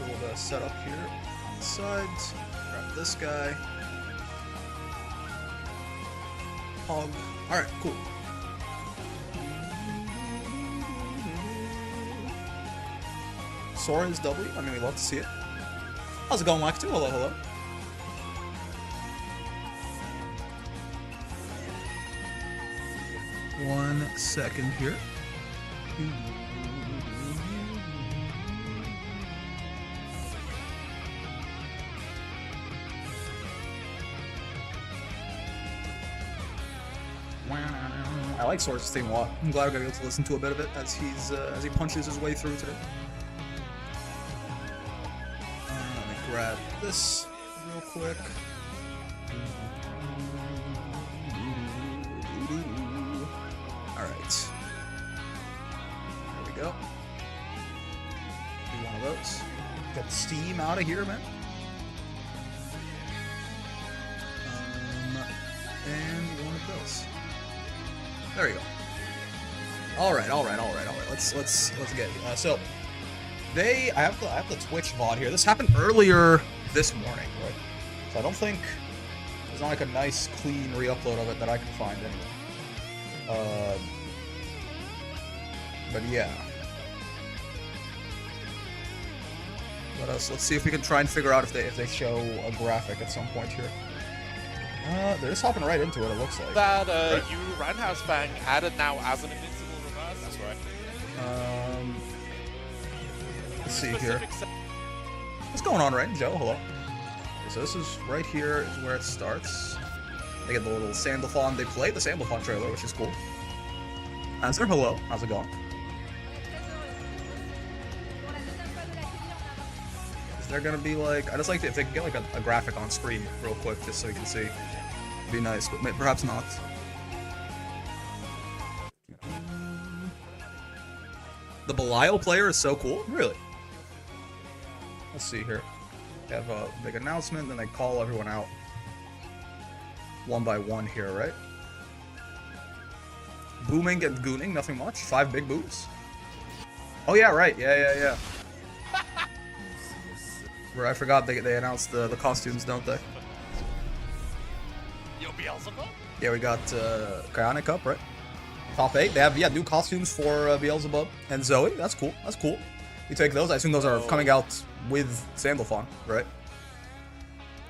Build a setup here on the sides. Grab this guy. Hog. Alright, cool. Sora is W. I mean, we love to see it. How's it going, Mike? Too? Hello, hello. One second here. I like Sora's theme a lot. I'm glad we're gonna be able to listen to a bit of it as he punches his way through today. Let me grab this real quick. Alright. There we go. Do one of those. Get the steam out of here, man. And one of those. There you go. All right. Let's get it. So I have the Twitch VOD here. This happened earlier this morning, right? So I don't think there's not like a nice clean re-upload of it that I can find anyway. But yeah. What else? Let's see if we can try and figure out if they show a graphic at some point here. They're just hopping right into it, it looks like. That, you Roundhouse Bang added now as an invincible reverse. That's right. Let's see here. What's going on, right, Joe? Hello. Okay, so this is right here is where it starts. They get the little Sandalphon. They played the Sandalphon trailer, which is cool. Answer, hello. How's it going? Is there gonna be like... I just like to, if they could get like a graphic on screen real quick, just so you can see. It'd be nice, but perhaps not. The Belial player is so cool. Really? Let's see here. They have a big announcement, then they call everyone out. One by one here, right? Booming and gooning, nothing much. 5 big boos. Oh yeah, right. Yeah. Where I forgot they announced the costumes, don't they? Yo, Beelzebub? Yeah, we got Kayane Cup, right? Top 8. They have new costumes for Beelzebub and Zoe. That's cool. That's cool. You take those. I assume those are coming out with Sandalphon, right?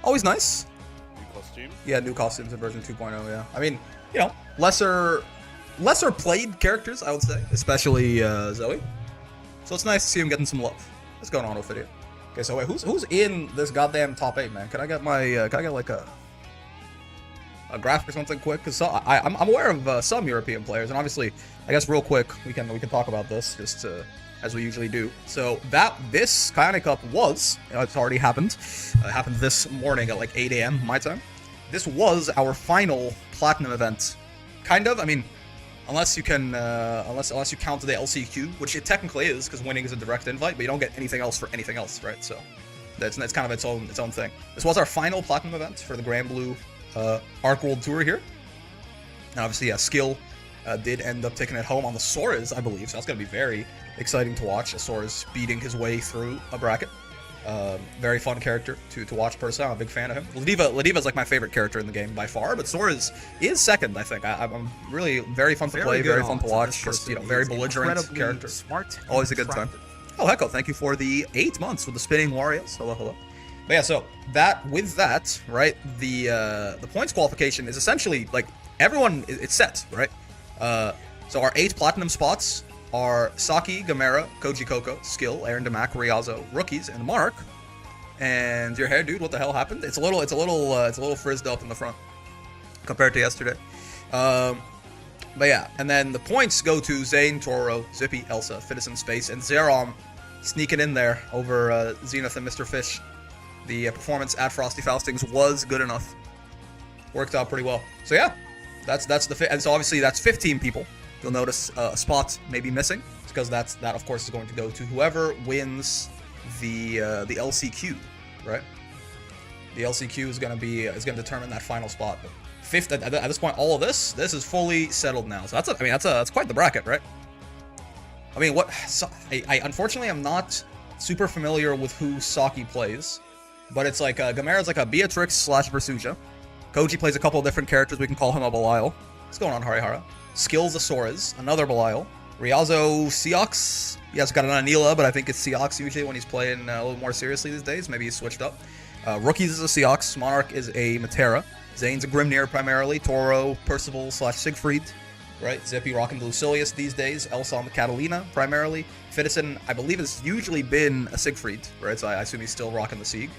Always nice. New costumes? Yeah, new costumes in version 2.0. Yeah. I mean, you know, lesser played characters, I would say, especially Zoe. So it's nice to see him getting some love. What's going on with video? Okay, so wait, who's in this goddamn top 8, man? Can I get my can I get like a graphic or something quick? Because I'm aware of some European players, and obviously, I guess real quick we can talk about this just as we usually do. So this Kayane Cup was, it's already happened. It happened this morning at like 8 a.m. my time. This was our final platinum event, kind of. I mean, unless you can unless you count the LCQ, which it technically is, because winning is a direct invite, but you don't get anything else for anything else, right? So that's kind of its own thing. This was our final platinum event for the Grand Blue Arc World Tour here. And obviously, yeah, Skill did end up taking it home on the Soriz, I believe. So that's going to be very exciting to watch. Soriz beating his way through a bracket. Very fun character to watch personally. I'm a big fan of him. Ladiva's like my favorite character in the game by far, but Soriz is second, I think. I'm really very fun to play, very fun to watch. Just, you know, very belligerent character. Smart. Always a good time. Oh, Hecko, thank you for the 8 months with the Spinning Warriors. Hello, hello. But yeah, so with that, right, the points qualification is essentially like everyone, it's set, right? So our 8 platinum spots are Saki, Gamera, Koji Koko, Skill, Aaron Damac, Riazo, Rookies, and Mark. And your hair, dude, what the hell happened? It's a little frizzed up in the front compared to yesterday. But yeah, and then the points go to Zane, Toro, Zippy, Elsa, Fitison, Space, and Zerom sneaking in there over Zenith and Mr. Fish. The performance at Frosty Faustings was good enough. Worked out pretty well. So yeah, that's the and so obviously that's 15 people. You'll notice a spot may be missing because that of course is going to go to whoever wins the LCQ, right? The LCQ is going to determine that final spot. But fifth at this point, all of this is fully settled now. So that's quite the bracket, right? I mean, I unfortunately am not super familiar with who Saki plays, but it's like Gamera's like a Beatrix / Versuja. Koji plays a couple of different characters. We can call him a Belial. What's going on, Harihara? Skills a Soriz, another Belial. Ryazo Seox. He has got an Anila, but I think it's Seox usually when he's playing a little more seriously these days. Maybe he's switched up. Rookies is a Seox. Monarch is a Matera. Zane's a Grimnir primarily. Toro, Percival / Siegfried. Right? Zippy rocking Lucilius these days. Elsa on the Catalina primarily. Fitison, I believe, has usually been a Siegfried. Right? So I assume he's still rocking the Sieg.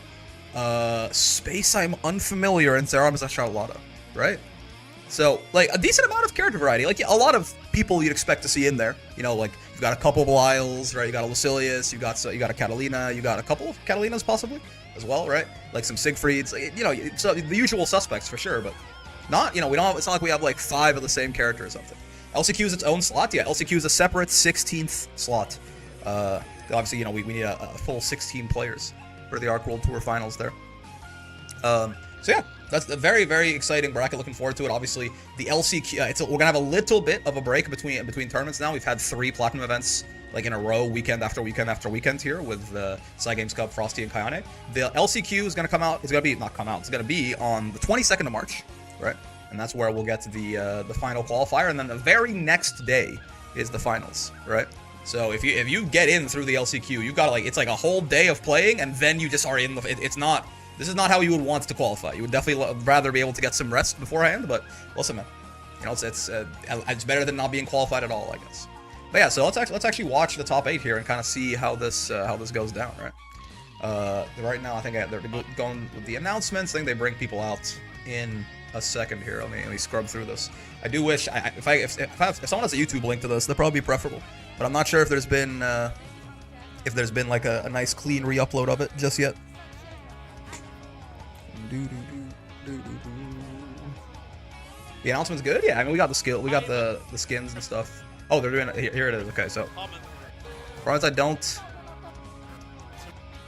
Space I'm unfamiliar, and Zeramis a Charlotta. Right? So, like, a decent amount of character variety. Like, a lot of people you'd expect to see in there. You know, like, you've got a couple of Belials, right? You got a Lucilius, you got a Catalina, you got a couple of Catalinas, possibly, as well, right? Like, some Siegfrieds, you know, so the usual suspects, for sure, but not, you know, we don't have, it's not like we have, like, 5 of the same character or something. LCQ is its own slot, yeah, LCQ is a separate 16th slot. Obviously, you know, we need a full 16 players for the Arc World Tour Finals there. So, yeah. That's a very, very exciting bracket. Looking forward to it. Obviously, the LCQ. We're gonna have a little bit of a break between tournaments now. We've had 3 platinum events like in a row, weekend after weekend after weekend here with the Games Cup, Frosty, and Kayane. The LCQ is gonna come out. It's gonna be not come out. It's gonna be on the 22nd of March, right? And that's where we'll get to the final qualifier, and then the very next day is the finals, right? So if you get in through the LCQ, you've got it's like a whole day of playing, and then you just are in the. It's not. This is not how you would want to qualify. You would definitely rather be able to get some rest beforehand, but listen, man, you know it's better than not being qualified at all, I guess. But yeah, so let's actually watch the top 8 here and kind of see how this goes down, right? Right now, I think they're going with the announcements. I think they bring people out in a second here. Let me scrub through this. I do wish if someone has a YouTube link to this, that'd probably be preferable. But I'm not sure if there's been like a nice clean re-upload of it just yet. The announcement's good? Yeah, I mean, we got the skill, we got the skins and stuff. Oh, they're doing it. Here it is. Okay, so as I don't.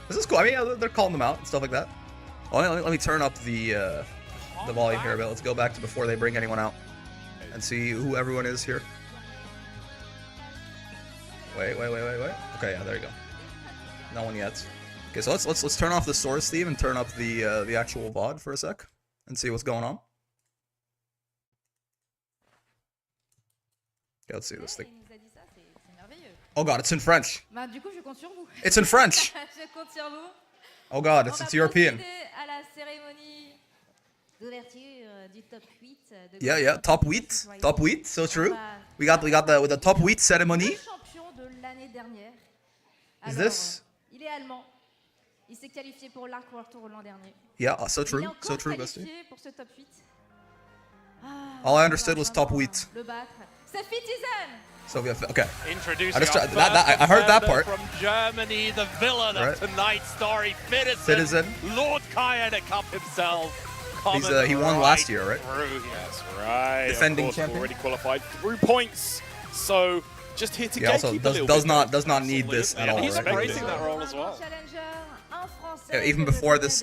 This is cool. I mean, yeah, they're calling them out and stuff like that. Well, let me turn up the volume here a bit. Let's go back to before they bring anyone out and see who everyone is here. Wait. Okay, yeah, there you go. No one yet. Okay, so let's turn off the Soriz theme and turn up the actual VOD for a sec and see what's going on. Okay, let's see this thing. Oh god, it's in French. It's in French. Oh god, it's European. Yeah, top 8, so true. We got the top 8 ceremony. Is this? Il s'est qualifié pour l'Arc World Tour l'an dernier. Yeah, so true, Bestie. All I understood was top 8. So okay. I heard that part. From Germany, the villain of tonight's story, Citizen. Lord Kayane Cup himself. He won last year, right? That's right. Defending champion. Already qualified through points. So just here to also does not need this at all. He's right? embracing that role as well. Yeah, even before this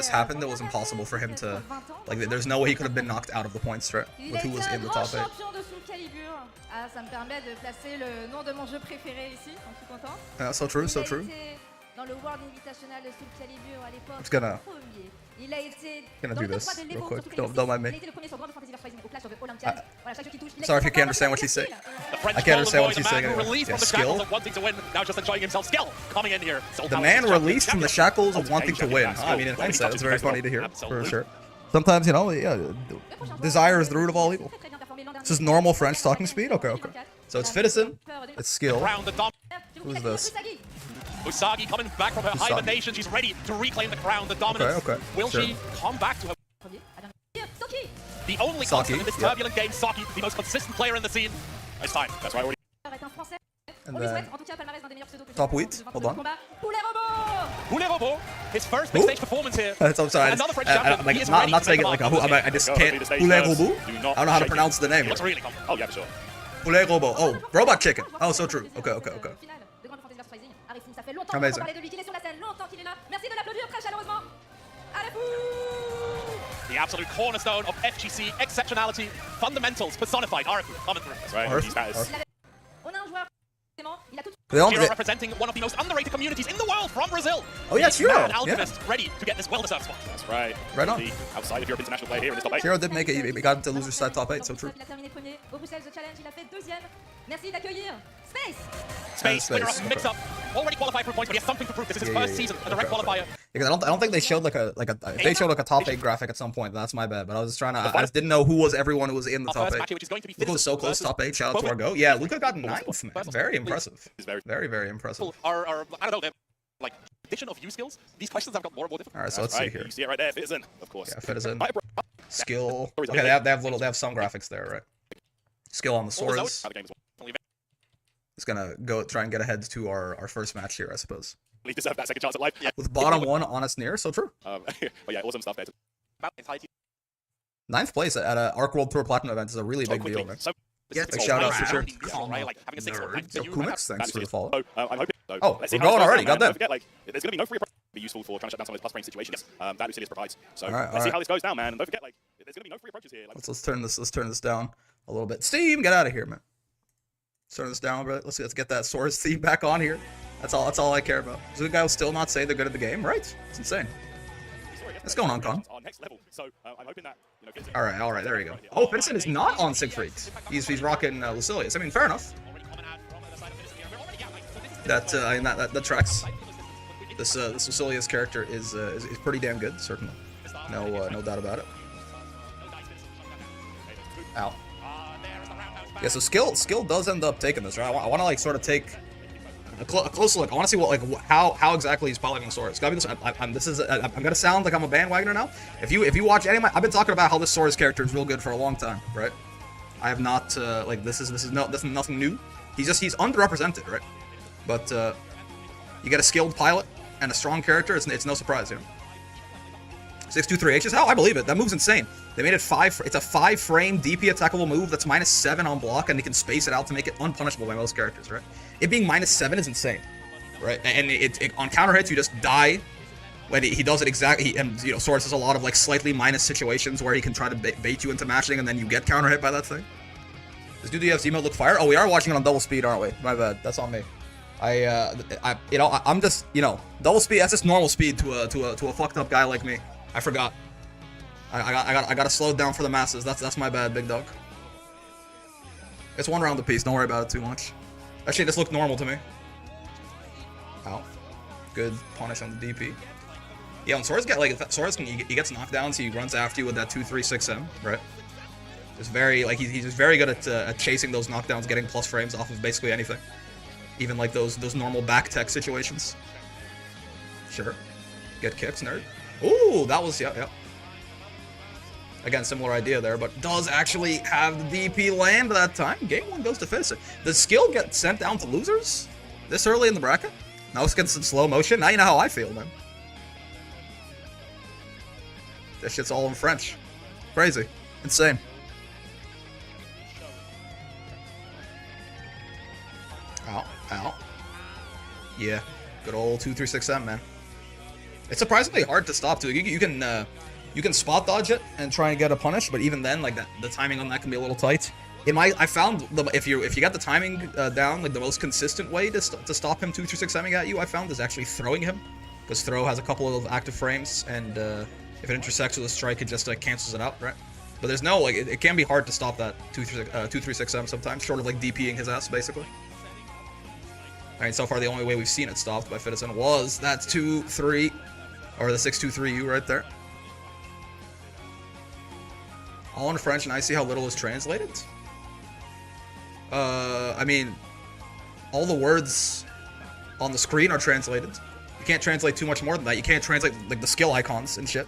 happened, it was impossible for him to there's no way he could have been knocked out of the points, right? With who was in the top 8. Yeah, so true. I'm just gonna do this real quick. Don't mind me. Sorry if you can't understand what she's saying. I can't understand what she's saying anyway. Yeah, skill. The man released from the shackles of wanting to win. I mean, in hindsight, it's very funny to hear, for sure. Sometimes, you know, yeah, desire is the root of all evil. This is normal French talking speed? Okay. So it's Fitison, it's skill. Who's this? Usagi coming back from her hibernation. She's ready to reclaim the crown, the dominance. Okay. Will she come back to her? The only constant in this turbulent game, Saki, the most consistent player in the scene. It's time. That's why And then top 8. Hold on. Poulet Robot, his first big stage performance here. I'm sorry. I'm not saying it like a who. I just can't. Poulet Robot. I don't know how to pronounce the name. Oh yeah, sure. Poulet Robot. Oh, robot chicken. Oh, so true. Okay. Amazing. The absolute cornerstone of FGC, exceptionality, fundamentals personified. Araku coming through. That's right. Shiro representing one of the most underrated communities in the world from Brazil. Oh yeah, it's Shiro. An alchemist ready to get this well-deserved spot. That's right. Right on. Outside of Europe international player here in this top 8. Shiro did make it. He got into loser side top 8, so true. Il a terminé premier au Bruxelles The Challenge, il a fait deuxième. Merci d'accueillir Space. Space, winner of mix-up, already qualified for points, but he has something to prove. This is his first season as a red qualifier. Because I don't think they showed like a they showed like a top 8 graphic at some point. That's my bad. But I was just trying to. I just didn't know who was everyone who was in the top 8. Luka was so close to top 8. Shout out to our go. Yeah, Luka got 9th, man. Very impressive. Very impressive. Are I don't know. Like addition of U skills. These questions have got more and more difficult. All right, so let's see here. You see it right there. Fit is in, of course. Yeah, fit is in. Skill. Okay, they have some graphics there, right? Skill on the Soriz. It's gonna go try and get ahead to our first match here, I suppose. We deserve that second chance at life. Yeah. With bottom 1 honest near, so true. But yeah, awesome stuff there. 9th place at a Arc World Tour Platinum event is a really big deal, man. Yeah, big shout out for sure. Kumix, thanks for the follow. I'm hoping. Oh, we're going already. Got that. Forget, like, there's gonna be no free approach to be useful for trying to shut down some of those plus range situations that Lucilius provides. So let's see how this goes now, man. And don't forget, like, there's gonna be no free approaches here. Like, let's turn this down a little bit. Steam, get out of here, man. Let's turn this down a bit. Let's get that Soriz theme back on here. That's all I care about. Does the guy will still not say they're good at the game, right? It's insane. What's going on, Con? All right, there you go. Oh, Vincent is not on Siegfried. He's rocking Lucilius. I mean, fair enough. That tracks. This Lucilius character is pretty damn good, certainly. No doubt about it. Ow. Yeah, so skill does end up taking this, right? I want to like sort of take a closer look. I want to see what how exactly he's piloting Sora. It's gotta be this. I'm gonna sound like I'm a bandwagoner now. If you watch any of my, I've been talking about how this Sora's character is real good for a long time, right? I have not like this is nothing new. He's underrepresented, right? But you get a skilled pilot and a strong character. It's no surprise, you know. 623 H's. How I believe it. That move's insane. They made it 5. It's a 5-frame DP attackable move that's -7 on block, and they can space it out to make it unpunishable by most characters, right? It being -7 is insane, right? And it on counter hits you just die. When he does it exactly, and you know, Sora has a lot of like slightly minus situations where he can try to bait you into matching, and then you get counter hit by that thing. Does DDF's emo look fire? Oh, we are watching it on double speed, aren't we? My bad. That's on me. I'm just, you know, double speed. That's just normal speed to a fucked up guy like me. I forgot. I gotta slow it down for the masses. That's my bad, big dog. It's one round apiece. Don't worry about it too much. Actually, this looked normal to me. Ow. Good punish on the DP. Yeah, when Sora's he gets knocked down, so he runs after you with that 2-3-6M, right? Just very like he's just very good at chasing those knockdowns, getting plus frames off of basically anything, even like those normal back tech situations. Sure. Get kicks, nerd. Ooh, that was yeah. Again, similar idea there, but does actually have the DP land that time. Game 1 goes to Fizz. Does skill get sent down to losers this early in the bracket? Now it's getting some slow motion. Now you know how I feel, man. This shit's all in French. Crazy. Insane. Ow. Ow. Yeah. Good old 2-3-6M, man. It's surprisingly hard to stop, too. You can spot dodge it and try and get a punish, but even then, like the timing on that can be a little tight. I found if you get the timing down, like the most consistent way to stop him 2-3-6-ing at you, I found is actually throwing him, because throw has a couple of active frames, and if it intersects with a strike, it just cancels it out, right? But there's no like it can be hard to stop that 2-3-6M sometimes, short of like DPing his ass basically. I mean, so far the only way we've seen it stopped by Fidison was that 2-3 or the 6-2-3U right there. All in French, and I see how little is translated. I mean, all the words on the screen are translated. You can't translate too much more than that. You can't translate like the skill icons and shit.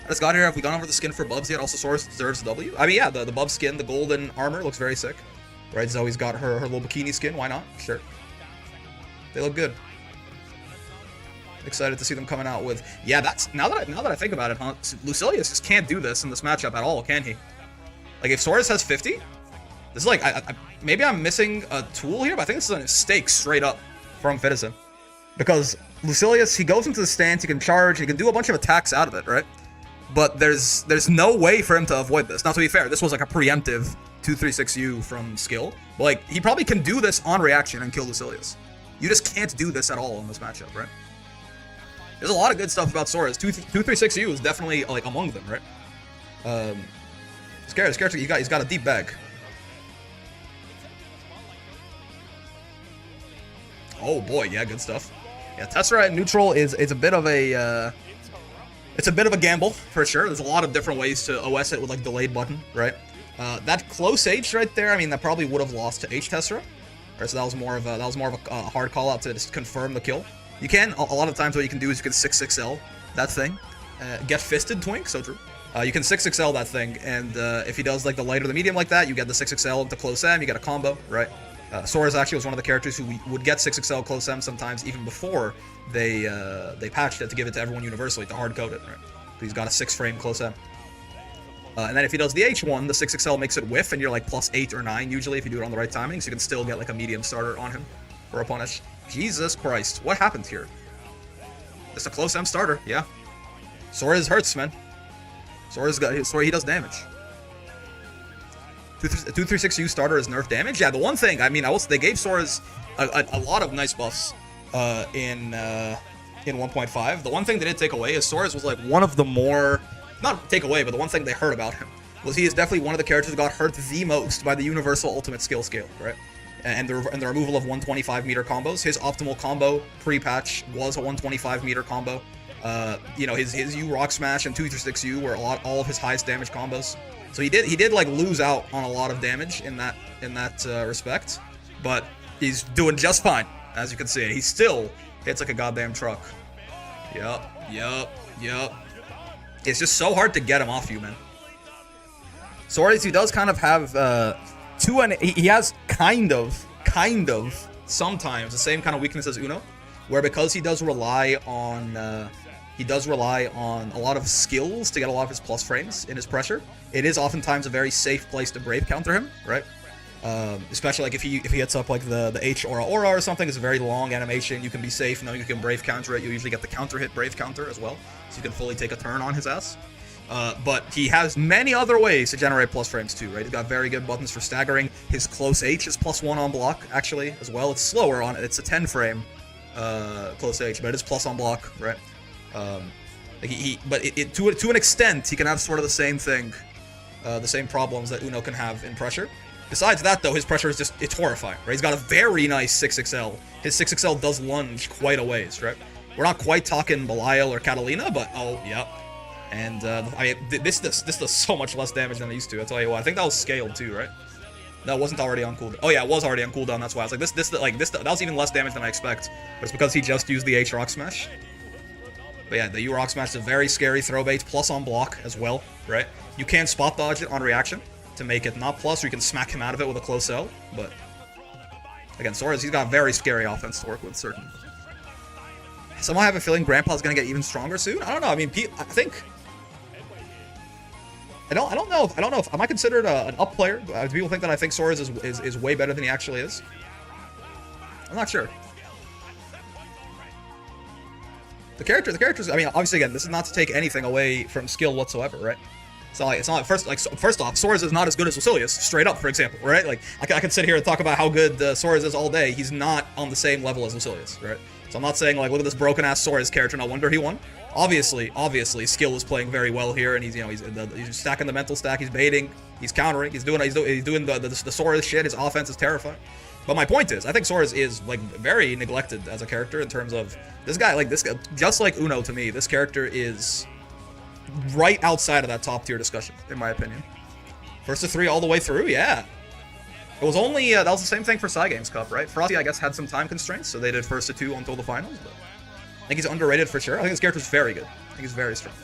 I just got here. Have we gone over the skin for Bubs yet? Also, Sora deserves a W. I mean, yeah, the Bub skin, the golden armor looks very sick. Right, Zoe's got her little bikini skin. Why not? Sure. They look good. Excited to see them coming out with. Yeah, that's now that I think about it, huh? Lucilius just can't do this in this matchup at all, can he? Like if Soriz has 50, this is like maybe I'm missing a tool here, but I think this is a mistake straight up from Fidison, because Lucilius, he goes into the stance, he can charge, he can do a bunch of attacks out of it, right? But there's no way for him to avoid this. Now, to be fair, this was like a preemptive 236U from skill. But, like, he probably can do this on reaction and kill Lucilius. You just can't do this at all in this matchup, right? There's a lot of good stuff about Sora. 236U is definitely, like, among them, right? This character, he's got a deep bag. Oh boy, yeah, good stuff. Yeah, Tessera at neutral is a bit of a it's a bit of a gamble for sure. There's a lot of different ways to OS it with like delayed button, right? That close H right there, I mean, that probably would have lost to H Tessera. Right, so that was more of a hard call out to just confirm the kill. You can a lot of times what you can do is you can 6-6L that thing, get fisted Twink, so true. You can 6-6L that thing, and if he does like the light or the medium like that, you get the 6-6L into close M, you get a combo, right? Soriz actually was one of the characters who would get 6-6L close M sometimes even before they patched it to give it to everyone universally to hard code it, right? So he's got a 6-frame close M. And then if he does the H1, the 6-6L makes it whiff, and you're like +8 or 9 usually if you do it on the right timing, so you can still get like a medium starter on him for a punish. Jesus Christ, what happened here? It's a close M starter, yeah. Soriz hurts, man. Sora, he does damage. 236U starter is nerf damage. Yeah, the one thing, I mean, they gave Soriz a lot of nice buffs in 1.5. The one thing they did take away is Soriz was like one of the more, not take away, but the one thing they heard about him was he is definitely one of the characters that got hurt the most by the universal ultimate skill scale, right? And the removal of 125 meter combos. His optimal combo pre-patch was a 125 meter combo. You know, his U Rock Smash and 236U were all of his highest damage combos. So he did like lose out on a lot of damage in that respect, but he's doing just fine, as you can see. He still hits like a goddamn truck. Yup. It's just so hard to get him off you, man. Soriz, he does kind of have he has kind of sometimes the same kind of weakness as Uno, where because he does rely on a lot of skills to get a lot of his plus frames in his pressure, it is oftentimes a very safe place to brave counter him, right? Especially like if he hits up like the H Aura or something, it's a very long animation. You can be safe knowing you can brave counter it. You usually get the counter hit brave counter as well, so you can fully take a turn on his ass. But he has many other ways to generate plus frames too, right? He's got very good buttons for staggering. His close H is +1 on block actually as well. It's slower on it. It's a 10 frame close H, but it is plus on block, right? But to an extent, he can have sort of the same thing, the same problems that Uno can have in pressure. Besides that, though, his pressure is it's horrifying, right? He's got a very nice 6XL. His 6XL does lunge quite a ways, right? We're not quite talking Belial or Catalina, but oh, yep. And this does so much less damage than it used to. I tell you what, I think that was scaled too, right? That wasn't already on cooldown. Oh yeah, it was already on cooldown. That's why I was like, that was even less damage than I expect. But it's because he just used the H Rock Smash. But yeah, the U Rock Smash is a very scary throw bait, plus on block as well, right? You can spot dodge it on reaction to make it not plus, or you can smack him out of it with a close L. But again, Sora, he's got very scary offense to work with, certainly. Somehow I have a feeling Grandpa's gonna get even stronger soon. I don't know. I mean, I think. I don't know if am I considered an up player? Do people think that I think Soriz is way better than he actually is? I'm not sure. The characters. I mean, obviously, again, this is not to take anything away from skill whatsoever, right? It's not first off, Soriz is not as good as Lucilius, straight up, for example, right? Like I could sit here and talk about how good Soriz is all day. He's not on the same level as Lucilius, right? So I'm not saying like, look at this broken ass Soriz character, no wonder he won. Obviously, skill is playing very well here, and he's stacking the mental stack, he's baiting, he's countering, he's doing the Soriz shit. His offense is terrifying. But my point is, I think Soriz is like very neglected as a character in terms of this guy, just like Uno to me, this character is right outside of that top tier discussion, in my opinion. First to 3 all the way through, yeah. It was only, that was the same thing for Kayane Cup, right? Frosty, I guess, had some time constraints, so they did first to 2 until the finals, but I think he's underrated for sure. I think this character's very good. I think he's very strong.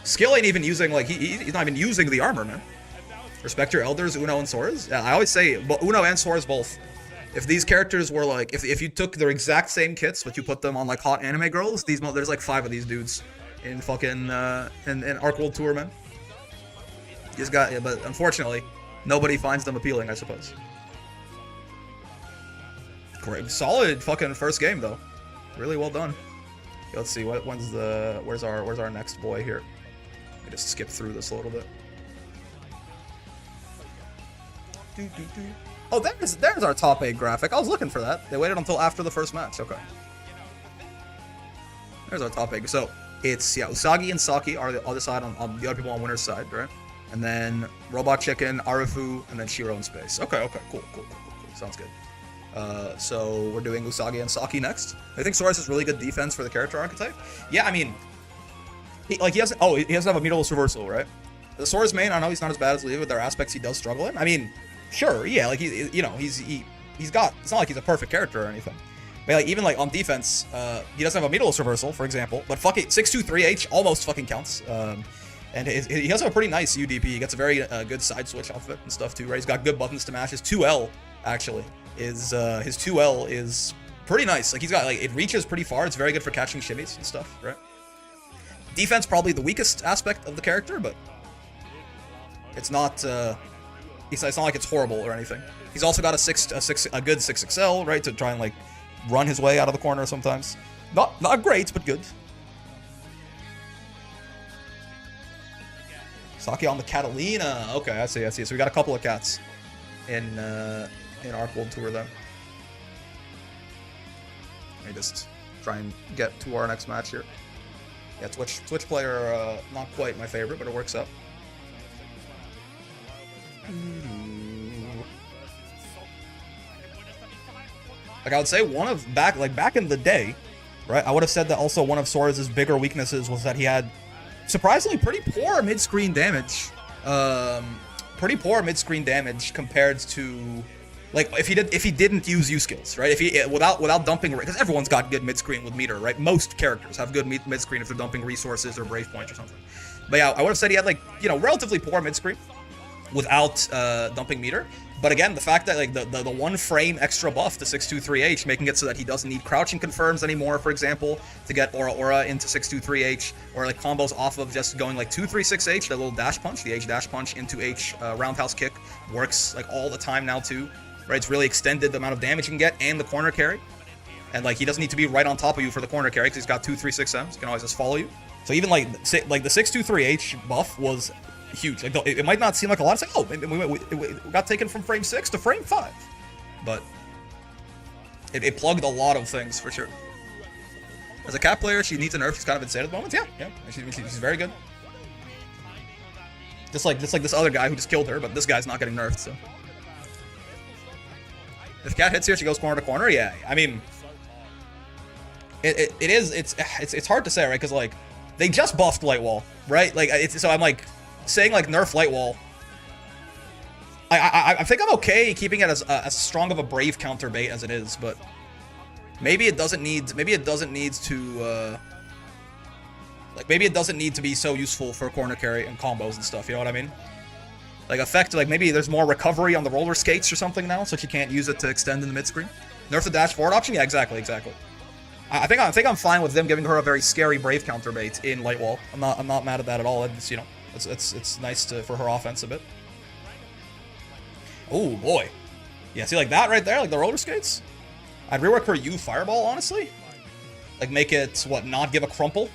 Skill ain't even using, like, he's not even using the armor, man. Respect your elders, Uno and Soriz. Yeah, I always say, Uno and Soriz both. If these characters were, like, if you took their exact same kits, but you put them on, like, hot anime girls, there's, like, 5 of these dudes in fucking, in Arc World Tour, man. Yeah, but unfortunately, nobody finds them appealing, I suppose. Great, solid fucking first game though. Really well done. Okay, let's see where's our next boy here. Let me just skip through this a little bit. Oh, there's our top 8 graphic. I was looking for that. They waited until after the first match. Okay. There's our top 8. So it's, yeah, Usagi and Saki are the other side on the other people on winner's side, right? And then Robot Chicken, Arifu, and then Shiro in space. Okay, cool. Sounds good. So we're doing Usagi and Saki next. I think Soriz has really good defense for the character archetype. Yeah, I mean, he doesn't have a meterless reversal, right? The Sora's main, I know he's not as bad as Levi, but there are aspects he does struggle in. I mean, sure, yeah, like he's got, it's not like he's a perfect character or anything. But like, even like on defense, he doesn't have a meterless reversal, for example. But fuck it, 623H almost fucking counts. And he has a pretty nice UDP. He gets a very good side switch off of it and stuff too, right? He's got good buttons to mash. His 2L actually is his 2L is pretty nice. Like he's got like it reaches pretty far. It's very good for catching shimmies and stuff, right? Defense probably the weakest aspect of the character, but it's not it's not like it's horrible or anything. He's also got a good 6XL, right, to try and like run his way out of the corner sometimes. Not great, but good. Saki on the Catalina. Okay, I see. So we got a couple of cats in Arc World Tour then. Let me just try and get to our next match here. Yeah, Twitch player, not quite my favorite, but it works out. Like I would say back in the day, right? I would have said that also one of Sora's bigger weaknesses was that he had surprisingly pretty poor mid-screen damage. Compared to like if he didn't use U skills, right? If he without dumping, because everyone's got good mid-screen with meter, right? Most characters have good mid-screen if they're dumping resources or brave points or something. But yeah, I would have said he had like, you know, relatively poor mid-screen without dumping meter. But again, the fact that like the 1 frame extra buff to 623H, making it so that he doesn't need crouching confirms anymore, for example, to get Aura into 623H, or like combos off of just going like 236H, that little dash punch, the H dash punch into H roundhouse kick works like all the time now too, right? It's really extended the amount of damage you can get and the corner carry. And like he doesn't need to be right on top of you for the corner carry because he's got 236Ms, he can always just follow you. So even like the 623H buff was huge. Like it might not seem like a lot. It's like, oh, we got taken from frame 6 to frame 5, but it plugged a lot of things for sure. As a cat player, she needs a nerf. She's kind of insane at the moment. Yeah. She's very good. Just like this other guy who just killed her, but this guy's not getting nerfed. So if cat hits here, she goes corner to corner. Yeah, I mean, it's hard to say, right? Because like they just buffed Light Wall, right? Like so I'm like saying like nerf Light Wall. I think I'm okay keeping it as strong of a brave counter bait as it is, but maybe it doesn't need to be so useful for corner carry and combos and stuff. You know what I mean? Like effect, like maybe there's more recovery on the roller skates or something now, so she can't use it to extend in the mid screen. Nerf the dash forward option? Yeah, exactly. I think I'm fine with them giving her a very scary brave counter bait in Light Wall. I'm not mad at that at all. It's, you know, it's nice for her offense a bit. Oh boy, yeah. See like that right there, like the roller skates. I'd rework her U fireball honestly. Like make it not give a crumple.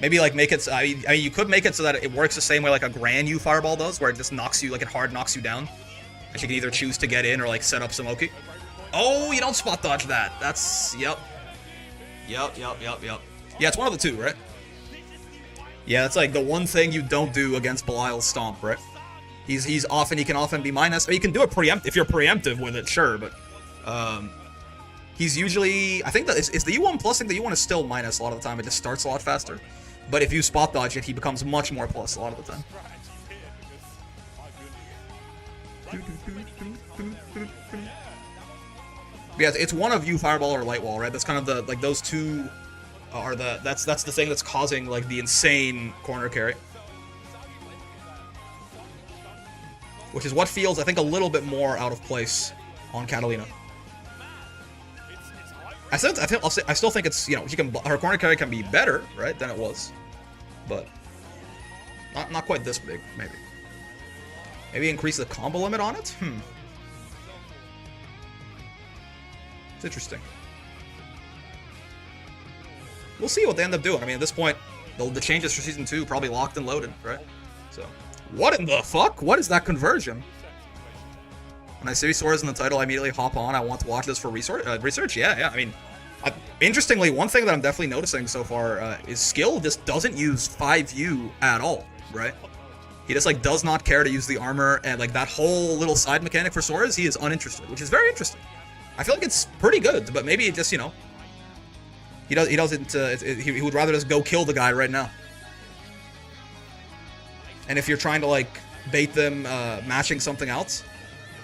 Maybe like make it. I mean, you could make it so that it works the same way like a grand U fireball does, where it just knocks you, like it hard knocks you down, and she can either choose to get in or like set up some Oki. Oh, you don't spot dodge that. That's yep. Yeah, it's one of the two, right? Yeah, that's like the one thing you don't do against Belial's Stomp, right? He can often be minus, or you can do it if you're preemptive with it, sure, but he's usually, I think that it's the U1 plus. I think the U1 is still minus a lot of the time. It just starts a lot faster. But if you spot dodge it, he becomes much more plus a lot of the time. Yeah, it's one of you fireball or light wall, right? That's kind of the like those two are that's the thing that's causing like the insane corner carry, which is what feels, I think, a little bit more out of place on Catalina. I still think it's, you know, her corner carry can be better, right, than it was, but not quite this big. Maybe increase the combo limit on it. It's interesting. We'll see what they end up doing. I mean, at this point, the changes for Season 2 probably locked and loaded, right? So, what in the fuck? What is that conversion? When I see Sora's in the title, I immediately hop on. I want to watch this for research. Yeah. I mean, interestingly, one thing that I'm definitely noticing so far is skill just doesn't use 5U at all, right? He just like does not care to use the armor, and like that whole little side mechanic for Soriz, he is uninterested, which is very interesting. I feel like it's pretty good, but maybe it just, you know, he doesn't. He would rather just go kill the guy right now. And if you're trying to like bait them matching something else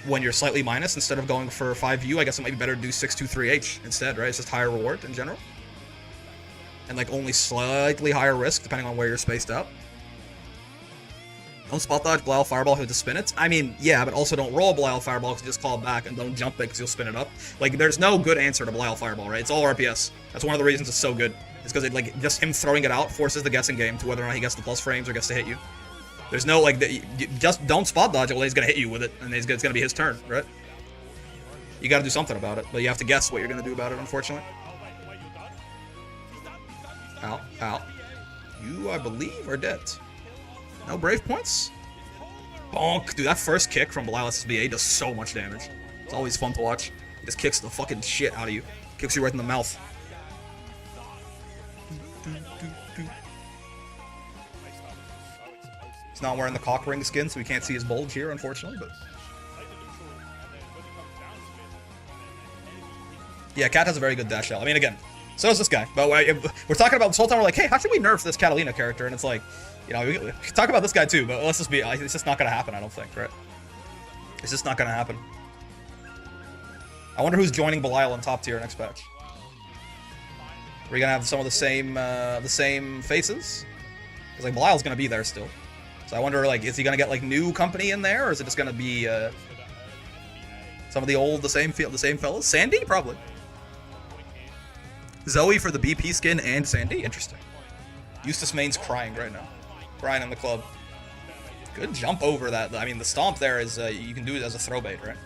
when you're slightly minus instead of going for 5U, I guess it might be better to do 623H instead, right? It's just higher reward in general. And like only slightly higher risk depending on where you're spaced out. Don't spot dodge Belial Fireball if you just spin it. I mean, yeah, but also don't roll Belial Fireball because you just call it back, and don't jump it because you'll spin it up. Like, there's no good answer to Belial Fireball, right? It's all RPS. That's one of the reasons it's so good. It's because it, like, just him throwing it out forces the guessing game to whether or not he gets the plus frames or gets to hit you. There's no, like, just don't spot dodge it while he's going to hit you with it, and it's going to be his turn, right? You got to do something about it, but you have to guess what you're going to do about it, unfortunately. Ow, ow. You, I believe, are dead. No brave points? Bonk. Dude, that first kick from Belial SSBA does so much damage. It's always fun to watch. He just kicks the fucking shit out of you. Kicks you right in the mouth. He's not wearing the cock ring skin, so we can't see his bulge here, unfortunately, but... Yeah, Cat has a very good dash out. I mean, again, so does this guy. But we're talking about this whole time, we're like, hey, how should we nerf this Catalina character? And it's like, you know, we can talk about this guy too, but let's just be, it's just not going to happen, I don't think, right? It's just not going to happen. I wonder who's joining Belial in top tier next patch. Are we going to have some of the same faces? Because, like, Belial's going to be there still. So I wonder, like, is he going to get, like, new company in there, or is it just going to be some of the same fellas? Sandy? Probably. Zoe for the BP skin and Sandy? Interesting. Eustace Main's crying right now. Crying in the club. Good jump over that. I mean, the stomp there is, you can do it as a throw bait, right?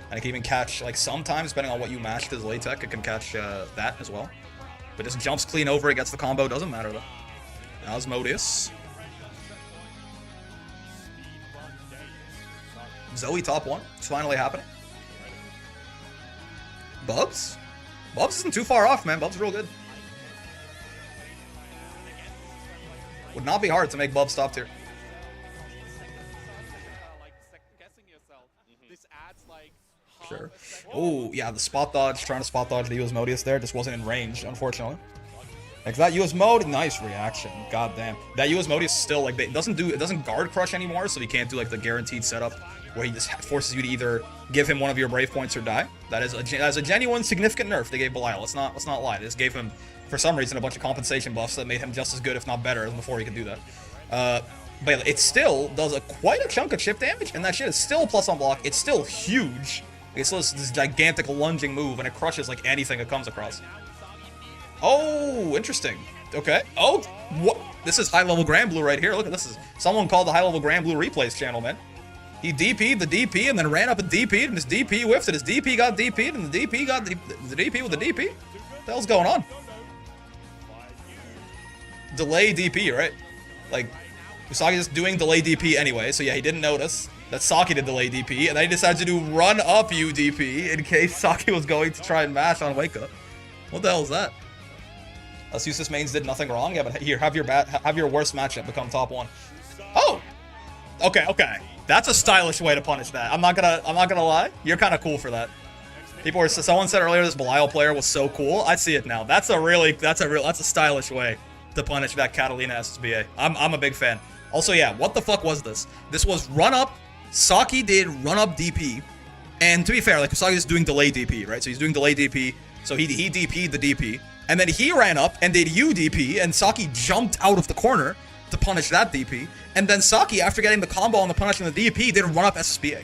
And it can even catch, like, sometimes, depending on what you matched as late tech, it can catch that as well. But just jumps clean over it, gets the combo, doesn't matter, though. Asmodeus. Zoe top 1. It's finally happening. Bubs? Bubs isn't too far off, man. Bubs is real good. Would not be hard to make Bubs top tier. Sure. Oh, yeah, the spot dodge, trying to spot dodge the Asmodeus there, just wasn't in range, unfortunately. Like that Asmodeus, nice reaction. God damn. That Asmodeus still, like, it doesn't guard crush anymore, so he can't do, like, the guaranteed setup where he just forces you to either give him one of your brave points or die. That is a genuine significant nerf they gave Belial. Let's not lie. They just gave him, for some reason, a bunch of compensation buffs that made him just as good, if not better, before he could do that. But it still does quite a chunk of chip damage, and that shit is still plus on block. It's still huge. It's still this gigantic lunging move, and it crushes like anything it comes across. Oh, interesting. Okay. Oh, what? This is high-level Grand Blue right here. Look at this. Someone called the high-level Grand Blue replays channel, man. He DP'd the DP and then ran up and DP'd, and his DP whiffed, and his DP got DP'd, and the DP got the DP with the DP? What the hell's going on? Delay DP, right? Like, Usagi's just doing delay DP anyway, so yeah, he didn't notice that Saki did delay DP, and then he decided to do run up UDP in case Saki was going to try and mash on Wake Up. What the hell is that? Eustace Mains did nothing wrong. Yeah, but here, have your worst matchup become top 1. Oh! Okay. That's a stylish way to punish that. I'm not gonna lie. You're kind of cool for that. Someone said earlier this Belial player was so cool. I see it now. That's a stylish way to punish that Catalina SSBA. I'm a big fan. Also, yeah, what the fuck was this? This was run up. Saki did run up DP, and to be fair, like Usagi's doing delay DP, right? So he's doing delay DP. So he DP'd the DP, and then he ran up and did UDP, and Saki jumped out of the corner to punish that DP, and then Saki, after getting the combo on the punish and the DP, did run up SSBA.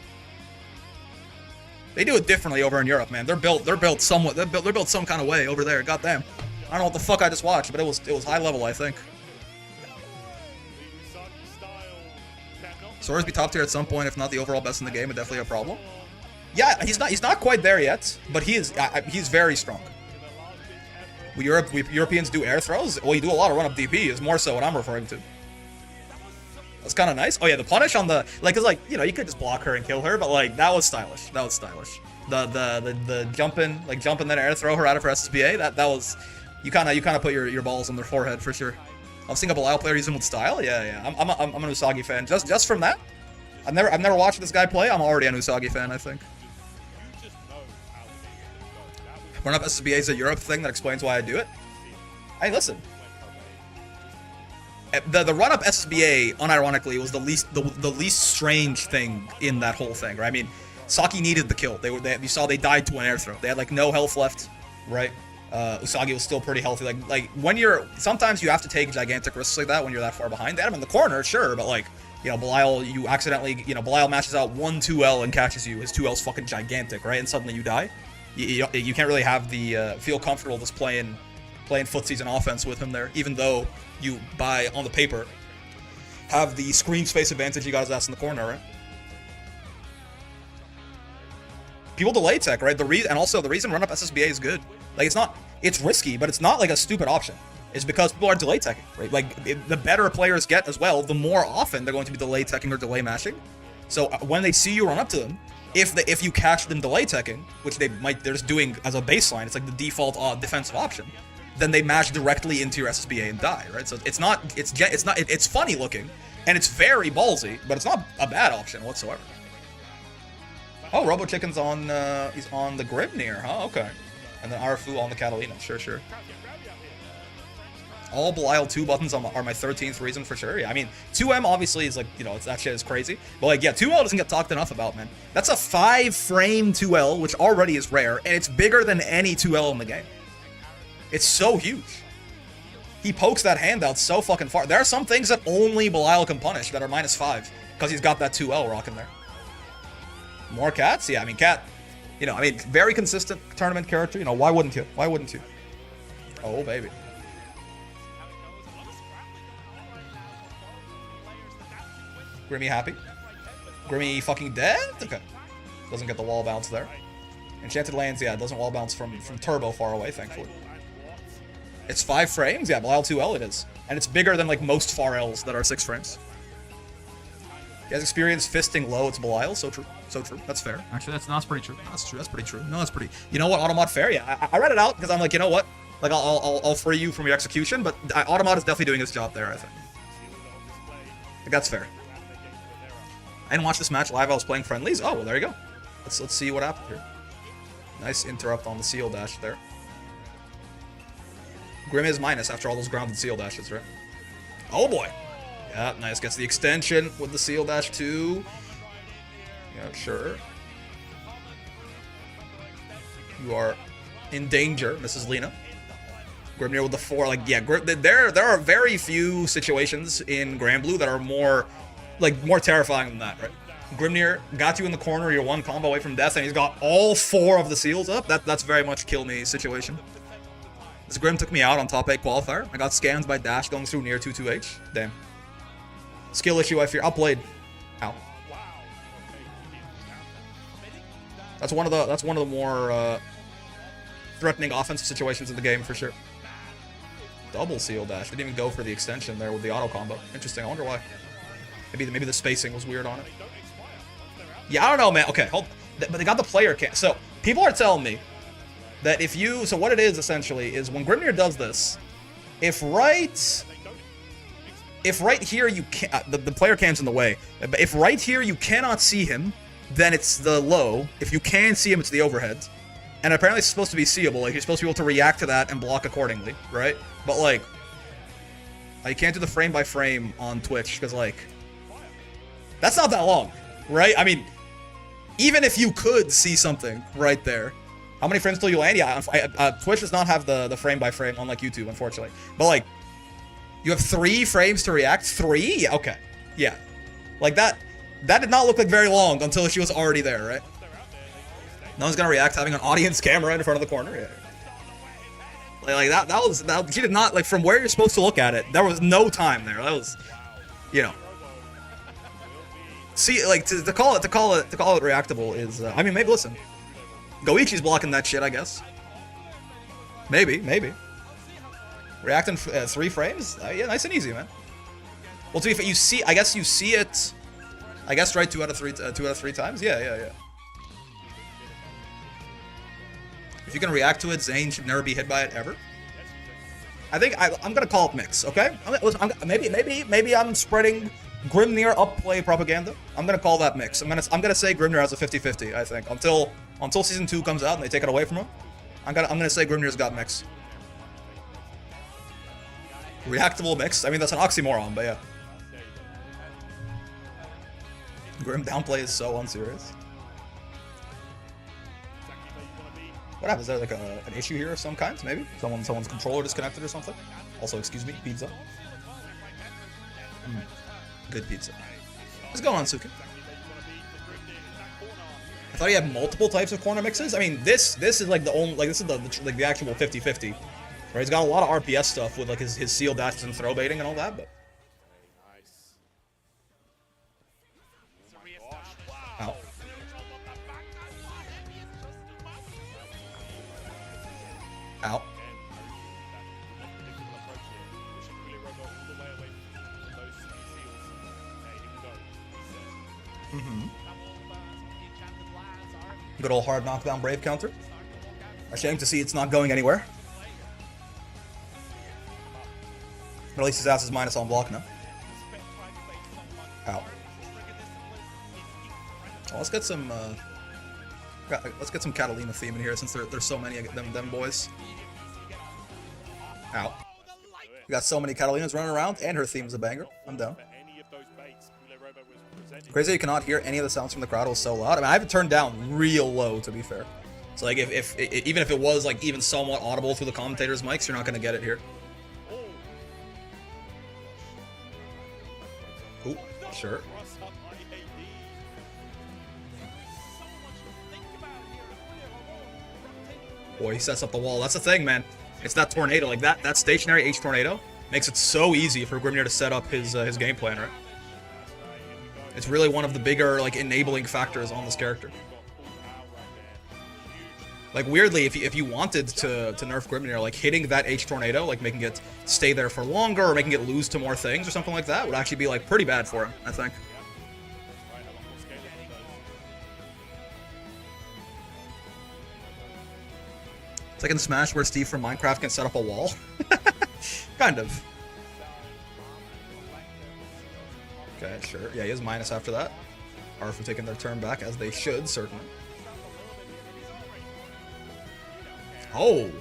They do it differently over in Europe, man. They're built some kind of way over there. Goddamn. I don't know what the fuck I just watched, but it was high level, I think. Sora's be top tier at some point, if not the overall best in the game, but definitely a problem. Yeah, he's not quite there yet, but he's very strong. We Europeans do air throws. Well, you do a lot of run up DP. Is more so what I'm referring to. That's kind of nice. Oh yeah, the punish on the like, cause like you know you could just block her and kill her, but like that was stylish. That was stylish. The jumping then air throw her out of her SSBA. That was you kind of put your balls on their forehead for sure. I've seen a Belial player use him with style. Yeah. I'm an Usagi fan. Just from that, I've never watched this guy play. I'm already an Usagi fan. I think. Run up SSBA is a Europe thing that explains why I do it. Hey, listen. The run up SSBA, unironically, was the least strange thing in that whole thing, right? I mean, Saki needed the kill. You saw they died to an air throw. They had like no health left, right? Usagi was still pretty healthy. Like when sometimes you have to take gigantic risks like that when you're that far behind. They had him in the corner, sure, but like, you know, Belial, you accidentally, you know, Belial matches out 1-2L and catches you. His 2L's fucking gigantic, right? And suddenly you die. You can't really have the feel comfortable just playing footsies and offense with him there, even though you, on the paper, have the screen space advantage you got his ass in the corner, right? People delay tech, right? And also the reason run-up SSBA is good. Like, it's risky, but it's not like a stupid option. It's because people are delay teching, right? Like, the better players get as well, the more often they're going to be delay teching or delay mashing. So when they see you run up to them, if you catch them delay teching, which they're just doing as a baseline, it's like the default defensive option, then they mash directly into your SSBA and die, right? So it's funny looking, and it's very ballsy, but it's not a bad option whatsoever. Oh, Robo Chicken's on he's on the Grimnir, huh? Okay. And then Arafu on the Catalina, sure. All Belial 2 buttons are my 13th reason for sure. Yeah, I mean, 2M obviously is like, you know, that shit is crazy. But like, yeah, 2L doesn't get talked enough about, man. That's a 5-frame 2L, which already is rare, and it's bigger than any 2L in the game. It's so huge. He pokes that hand out so fucking far. There are some things that only Belial can punish that are -5, because he's got that 2L rocking there. More cats? Yeah, I mean, cat, you know, I mean, very consistent tournament character. You know, why wouldn't you? Why wouldn't you? Oh, baby. Grimmy happy? Grimmy fucking dead? Okay. Doesn't get the wall bounce there. Enchanted Lands, yeah, it doesn't wall bounce from Turbo far away, thankfully. It's 5 frames? Yeah, Belial 2L it is. And it's bigger than like most far Ls that are 6 frames. He has experience fisting low, it's Belial, so true. So true. That's fair. Actually, that's pretty true. That's true. That's pretty true. No, that's pretty. You know what, Automod fair? Yeah, I read it out because I'm like, you know what? Like, I'll free you from your execution, but Automod is definitely doing his job there, I think. Like, that's fair. I didn't watch this match live. I was playing friendlies. Oh, well, there you go. Let's see what happened here. Nice interrupt on the seal dash there. Grim is minus after all those grounded seal dashes, right? Oh boy. Yeah, nice. Gets the extension with the seal dash too. Yeah, sure. You are in danger, Mrs. Lena. Grimnir with the 4. Like, yeah, there are very few situations in Grand Blue that are more terrifying than that, right? Grimnir got you in the corner, you're 1 combo away from death, and he's got all 4 of the seals up. That's very much kill me situation. This Grim took me out on top 8 qualifier. I got scanned by Dash going through near 2-2H. Damn. Skill issue I fear. Outplayed. Ow. That's one of the more threatening offensive situations in the game for sure. Double seal dash. Didn't even go for the extension there with the auto combo. Interesting. I wonder why. Maybe the spacing was weird on it. Yeah, I don't know, man. Okay, hold. But they got the player cam. So people are telling me that so what it is essentially is when Grimnir does this, if right here you can't, the player cam's in the way. But if right here you cannot see him, then it's the low. If you can see him, it's the overhead. And apparently it's supposed to be seeable. Like, you're supposed to be able to react to that and block accordingly, right? But like, you can't do the frame by frame on Twitch because like, that's not that long, right? I mean, even if you could see something right there, how many frames till you land? Yeah, Twitch does not have the frame by frame, unlike YouTube, unfortunately. But like, you have 3 frames to react. 3? Yeah, okay. Yeah, like that did not look like very long until she was already there, right? No one's gonna react having an audience camera in front of the corner. Yeah. Like that she did not, like, from where you're supposed to look at it, there was no time there. That was, you know. See, like, to call it reactable is, I mean, maybe, listen. Goichi's blocking that shit, I guess. Maybe. React in 3 frames? Yeah, nice and easy, man. Well, to be fair, you see, I guess you see it. I guess right 2 out of 3 times. Yeah. If you can react to it, Zane should never be hit by it ever. I think I'm gonna call it mix. Okay, maybe I'm spreading Grimnir up play propaganda. I'm gonna call that mix. I'm gonna say Grimnir has a 50-50. I think until season 2 comes out and they take it away from him, I'm gonna say Grimnir's got mix. Reactable mix. I mean, that's an oxymoron, but yeah. Grim downplay is so unserious. What happened? Is there like an issue here of some kind? Maybe someone's controller disconnected or something. Also, excuse me, pizza. Good pizza. What's going on, Suki? I thought he had multiple types of corner mixes. I mean, this is like the only, like, this is the actual 50-50. Right? He's got a lot of RPS stuff with like his seal dashes and throw baiting and all that, but. Ow. Ow. Good old hard knockdown brave counter. A shame to see it's not going anywhere. But at least his ass is minus on block now. Ow. Well, let's get some Catalina theme in here since there's so many of them boys. Ow. We got so many Catalinas running around, and her theme's a banger. I'm down. Crazy you cannot hear any of the sounds from the crowd. It was so loud. I mean, I have it turned down real low, to be fair. So like, even if it was like even somewhat audible through the commentators' mics, you're not gonna get it here. Ooh, sure. Boy, he sets up the wall. That's the thing, man. It's that tornado, like that stationary H tornado makes it so easy for Grimnir to set up his game plan, right? It's really one of the bigger like enabling factors on this character. Like weirdly, if you wanted to nerf Grimnir, like hitting that H tornado, like making it stay there for longer or making it lose to more things or something like that, would actually be like pretty bad for him, I think. It's like in Smash where Steve from Minecraft can set up a wall. Kind of. Okay, sure. Yeah, he has minus after that. Arf are taking their turn back, as they should, certainly. Oh!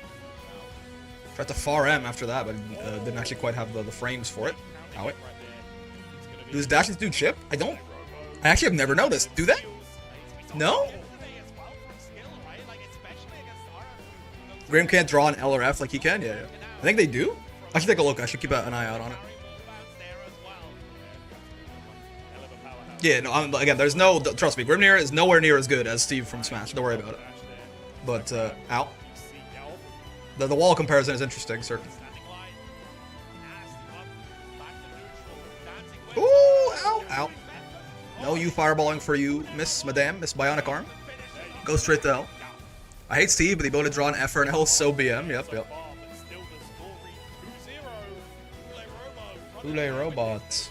Tried to far M after that, but didn't actually quite have the frames for it. Ow, wait. Do his dashes do chip? I actually have never noticed. Do they? No? Graham can't draw an L or F like he can? Yeah. I think they do. I should take a look. I should keep an eye out on it. Yeah, no, again, there's no... Trust me, Grimnir is nowhere near as good as Steve from Smash. Don't worry about it. But, ow. The wall comparison is interesting, certainly. Ooh, ow, ow. No you fireballing for you, Miss Bionic Arm. Go straight to L. I hate Steve, but the ability to draw an F or an L, so BM. Yep. Ule Robot.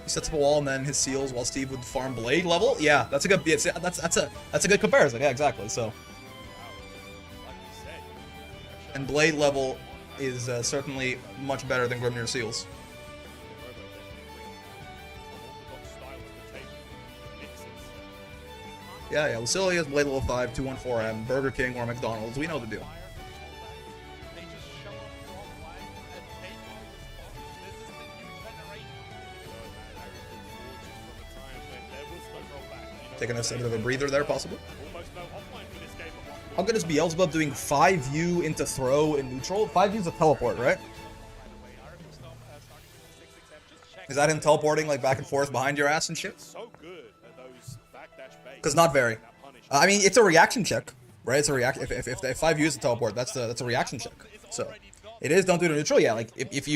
He sets up a wall and then his seals while Steve would farm blade level. Yeah, that's a good. That's a good comparison. Yeah, exactly. So, and blade level is certainly much better than Grimnir seals. Yeah, Lucilia's blade level 5, 214M, Burger King or McDonald's. We know the deal. Taking us a bit of a breather there, possibly. How good is Beelzebub doing 5U into throw in neutral? 5U is a teleport, right? Is that him teleporting like back and forth behind your ass and shit? Because not very. I mean, it's a reaction check, right? It's a reaction. If 5U is a teleport, that's a reaction check. So it is. Don't do it in neutral. Yeah, like if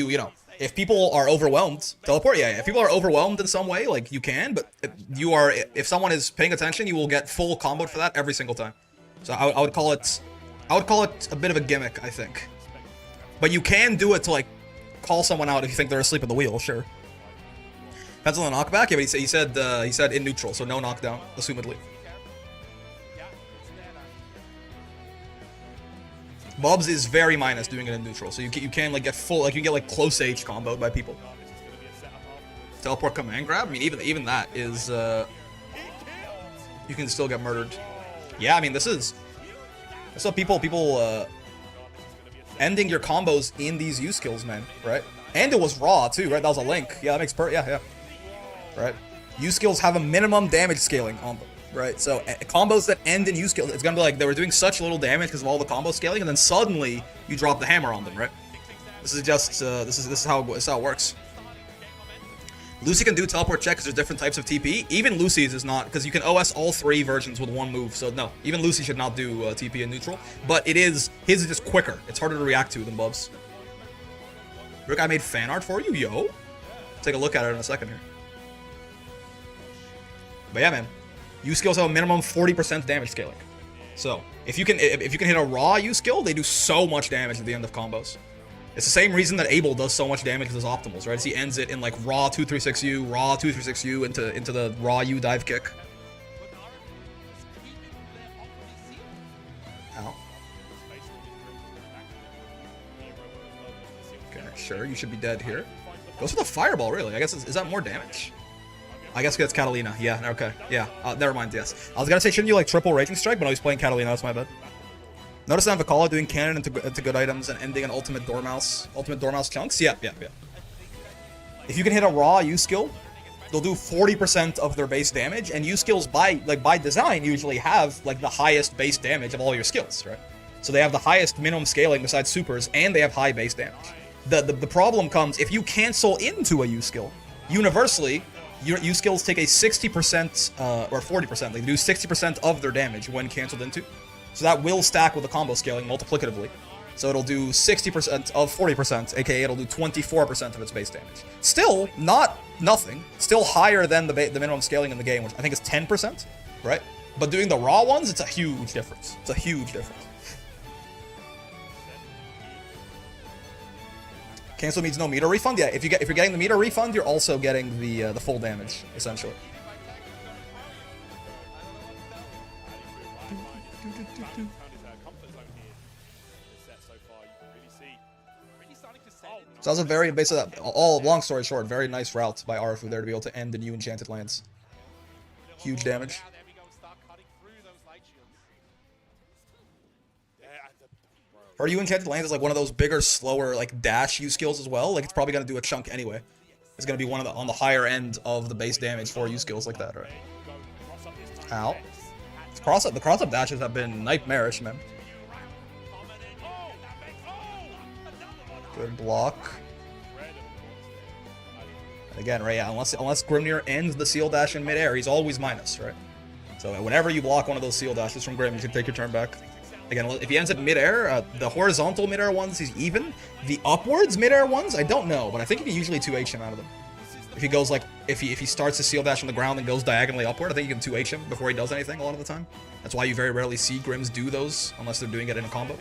if people are overwhelmed, teleport. Yeah. If people are overwhelmed in some way, like you can, but if someone is paying attention, you will get full comboed for that every single time. So I would call it I would call it a bit of a gimmick, I think. But you can do it to, like, call someone out if you think they're asleep at the wheel, sure. Depends on the knockback. Yeah, but he said in neutral, so no knockdown, assumedly. Bubs is very minus doing it in neutral, so you can like get full, like you get like close H comboed by people. Teleport command grab. I mean, even that is you can still get murdered. Yeah, I mean that's what people ending your combos in these U skills, man, right? And it was raw too, right? That was a link. Yeah, that makes yeah. Right? U skills have a minimum damage scaling on them, right? So combos that end in U skills, it's gonna be like they were doing such little damage because of all the combo scaling, and then suddenly you drop the hammer on them, right? This is just this is how it works. Lucy can do teleport check because there's different types of TP. Even Lucy's is not, because you can OS all 3 versions with 1 move. So no, even Lucy should not do TP in neutral. But his is just quicker. It's harder to react to than Bubs. Rick, I made fan art for you, yo. Take a look at it in a second here. But yeah, man, U skills have a minimum 40% damage scaling. So if you can hit a raw U skill, they do so much damage at the end of combos. It's the same reason that Abel does so much damage with his optimals, right? As he ends it in like raw 236U, raw 236U into the raw U dive kick. Ow. Okay, sure, you should be dead here. Goes for the fireball, really. I guess is that more damage? I guess it's Catalina. Yeah, okay. Yeah, never mind, yes. I was gonna say, shouldn't you like triple Raging Strike? But no, he's playing Catalina, that's my bad. Notice that Vakala doing cannon into good items and ending an ultimate Dormouse chunks? Yeah. If you can hit a raw U skill, they'll do 40% of their base damage, and U skills by design usually have like the highest base damage of all your skills, right? So they have the highest minimum scaling besides supers, and they have high base damage. The problem comes if you cancel into a U skill. Universally, U skills take a 60% or 40%. They do 60% of their damage when canceled into. So that will stack with the combo scaling multiplicatively. So it'll do 60% of 40%, aka it'll do 24% of its base damage. Still, not nothing. Still higher than the minimum scaling in the game, which I think is 10%, right? But doing the raw ones, it's a huge difference. It's a huge difference. Cancel means no meter refund? Yeah, if you're getting the meter refund, you're also getting the full damage, essentially. So that was a very, basically, long story short, very nice route by Arafu there to be able to end the new Enchanted Lands. Huge damage. Or you Enchanted Lands is like one of those bigger, slower, like dash U skills as well. Like it's probably gonna do a chunk anyway. It's gonna be one of on the higher end of the base damage for U skills like that, right? Ow. The cross-up dashes have been nightmarish, man. Good block. And again, right? Yeah, unless Grimnir ends the seal dash in midair, he's always minus, right? So whenever you block one of those seal dashes from Grim, you can take your turn back. Again, if he ends it midair, the horizontal midair ones, he's even. The upwards midair ones, I don't know, but I think you can usually 2H him out of them. If he goes like, if he starts a seal dash on the ground and goes diagonally upward, I think you can 2H him before he does anything a lot of the time. That's why you very rarely see Grims do those, unless they're doing it in a combo.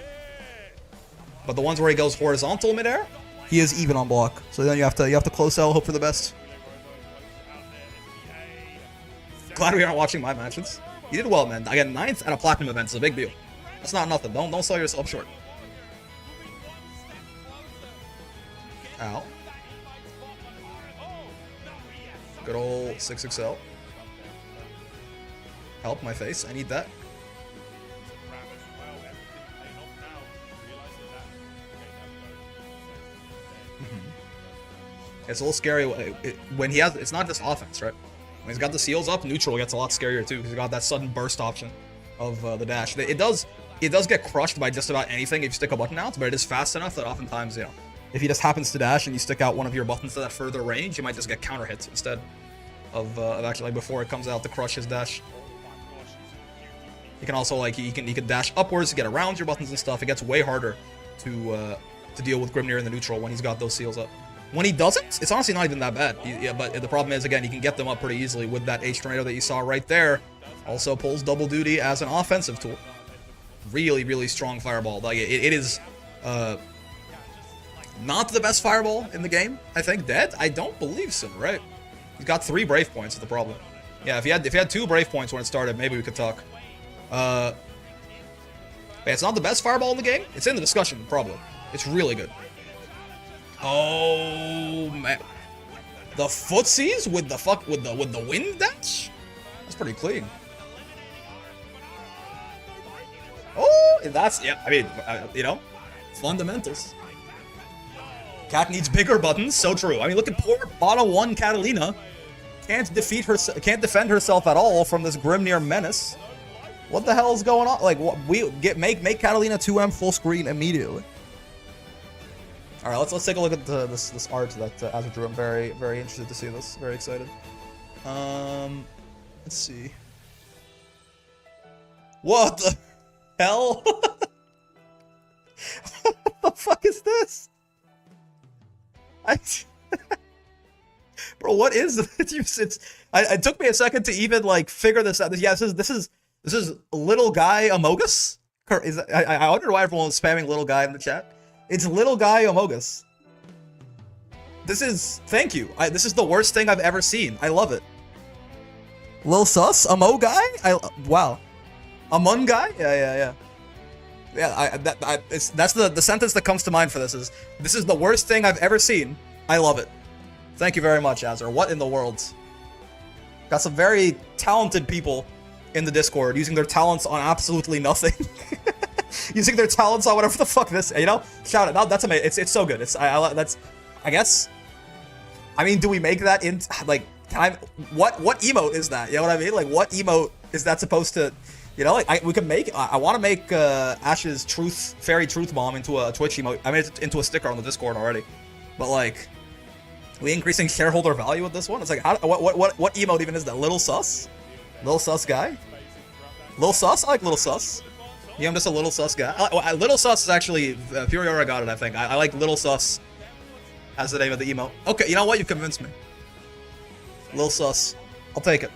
But the ones where he goes horizontal midair, he is even on block. So then you have to close L, hope for the best. Glad we aren't watching my matches. You did well, man. Again, 9th at a platinum event is a big deal. That's not nothing. Don't sell yourself short. Ow. Good old 6XL. Help my face. I need that. It's a little scary when he has. It's not just offense, right? When he's got the seals up, neutral gets a lot scarier too because he's got that sudden burst option of the dash. It does get crushed by just about anything if you stick a button out, but it is fast enough that oftentimes, you know, if he just happens to dash and you stick out one of your buttons to that further range, you might just get counter hits instead of actually like before it comes out to crush his dash. You can also like he can dash upwards to get around your buttons and stuff. It gets way harder to deal with Grimnir in the neutral when he's got those seals up. When he doesn't, it's honestly not even that bad. But the problem is, again, he can get them up pretty easily with that H tornado that you saw right there. Also pulls double duty as an offensive tool. really, really strong fireball. Like it is not the best fireball in the game. I think dead. I don't believe so. Right? He's got 3 brave points. Is the problem? Yeah, if he had 2 brave points when it started, maybe we could talk. It's not the best fireball in the game. It's in the discussion, probably. It's really good. Oh man, the footsies with the wind dash. That's pretty clean. Oh, that's yeah. I mean, you know, fundamentals. Cat needs bigger buttons. So true. I mean, look at poor bottom 1 Catalina. Can't defend herself at all from this Grimnir menace. What the hell is going on? Like, what, make Catalina 2M full screen immediately. All right, let's take a look at this art that Azure drew. I'm very interested to see this. Very excited. Let's see. What the hell? What the fuck is this? Bro, what is this? It took me a second to even like figure this out. Yeah, this is little guy Amogus. I wonder why everyone was spamming little guy in the chat. It's little guy Amogus. Thank you. This is the worst thing I've ever seen. I love it. Lil sus? Amo guy? Wow. Amon guy? Yeah. Yeah, that's the sentence that comes to mind for this is the worst thing I've ever seen. I love it. Thank you very much, Azure. What in the world? Got some very talented people in the Discord using their talents on absolutely nothing. Using their talents on whatever the fuck this, you know? Shout it out. That's amazing. It's so good. I guess. I mean, do we make that in like? What emote is that? You know what I mean? Like, what emote is that supposed to? You know, like we could make. I want to make Ash's fairy truth bomb into a Twitch emote. I made it into a sticker on the Discord already, but like, we increasing shareholder value with this one. It's like, what emote even is that? Little sus, little sus guy, little sus. I like little sus. Yeah, I'm just a little sus guy. Little sus is actually Furiora got it. I think I like little sus as the name of the emote. Okay, you know what? You convinced me. Little sus. I'll take it.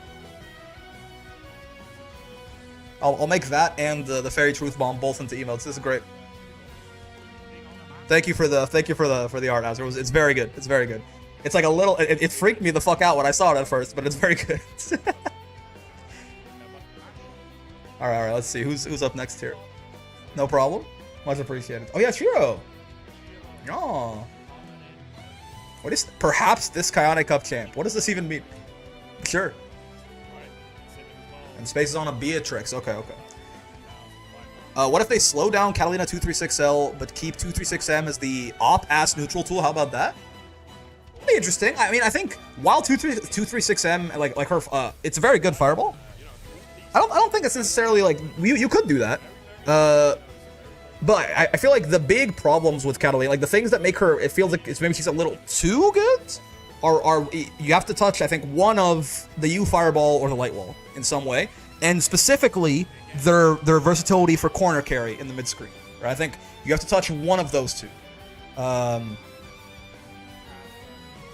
I'll make that and the fairy truth bomb both into emotes. This is great. Thank you for the art, Azure. It's very good. It's very good. It's like a little. It freaked me the fuck out when I saw it at first, but it's very good. All right. Let's see who's up next here. No problem. Much appreciated. Oh yeah, Shiro. Oh. What is perhaps this Kayane Cup champ? What does this even mean? Sure. And space is on a Beatrix. Okay. What if they slow down Catalina 236L but keep 236M as the op-ass neutral tool? How about that? Be interesting. I mean, I think while 236M like her, it's a very good fireball. I don't think it's necessarily like you could do that. But I feel like the big problems with Catalina, like the things that make her, it feels like maybe she's a little too good, are you have to touch, I think, one of the U Fireball or the Light Wall in some way, and specifically their versatility for corner carry in the mid screen. Right? I think you have to touch one of those two.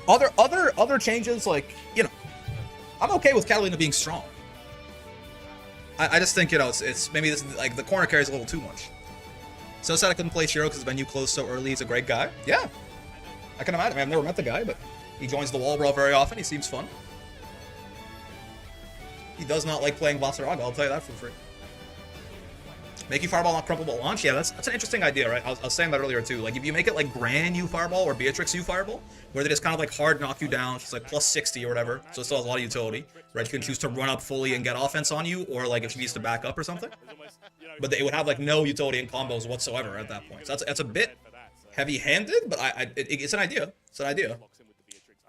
Other changes, like, you know, I'm okay with Catalina being strong. I just think, you know, it's maybe this, like, the corner carry is a little too much. So sad I couldn't play Shiro because his venue closed so early. He's a great guy. Yeah, I can imagine. I mean, I've never met the guy, but he joins the wall brawl very often. He seems fun. He does not like playing Vasaraga, I'll tell you that for free. Make you Fireball not crumpable at launch? Yeah, that's an interesting idea, right? I was saying that earlier too. Like, if you make it like Gran U Fireball or Beatrix U Fireball, where they just kind of like hard knock you down, she's like plus 60 or whatever, so it still has a lot of utility, right? You can choose to run up fully and get offense on you, or like if she needs to back up or something. But they would have like no utility in combos whatsoever at that point. So that's a bit heavy-handed, but it's an idea. It's an idea.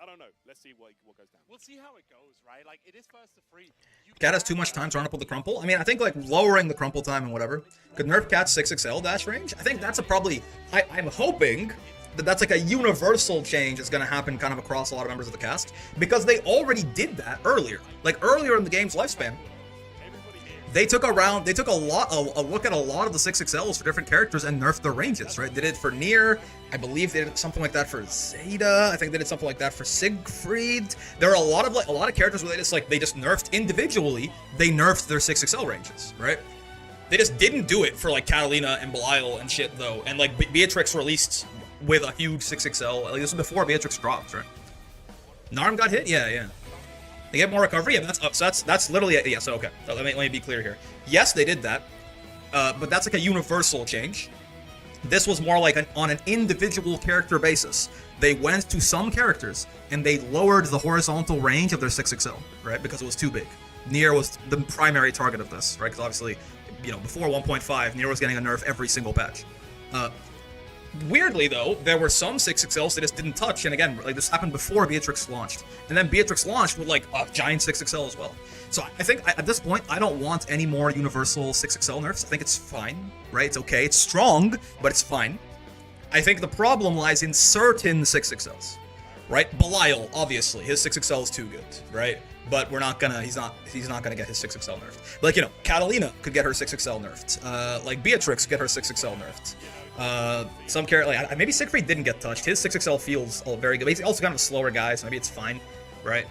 I don't know. Let's see what goes down. We'll see how it goes, right? Like, it is first to free. Cat has too much time to run up with the crumple. I mean, I think like lowering the crumple time and whatever could nerf Cat's 6XL dash range. I think that's I'm hoping that that's like a universal change that's going to happen kind of across a lot of members of the cast, because they already did that earlier. Like earlier in the game's lifespan, they took a look at a lot of the 6XLs for different characters and nerfed their ranges, right? They did it for Nier. I believe they did something like that for Zeta. I think they did something like that for Siegfried. There are a lot of characters where they just nerfed individually. They nerfed their 6XL ranges, right? They just didn't do it for like Catalina and Belial and shit though, and like Beatrix released with a huge 6XL. Like this was before Beatrix dropped, right? Narm got hit, yeah. They get more recovery, yeah. That's literally yeah. So okay, so let me be clear here. Yes, they did that, but that's like a universal change. This was more like on an individual character basis. They went to some characters and they lowered the horizontal range of their 6XL, right? Because it was too big. Nier was the primary target of this, right? Because obviously, you know, before 1.5, Nier was getting a nerf every single patch. Weirdly, though, there were some 6XLs they just didn't touch, and again, like this happened before Beatrix launched. And then Beatrix launched with like a giant 6XL as well. So I think at this point, I don't want any more universal 6XL nerfs. I think it's fine, right? It's okay. It's strong, but it's fine. I think the problem lies in certain 6XLs, right? Belial, obviously, his 6XL is too good, right? But we're not gonna, he's not gonna get his 6XL nerfed. Like, you know, Catalina could get her 6XL nerfed. Like Beatrix could get her 6XL nerfed. Some character, like maybe Siegfried didn't get touched. His 6XL feels very good. He's also kind of a slower guy, so maybe it's fine, right?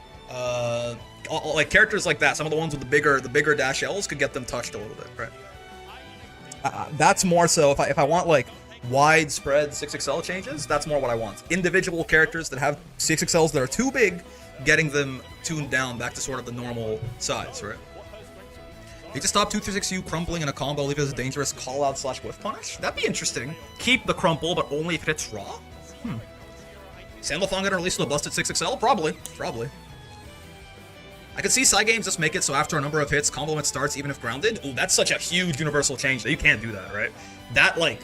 Like characters like that, some of the ones with the bigger dash Ls could get them touched a little bit, right? That's more so if I want like widespread 6XL changes, that's more what I want. Individual characters that have 6XLs that are too big, getting them tuned down back to sort of the normal size, right? You just stop 236U crumpling in a combo, leave it as a dangerous call-out / whiff punish? That'd be interesting. Keep the crumple, but only if it hits raw? Sandalphon gonna release with a busted 6XL? Probably. I could see Cygames just make it so after a number of hits, combo limit starts even if grounded. Ooh, that's such a huge universal change that you can't do that, right? That, like...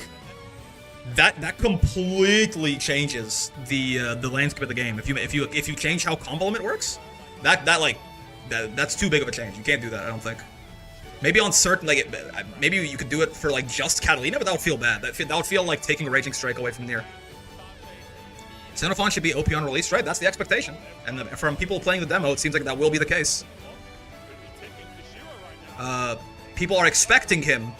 That completely changes the landscape of the game. If you change how combo limit works, that's too big of a change. You can't do that, I don't think. Maybe on certain, like, maybe you could do it for, like, just Catalina, but that would feel bad. That would feel like taking a Raging Strike away from Nier. Xenophon should be OP on release, right? That's the expectation. And from people playing the demo, it seems like that will be the case. People are expecting him.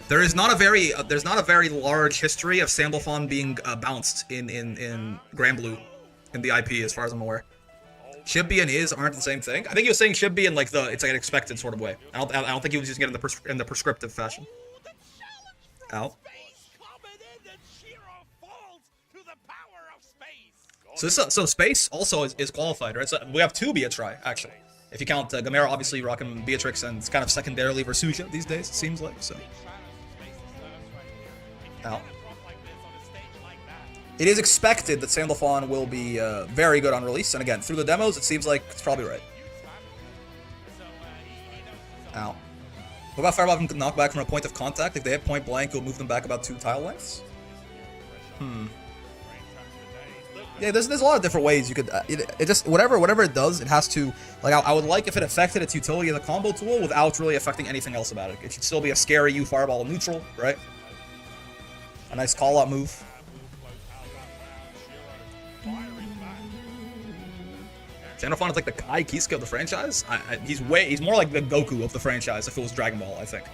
There's not a very large history of Sandalphon being bounced in Grand Blue, in the IP, as far as I'm aware. Should be and is aren't the same thing. I think he was saying should be in like it's like an expected sort of way. I don't think he was using it in the prescriptive fashion. Ow. So space also is qualified, right? So we have two Beatri actually. If you count Gamera, obviously rocking Beatrix, and it's kind of secondarily Versusia these days. It seems like so. Ow. It is expected that Sandalphon will be very good on release, and again, through the demos, it seems like it's probably right. Ow. What about Fireball knockback from a point of contact? If they hit point blank, it'll move them back about 2 tile lengths? Yeah, there's a lot of different ways you could... it just... Whatever it does, it has to... Like, I would like if it affected its utility as a combo tool without really affecting anything else about it. It should still be a scary U Fireball neutral, right? A nice call-out move. Sandalphon is like the Kai Kiske of the franchise. He's more like the Goku of the franchise if it was Dragon Ball. I think.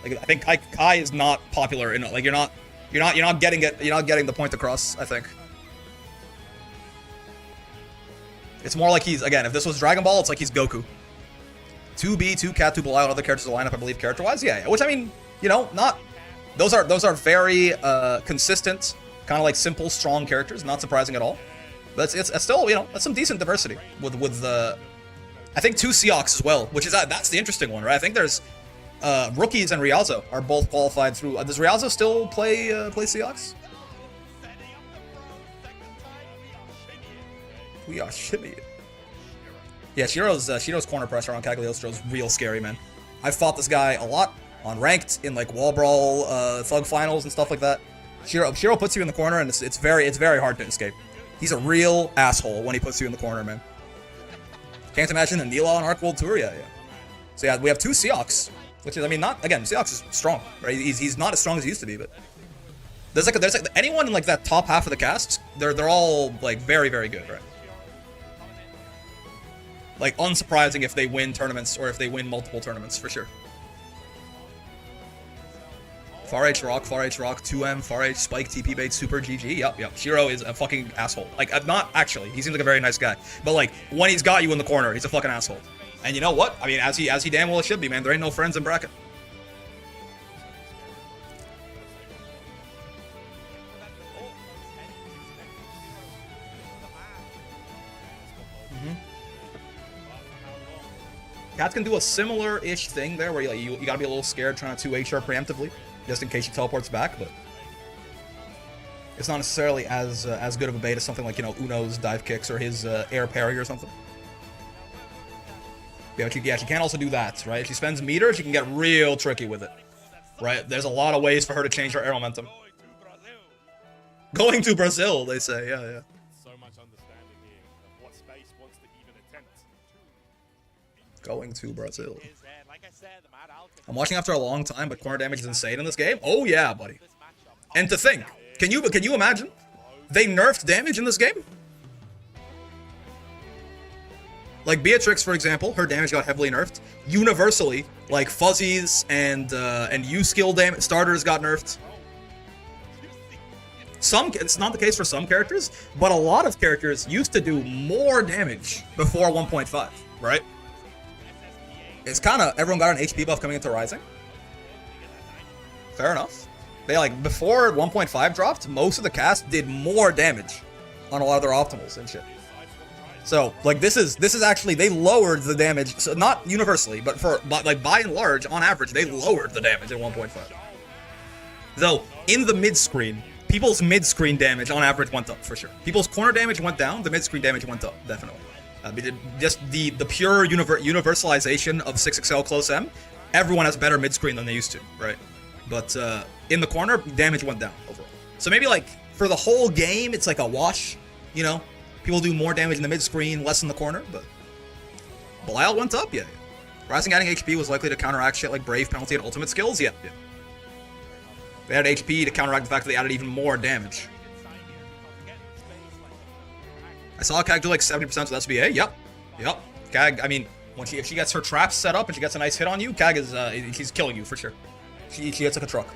Like I think Kai is not popular enough. Like you're not getting it. You're not getting the point across. I think. It's more like he's again. If this was Dragon Ball, it's like he's Goku. 2B, 2 Cat, 2 Belial, other characters in the lineup, I believe, character-wise. Yeah. Which I mean, you know, not. Those are very consistent, kind of like simple, strong characters. Not surprising at all. But it's still, you know, that's some decent diversity with I think 2 Seahawks as well, which is that's the interesting one, right? I think there's Rookies and Riazo are both qualified through. Does Riazo still play Seahawks? We are shimmy. Yeah, Shiro's corner pressure on Cagliostro is real scary, man. I've fought this guy a lot on ranked in like wall brawl, thug finals and stuff like that. Shiro puts you in the corner and it's very hard to escape. He's a real asshole when he puts you in the corner, man. Can't imagine the Nila on Arc World Tour, yeah. So yeah, we have 2 Seahawks, which is, I mean, not again. Seahawks is strong, right? He's not as strong as he used to be, but there's like anyone in like that top half of the cast, they're all like very good, right? Like unsurprising if they win tournaments or if they win multiple tournaments for sure. Far H Rock, 2M, Far H Spike, TP Bait, Super GG. Yep. Shiro is a fucking asshole. Like, not actually. He seems like a very nice guy. But like, when he's got you in the corner, he's a fucking asshole. And you know what? I mean, as he damn well should be, man. There ain't no friends in bracket. Cats can do a similar-ish thing there, where you gotta be a little scared trying to 2H her preemptively, just in case she teleports back, but it's not necessarily as good of a bait as something like, you know, Uno's dive kicks or his air parry or something. Yeah, but she can also do that, right? If she spends meter, she can get real tricky with it, right? There's a lot of ways for her to change her air momentum. Going to Brazil, they say, yeah. So much understanding here of what space wants to even attempt. Going to Brazil. I'm watching after a long time, but corner damage is insane in this game. Oh yeah, buddy. And to think, can you imagine? They nerfed damage in this game? Like Beatrix, for example, her damage got heavily nerfed. Universally, like fuzzies and U skill damage starters got nerfed. It's not the case for some characters, but a lot of characters used to do more damage before 1.5, right? It's kind of everyone got an HP buff coming into Rising. Fair enough. They like before 1.5 dropped, most of the cast did more damage on a lot of their optimals and shit. So like this is actually they lowered the damage, so not universally, but like by and large, on average, they lowered the damage at 1.5. Though in the mid screen, people's mid screen damage on average went up for sure. People's corner damage went down, the mid screen damage went up definitely. Just the pure universalization of 6XL close M, everyone has better mid screen than they used to, right? But in the corner, damage went down overall. So maybe like for the whole game, it's like a wash, you know? People do more damage in the mid screen, less in the corner, but Belial went up, yeah. Rising adding HP was likely to counteract shit like Brave penalty and ultimate skills, yeah. They added HP to counteract the fact that they added even more damage. I saw Kag do like 70% with SBA, yep. Kag, I mean, if she gets her traps set up and she gets a nice hit on you, Kag is, she's killing you for sure. She hits like a truck.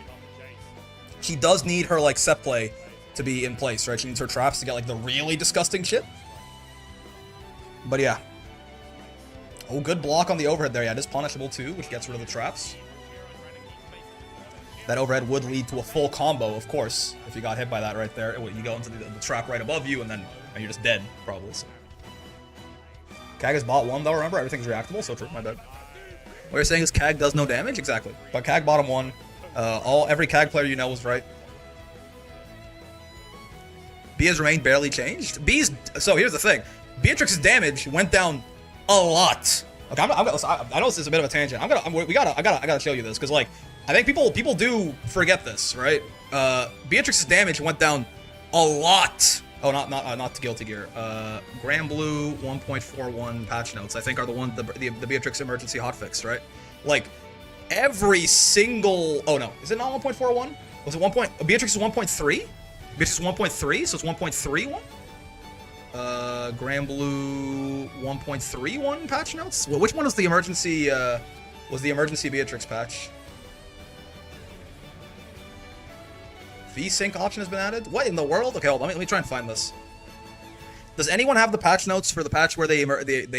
She does need her like set play to be in place, right? She needs her traps to get like the really disgusting shit. But yeah. Oh, good block on the overhead there. Yeah, it is punishable too, which gets rid of the traps. That overhead would lead to a full combo, of course. If you got hit by that right there, you go into the trap right above you, and then you're just dead, probably. So. Kag is bot 1 though, remember? Everything's reactable, so true, my bad. What you're saying is Kag does no damage? Exactly. But Kag bottom 1. Every Kag player you know was right. B has remained barely changed. So here's the thing. Beatrix's damage went down a lot. Okay, I know this is a bit of a tangent. I gotta show you this because like I think people do forget this, right? Beatrix's damage went down a lot. Oh, not to Guilty Gear. Grand Blue 1.41 patch notes I think are the Beatrix emergency hotfix, right? Like every single. Oh no, is it not 1.41? Was it 1. Beatrix is 1.3? Beatrix is 1.3, so it's 1.31. Grand Blue 1.31 patch notes. Well, which one was the emergency? Was the emergency Beatrix patch? V-Sync option has been added? What in the world? Okay, hold on, let me try and find this. Does anyone have the patch notes for the patch where they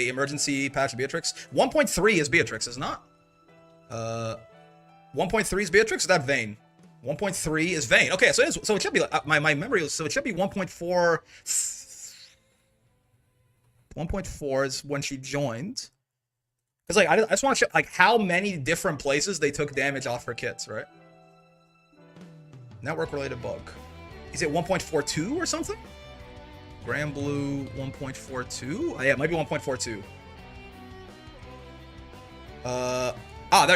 emergency patch Beatrix? 1.3 is Beatrix, is not? 1.3 is Beatrix? Is that Vayne? 1.3 is Vayne. Okay, so it should be my memory was so it should be 1.4. 1.4 is when she joined. Cause like I just want to check like how many different places they took damage off her kits, right? Network related bug. Is it 1.42 or something? Grand Blue 1.42? Oh, yeah, it might be 1.42. There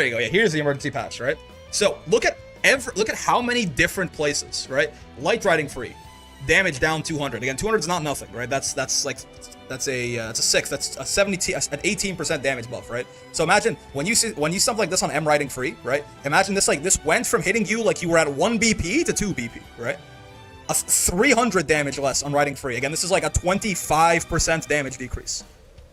you go. Yeah, here's the emergency patch, right? So look at how many different places, right? Light riding free, damage down 200. Again, 200 is not nothing, right? That's a 6. That's a 70, an 18% damage buff, right? So imagine when you see something like this on M riding free, right? Imagine this went from hitting you like you were at 1 BP to 2 BP, right? A 300 damage less on riding free. Again, this is like a 25% damage decrease.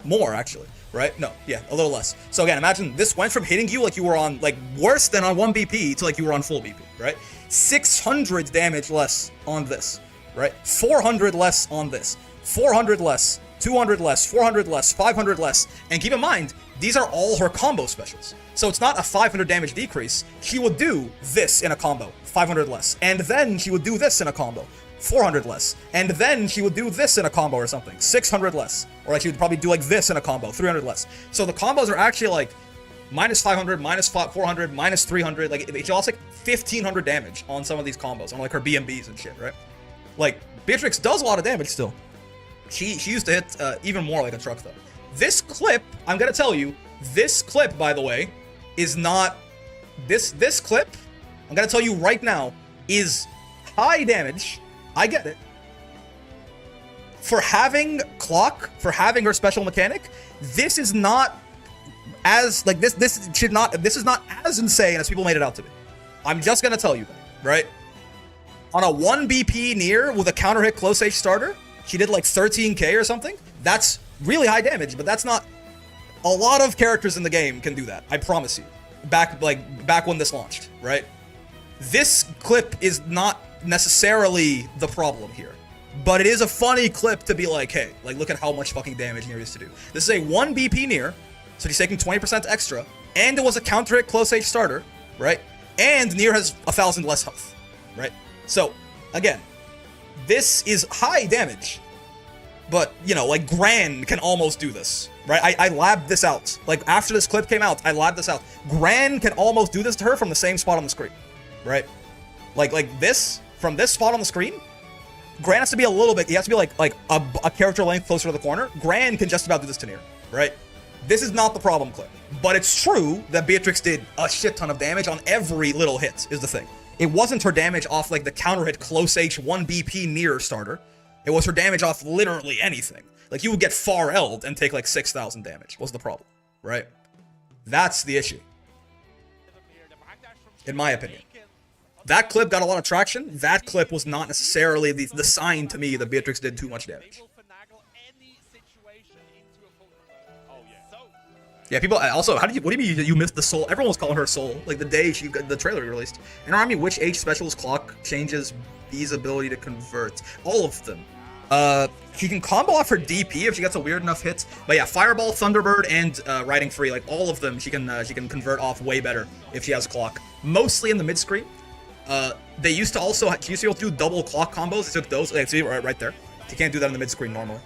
More actually, right? No, yeah, a little less. So again, imagine this went from hitting you like you were on like worse than on 1 BP to like you were on full BP, right? 600 damage less on this, right? 400 less on this, 400 less, 200 less, 400 less, 500 less. And keep in mind, these are all her combo specials. So it's not a 500 damage decrease. She would do this in a combo, 500 less. And then she would do this in a combo, 400 less. And then she would do this in a combo or something, 600 less. Or like she would probably do like this in a combo, 300 less. So the combos are actually like minus 500, minus 400, minus 300. Like she lost like 1500 damage on some of these combos, on like her BMBs and shit, right? Like Beatrix does a lot of damage still. She used to hit even more like a truck though. This clip, I'm gonna tell you, this clip, by the way, is not this clip, I'm gonna tell you right now, is high damage. I get it. For having clock, for having her special mechanic, this is not as like this is not as insane as people made it out to be. I'm just gonna tell you that, right? On a 1 BP near with a counter hit close H starter, she did like 13k or something. That's really high damage, but that's not a lot of characters in the game can do that. I promise you. Back when this launched, right? This clip is not necessarily the problem here, but it is a funny clip to be like, hey, like look at how much fucking damage Nier used to do. This is a 1 BP Nier, so he's taking 20% extra, and it was a counter hit close H starter, right? And Nier has 1,000 less health, right? So again, this is high damage, but you know, like Gran can almost do this, right? I labbed this out. Like after this clip came out, I labbed this out. Gran can almost do this to her from the same spot on the screen, right? Like this, from this spot on the screen, Gran has to be a little bit, he has to be like a character length closer to the corner. Gran can just about do this to Nier, right? This is not the problem clip. But it's true that Beatrix did a shit ton of damage on every little hit, is the thing. It wasn't her damage off like the counter hit close H 1 BP Nier starter. It was her damage off literally anything. Like you would get far L'd and take like 6,000 damage, was the problem, right? That's the issue. In my opinion. That clip got a lot of traction. That clip was not necessarily the sign to me that Beatrix did too much damage. Yeah, people also, what do you mean you missed the soul? Everyone was calling her soul, like the day she got the trailer released. And remind me which H specialist clock changes B's ability to convert. All of them. She can combo off her DP if she gets a weird enough hit. But yeah, Fireball, Thunderbird, and Riding Free, like all of them, she can convert off way better if she has clock. Mostly in the mid screen. She used to be able to do double clock combos. They took those. Like, see right there. She can't do that in the mid screen normally.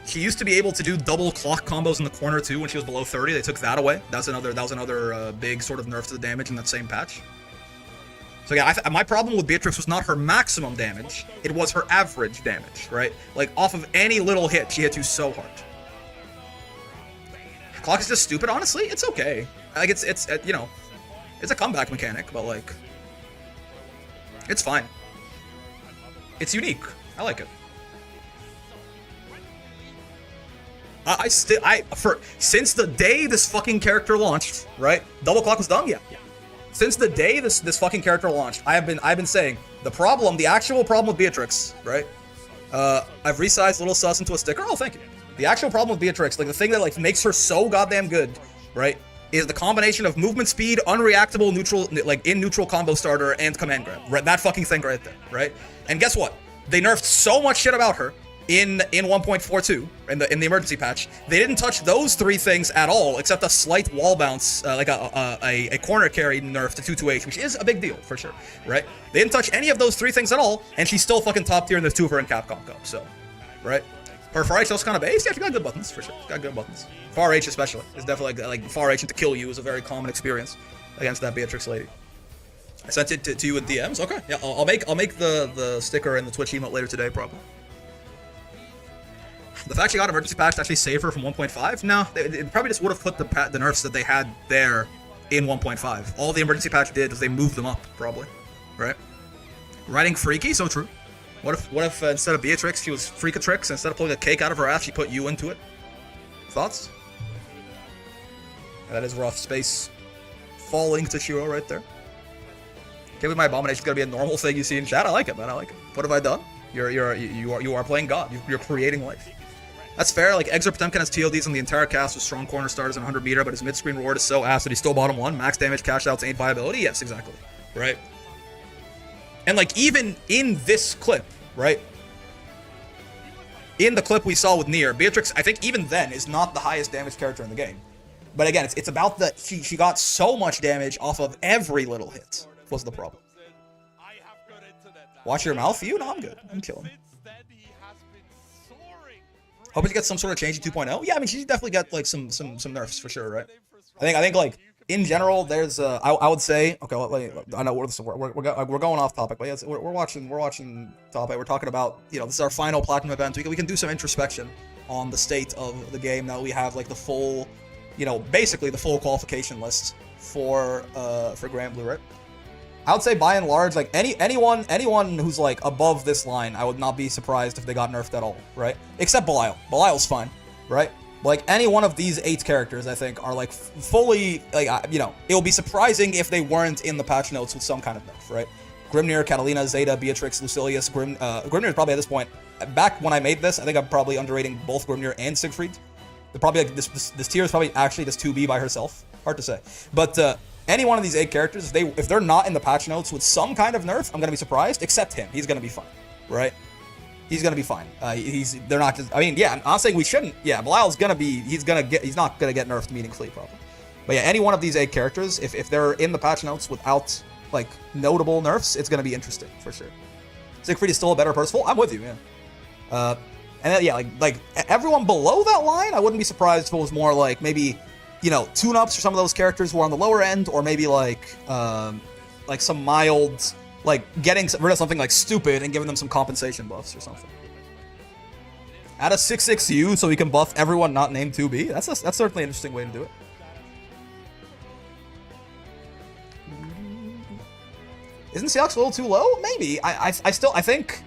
She used to be able to do double clock combos in the corner too when she was below 30. They took that away. That was another big sort of nerf to the damage in that same patch. So yeah, my problem with Beatrix was not her maximum damage. It was her average damage, right? Like off of any little hit, she hit you so hard. Clock is just stupid. Honestly, it's okay. Like it's you know, it's a comeback mechanic, but like, it's fine. It's unique. I like it. Since the day this fucking character launched, right? Double clock was done, yeah. Since the day this fucking character launched, I've been saying the actual problem with Beatrix, right? I've resized Little Sus into a sticker. Oh, thank you. The actual problem with Beatrix, like the thing that like makes her so goddamn good, right, is the combination of movement speed, unreactable neutral, like in neutral combo starter, and command grab. Right, that fucking thing right there, right? And guess what? They nerfed so much shit about her in 1.42 in the emergency patch. They didn't touch those three things at all, except a slight wall bounce, like a corner carry nerf to 2-2H, which is a big deal for sure, right? They didn't touch any of those three things at all, and she's still fucking top tier in the 2 of her in Capcom Cup. So, right? Her Far H also kind of base. Yeah, she got good buttons for sure. She's got good buttons. Far H especially is definitely like Far H to kill you is a very common experience against that Beatrix lady. I sent it to you in DMs. Okay, yeah, I'll make the sticker and the Twitch emote later today probably. The fact she got emergency patch to actually save her from 1.5? No, it probably just would have put the nerfs that they had there in 1.5. All the emergency patch did was they moved them up, probably, right? Riding Freaky, so true. What if instead of Beatrix, she was Freakatrix, instead of pulling a cake out of her ass, she put you into it? Thoughts? That is rough. Space falling to Shiro right there. Can't believe my abomination's gonna be a normal thing you see in chat. I like it, man. I like it. What have I done? You are playing God. You're creating life. That's fair. Like Exor Potemkin has TLDs on the entire cast with strong corner starters and 100 meter, but his mid-screen reward is so ass that he's still bottom 1. Max damage, cash outs ain't viability. Yes, exactly. Right. And like even in this clip, right? In the clip we saw with Nier, Beatrix, I think even then is not the highest damage character in the game. But again, it's about that she got so much damage off of every little hit was the problem. Watch your mouth, you? No, I'm good. I'm chilling. Hoping to get some sort of change in 2.0. Yeah, I mean, she's definitely got like some nerfs for sure, right? I think like in general, there's I would say, okay, I know we're going off topic, but yeah, we're watching topic. We're talking about, you know, this is our final platinum event. We can do some introspection on the state of the game now that we have like the full, you know, basically the full qualification list for Grand Blue, right? I would say by and large, like anyone who's like above this line, I would not be surprised if they got nerfed at all, right? Except Belial. Belial's fine, right? Like any one of these 8 characters, I think, are like fully like you know, it will be surprising if they weren't in the patch notes with some kind of nerf, right? Grimnir, Catalina, Zeta, Beatrix, Lucilius, Grimnir is probably at this point. Back when I made this, I think I'm probably underrating both Grimnir and Siegfried. They're probably like this tier is probably actually just 2B by herself. Hard to say, but any one of these 8 characters, if they're not in the patch notes with some kind of nerf, I'm gonna be surprised. Except him, he's gonna be fine, right? He's gonna be fine. They're not just. I mean, yeah, I'm not saying we shouldn't. Yeah, Belial's gonna be. He's not gonna get nerfed meaningfully, probably. But yeah, any one of these 8 characters, if they're in the patch notes without like notable nerfs, it's gonna be interesting for sure. Siegfried is still a better Percival. I'm with you, yeah. And then, yeah, like everyone below that line, I wouldn't be surprised if it was more like maybe, you know, tune-ups for some of those characters who are on the lower end, or maybe like some mild, like getting rid of something like stupid and giving them some compensation buffs or something. Add a 6/6U so we can buff everyone not named 2B. That's certainly an interesting way to do it. Isn't Seox a little too low? Maybe. I think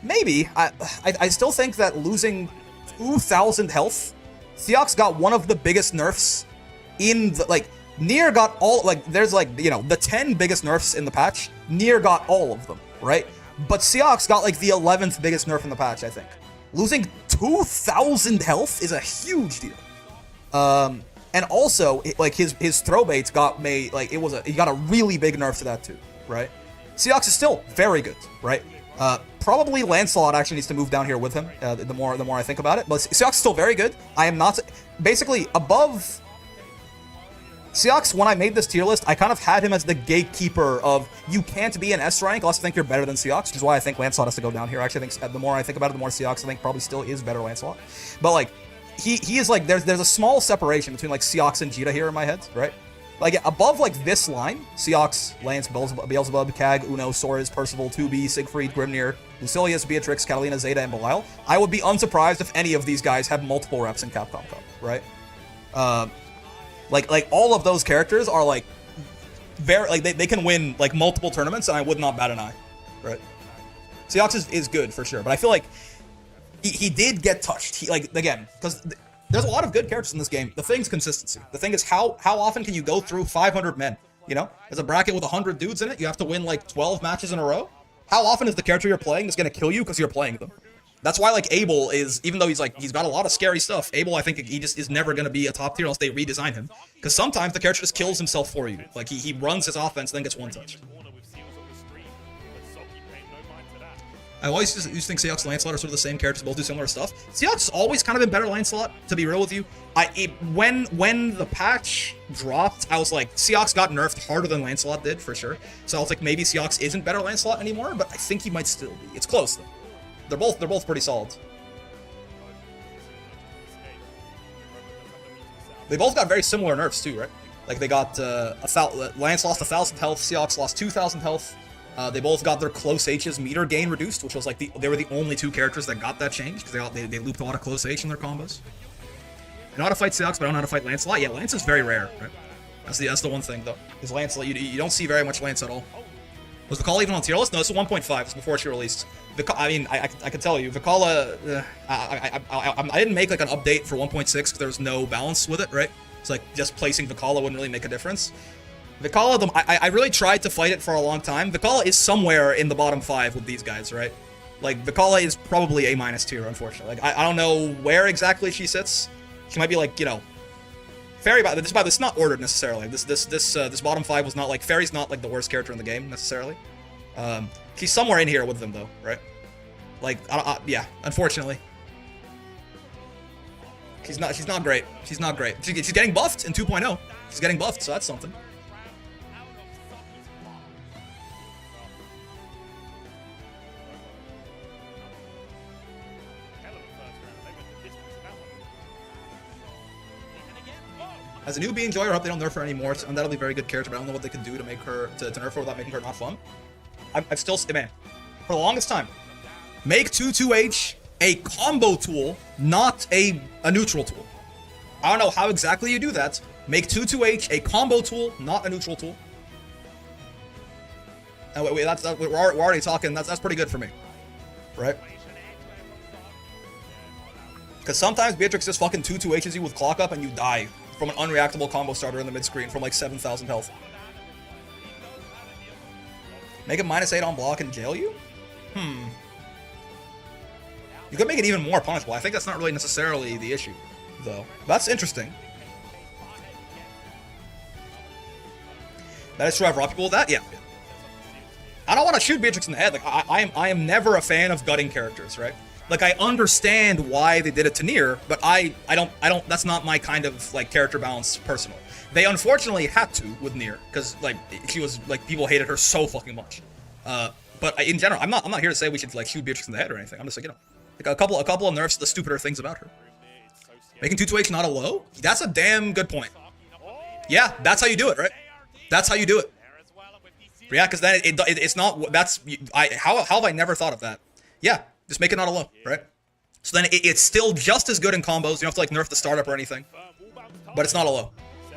maybe. I still think that losing 2,000 health, Seox got one of the biggest nerfs in the, like, Nier got all, like, there's, like, you know, the 10 biggest nerfs in the patch, Nier got all of them, right? But Seox got, like, the 11th biggest nerf in the patch, I think. Losing 2,000 health is a huge deal. And also, like, his throw baits got made, like, he got a really big nerf to that, too, right? Seox is still very good, right? Probably Lancelot actually needs to move down here with him, the more I think about it. But Seox is still very good. I am not... Basically, above... Seox, when I made this tier list, I kind of had him as the gatekeeper of, you can't be an S rank unless you think you're better than Seox, which is why I think Lancelot has to go down here. Actually, I think the more I think about it, the more Seox I think probably still is better Lancelot. But, like, he is, like, there's a small separation between, like, Seox and Jita here in my head, right? Like, above, like, this line, Seox, Lance, Beelzebub, Kag, Uno, Soriz, Percival, 2B, Siegfried, Grimnir, Lucilius, Beatrix, Catalina, Zeta, and Belial, I would be unsurprised if any of these guys have multiple reps in Capcom Cup, right? Like all of those characters are, like, very, like, they can win, like, multiple tournaments, and I would not bat an eye, right? Seox is good, for sure, but I feel like he did get touched. He, like, again, because... There's a lot of good characters in this game. The thing's consistency. The thing is how often can you go through 500 men, you know? There's a bracket with 100 dudes in it. You have to win like 12 matches in a row. How often is the character you're playing that's going to kill you because you're playing them? That's why, like, Abel is, even though he's got a lot of scary stuff, Abel, I think he just is never going to be a top tier unless they redesign him. Because sometimes the character just kills himself for you. Like, he runs his offense and then gets one touch. I always used to think Seox and Lancelot are sort of the same characters, both do similar stuff. Seox has always kind of been better Lancelot, to be real with you. When the patch dropped, I was like, Seox got nerfed harder than Lancelot did, for sure. So I was like, maybe Seox isn't better Lancelot anymore, but I think he might still be. It's close, though. They're both pretty solid. They both got very similar nerfs, too, right? Like, they got, Lance lost 1,000 health, Seox lost 2,000 health. They both got their close H's meter gain reduced, which was like they were the only 2 characters that got that change because they looped a lot of close H in their combos. I know how to fight Seox, but I don't know how to fight Lancelot. Yeah, Lance is very rare, right? That's the one thing though. Is Lancelot you don't see very much Lance at all. Was Vicala even on tier list? No, it's a 1.5. It's before she released. I mean, I can tell you, Vicala. I didn't make like an update for 1.6 because there was no balance with it, right? It's like just placing Vicala wouldn't really make a difference. Vicala, I really tried to fight it for a long time. Vicala is somewhere in the bottom 5 with these guys, right? Like, Vicala is probably A- tier, unfortunately. Like, I don't know where exactly she sits. She might be like, you know, Fairy. This is not ordered necessarily. This bottom 5 was not like Fairy's not like the worst character in the game necessarily. She's somewhere in here with them though, right? Like, yeah, unfortunately. She's not great. She's not great. She's getting buffed in 2.0. She's getting buffed, so that's something. As a newbie enjoyer, I hope they don't nerf her anymore. It's undoubtedly a very good character, but I don't know what they can do to make her to nerf her without making her not fun. I've still, man, for the longest time, make 2-2H a combo tool, not a neutral tool. I don't know how exactly you do that. Make 2-2H a combo tool, not a neutral tool. And wait, we're already talking. That's pretty good for me, right? Because sometimes Beatrix just fucking 2-2Hs you with clock up and you die from an unreactable combo starter in the mid screen from like 7,000 health. Make it -8 on block and jail you? You could make it even more punishable. I think that's not really necessarily the issue, though. That's interesting. That is true. I've robbed people with that? Yeah. I don't want to shoot Beatrix in the head. Like, I am never a fan of gutting characters, right? Like, I understand why they did it to Nier, but I don't, that's not my kind of, like, character balance personal. They unfortunately had to with Nier, because, like, she was, like, people hated her so fucking much. But in general, I'm not here to say we should, like, shoot Beatrix in the head or anything. I'm just like, you know, like, a couple of nerfs, the stupider things about her. Making 2-2H not a low? That's a damn good point. Yeah, that's how you do it, right? That's how you do it. Yeah, because then it's not, that's, how have I never thought of that? Yeah, just make it not a low, right? So then it's still just as good in combos. You don't have to like nerf the startup or anything. But it's not a low.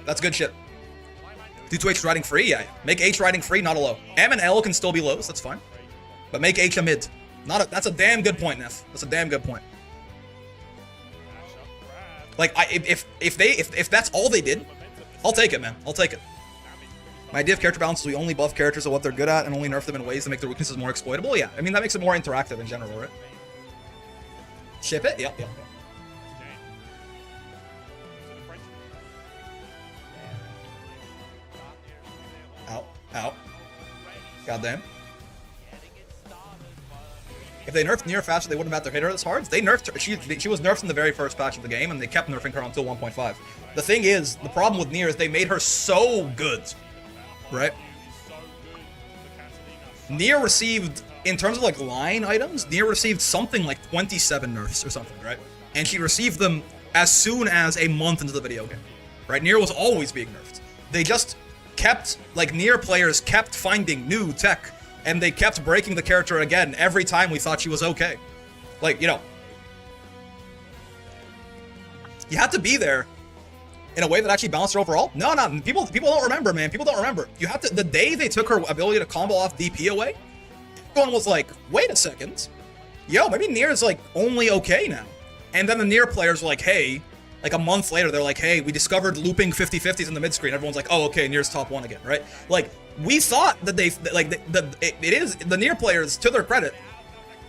That's good shit. 2-2H riding free? Yeah. Make H riding free, not a low. M and L can still be lows, that's fine. But make H a mid. That's a damn good point, Neff. That's a damn good point. Like, if that's all they did, I'll take it, man. I'll take it. My idea of character balance is we only buff characters at what they're good at and only nerf them in ways that make their weaknesses more exploitable. Yeah, I mean, that makes it more interactive in general, right? Ship it? Yep. Ow. Goddamn. If they nerfed Nier faster, they wouldn't have had to hit her as hard. They nerfed her. She was nerfed in the very first patch of the game, and they kept nerfing her until 1.5. The thing is, the problem with Nier is they made her so good. Right? Nier received, in terms of like line items, Nier received something like 27 nerfs or something, right? And she received them as soon as a month into the video game, right? Nier was always being nerfed. They just kept, like, Nier players kept finding new tech, and they kept breaking the character again every time we thought she was okay. Like, you know, you had to be there in a way that actually balanced her overall? No, people don't remember, man. People don't remember. You have to, the day they took her ability to combo off DP away, everyone was like, wait a second. Yo, maybe Nier's like only okay now. And then the Nier players were like, hey, like a month later, they're like, hey, we discovered looping 50/50s in the mid screen. Everyone's like, oh, okay, Nier's top 1 again, right? Like, we thought that it is, the Nier players, to their credit,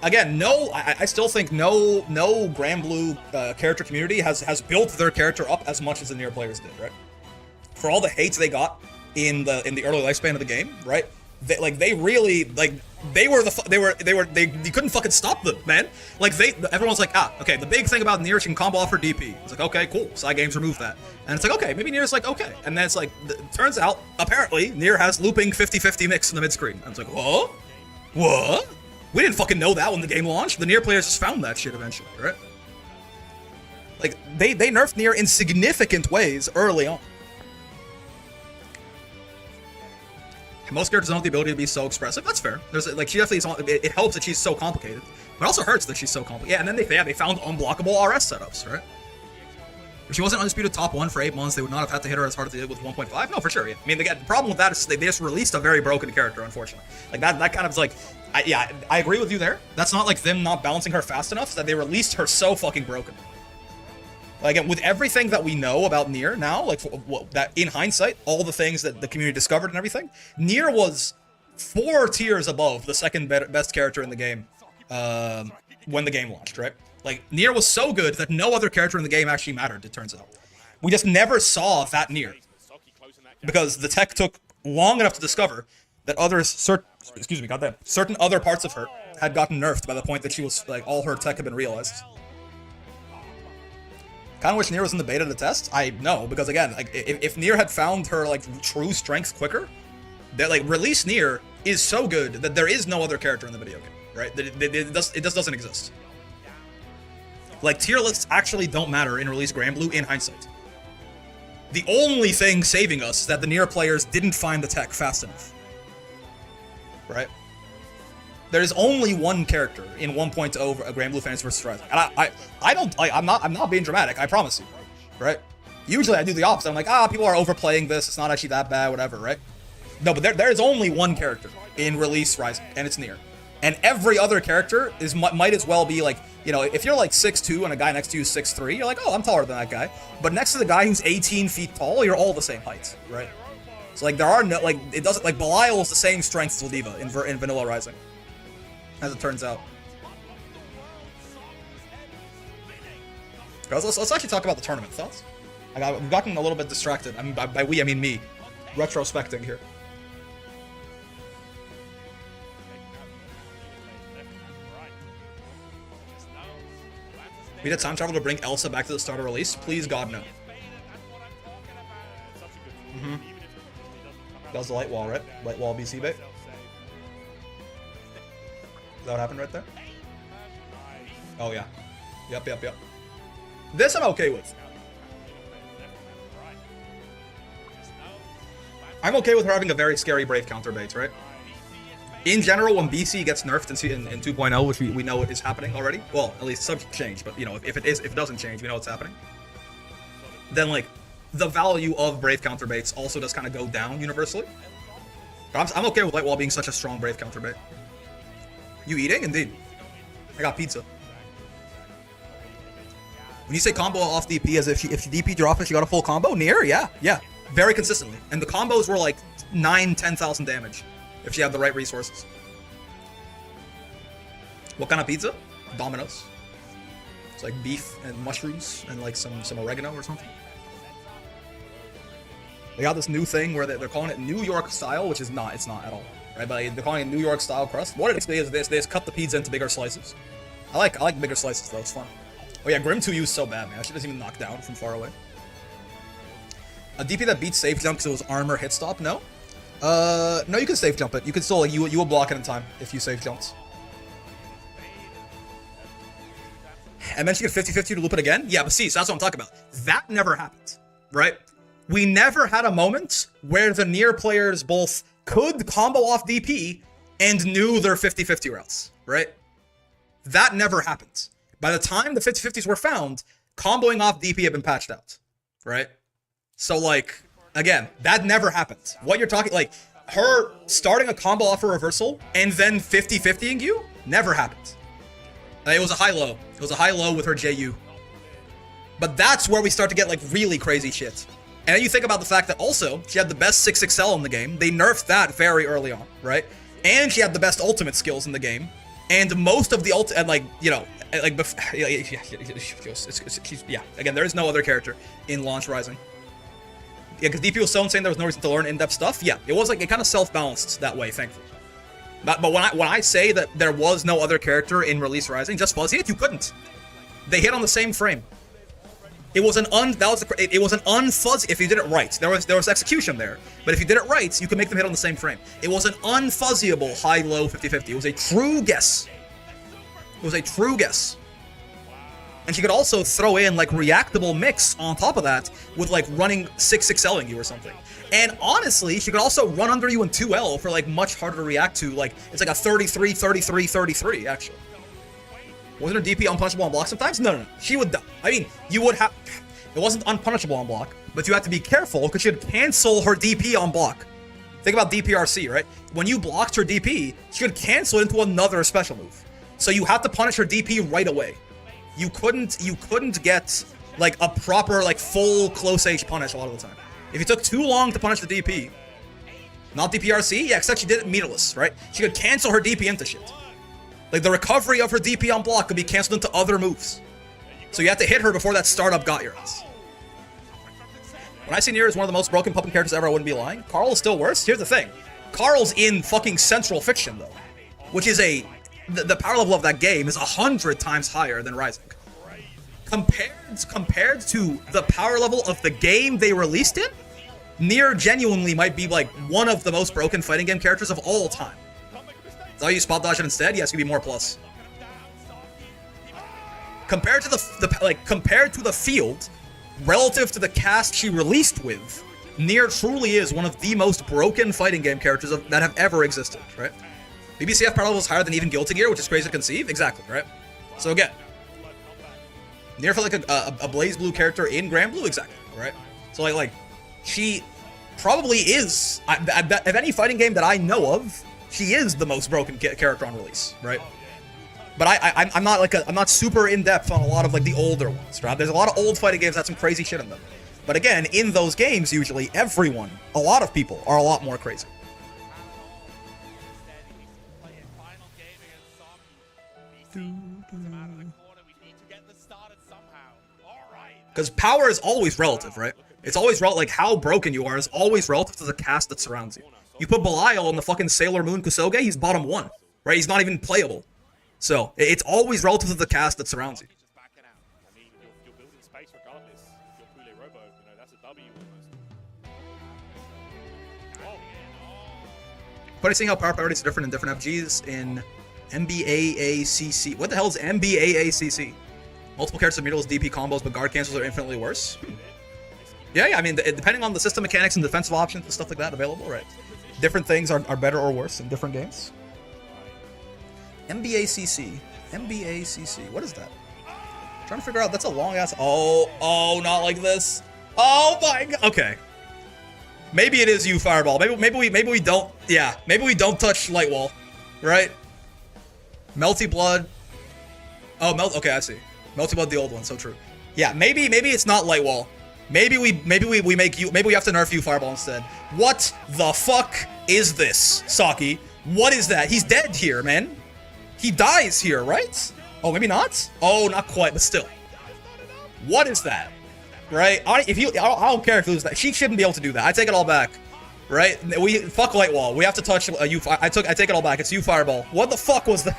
again, I still think no Grand Blue character community has built their character up as much as the Nier players did, right? For all the hate they got in the early lifespan of the game, right? They really couldn't fucking stop them, man. Like everyone's like, okay, the big thing about Nier, she can combo off her DP. It's like, okay, cool. Side games remove that, and it's like, okay, maybe Nier's like okay, and then it's like, turns out apparently Nier has looping 50/50 mix in the mid screen. And it's like, what? We didn't fucking know that when the game launched. The Nier players just found that shit eventually, right? Like, they nerfed Nier in significant ways early on. Most characters don't have the ability to be so expressive. That's fair. There's like, she definitely is, it helps that she's so complicated, but it also hurts that she's so complicated. Yeah, and then they found unblockable RS setups, right? If she wasn't undisputed top 1 for 8 months, they would not have had to hit her as hard as they did with 1.5. No, for sure. Yeah. I mean, the problem with that is they just released a very broken character, unfortunately. Like that kind of is like, I agree with you there. That's not like them not balancing her fast enough, that they released her so fucking broken. Like, with everything that we know about Nier now, like, that in hindsight, all the things that the community discovered and everything, Nier was 4 tiers above the second best character in the game when the game launched, right? Like, Nier was so good that no other character in the game actually mattered, it turns out. We just never saw that Nier, because the tech took long enough to discover that certain other parts of her had gotten nerfed by the point that she was, like, all her tech had been realized. Kind of wish Nier was in the beta to test. I know, because again, like, if Nier had found her like true strength quicker, that like release Nier is so good that there is no other character in the video game, right? It just doesn't exist. Like, tier lists actually don't matter in release Grand Blue in hindsight. The only thing saving us is that the Nier players didn't find the tech fast enough. Right? There's only one character in 1.0 Grand Blue Fantasy vs. Rising. And I'm not being dramatic, I promise you. Right? Usually I do the opposite. I'm like, people are overplaying this, it's not actually that bad, whatever, right? No, but there is only one character in Release Rising, and it's Nier. And every other character might as well be like, you know, if you're like 6'2" and a guy next to you is 6'3", you're like, oh, I'm taller than that guy. But next to the guy who's 18 feet tall, you're all the same height, right? So like there are no, like, it doesn't, like Belial is the same strength as Ladiva in Vanilla Rising, as it turns out. Guys, let's actually talk about the tournament. Thoughts? We've gotten a little bit distracted. I mean, by we, I mean me. Retrospecting here. We need a time travel to bring Elsa back to the start of Release? Please, God, no. That was the light wall, right? Light wall BC bait. Is that what happened right there? Oh, yeah. Yep. This I'm okay with. I'm okay with her having a very scary Brave counter bait, right? In general, when BC gets nerfed in 2.0, which we know is happening already, well, at least subject to change, but you know, if it doesn't change, we know it's happening. Then like the value of Brave counter baits also does kind of go down universally. I'm okay with Light Wall being such a strong Brave counter bait. You eating? Indeed. I got pizza. When you say combo off DP as if you DP'd your offense, you got a full combo? Nier? Yeah. Very consistently. And the combos were like 9,000-10,000 damage if she had the right resources. What kind of pizza? Domino's. It's like beef and mushrooms and like some oregano or something. They got this new thing where they're calling it New York style, which is not, it's not at all. Right? But they're calling it New York style crust. What it basically is, they just cut the pizza into bigger slices. I like bigger slices though, it's fun. Oh yeah, Grim 2U is so bad, man. She doesn't even knock down from far away. A DP that beats safe jump because it was armor hit stop? No. No, you can safe jump it. You can still, like, you will block it in time if you safe jumps. And then she get 50-50 to loop it again? Yeah, but see, so that's what I'm talking about. That never happened, right? We never had a moment where the Nier players both could combo off DP and knew their 50-50 routes, right? That never happened. By the time the 50-50s were found, comboing off DP had been patched out, right? So, like, again, that never happened. What you're talking, like, her starting a combo off a reversal and then 50-50ing you, never happened. It was a high-low. It was a high-low with her JU. But that's where we start to get, like, really crazy shit. And then you think about the fact that also, she had the best 6XL in the game. They nerfed that very early on, right? And she had the best ultimate skills in the game. And most of the and like, you know, like, yeah, again, there is no other character in Launch Rising. Yeah, because DP was so insane there was no reason to learn in-depth stuff. Yeah, it was like, it kind of self-balanced that way, thankfully. But when I say that there was no other character in Release Rising, just fuzzy it, you couldn't. They hit on the same frame. It was an unfuzzy, if you did it right. There was execution there. But if you did it right, you could make them hit on the same frame. It was an unfuzzyable high-low 50-50. It was a true guess. It was a true guess. And she could also throw in, like, reactable mix on top of that with, like, running 6XLing you or something. And honestly, she could also run under you in 2L for, like, much harder to react to. Like, it's like a 33, 33, 33, actually. Wasn't her DP unpunishable on block sometimes? No. She would die. I mean, you would have... It wasn't unpunishable on block, but you have to be careful because she'd cancel her DP on block. Think about DPRC, right? When you blocked her DP, she could cancel it into another special move. So you have to punish her DP right away. You couldn't get, like, a proper, like, full close H punish a lot of the time. If you took too long to punish the DP, not DPRC, yeah, except she did it meterless, right? She could cancel her DP into shit. Like, the recovery of her DP on block could be canceled into other moves. So you have to hit her before that startup got your ass. When I say Nier is one of the most broken puppet characters ever, I wouldn't be lying. Carl is still worse. Here's the thing. Carl's in fucking Central Fiction, though. Which is the power level of that game is 100 times higher than Rising. Compared to the power level of the game they released in, Nier genuinely might be, like, one of the most broken fighting game characters of all time. So you spot dodge it instead? Yes, it could be more plus. Compared to the field, relative to the cast she released with, Nier truly is one of the most broken fighting game characters that have ever existed, right? BBCF power level is higher than even Guilty Gear, which is crazy to conceive. Exactly, right? So again, Nier for like a Blaze Blue character in Grand Blue, exactly, right? So like she probably is, I bet, if any fighting game that I know of, she is the most broken character on release, right? But I'm not like I'm not super in depth on a lot of like the older ones, right? There's a lot of old fighting games that have some crazy shit in them. But again, in those games, usually everyone, a lot of people, are a lot more crazy. Because power is always relative, right? It's always like how broken you are is always relative to the cast that surrounds you. You put Belial in the fucking Sailor Moon Kusoge, he's bottom 1, right? He's not even playable. So it's always relative to the cast that surrounds you. Funny seeing how power priorities are different in different FGs in MBAACC. What the hell is MBAACC? Multiple characters of mutals, DP combos, but guard cancels are infinitely worse. Yeah, I mean, depending on the system mechanics and defensive options and stuff like that available, right? Different things are better or worse in different games. MBACC. MBACC. What is that? I'm trying to figure out. That's a long ass. Oh, not like this. Oh my god. Okay. Maybe it is you, Fireball. Maybe we don't. Yeah, maybe we don't touch Lightwall, right? Melty Blood. Oh, okay, I see. Melty Blood, the old one. So true. Yeah, maybe it's not Lightwall. Maybe we make you. Maybe we have to nerf you, Fireball, instead. What the fuck is this, Saki? What is that? He's dead here, man. He dies here, right? Oh, maybe not. Oh, not quite, but still. What is that? Right? I don't care if it was that. She shouldn't be able to do that. I take it all back. Right? Fuck Lightwall. We have to touch you. I take it all back. It's you, Fireball. What the fuck was that?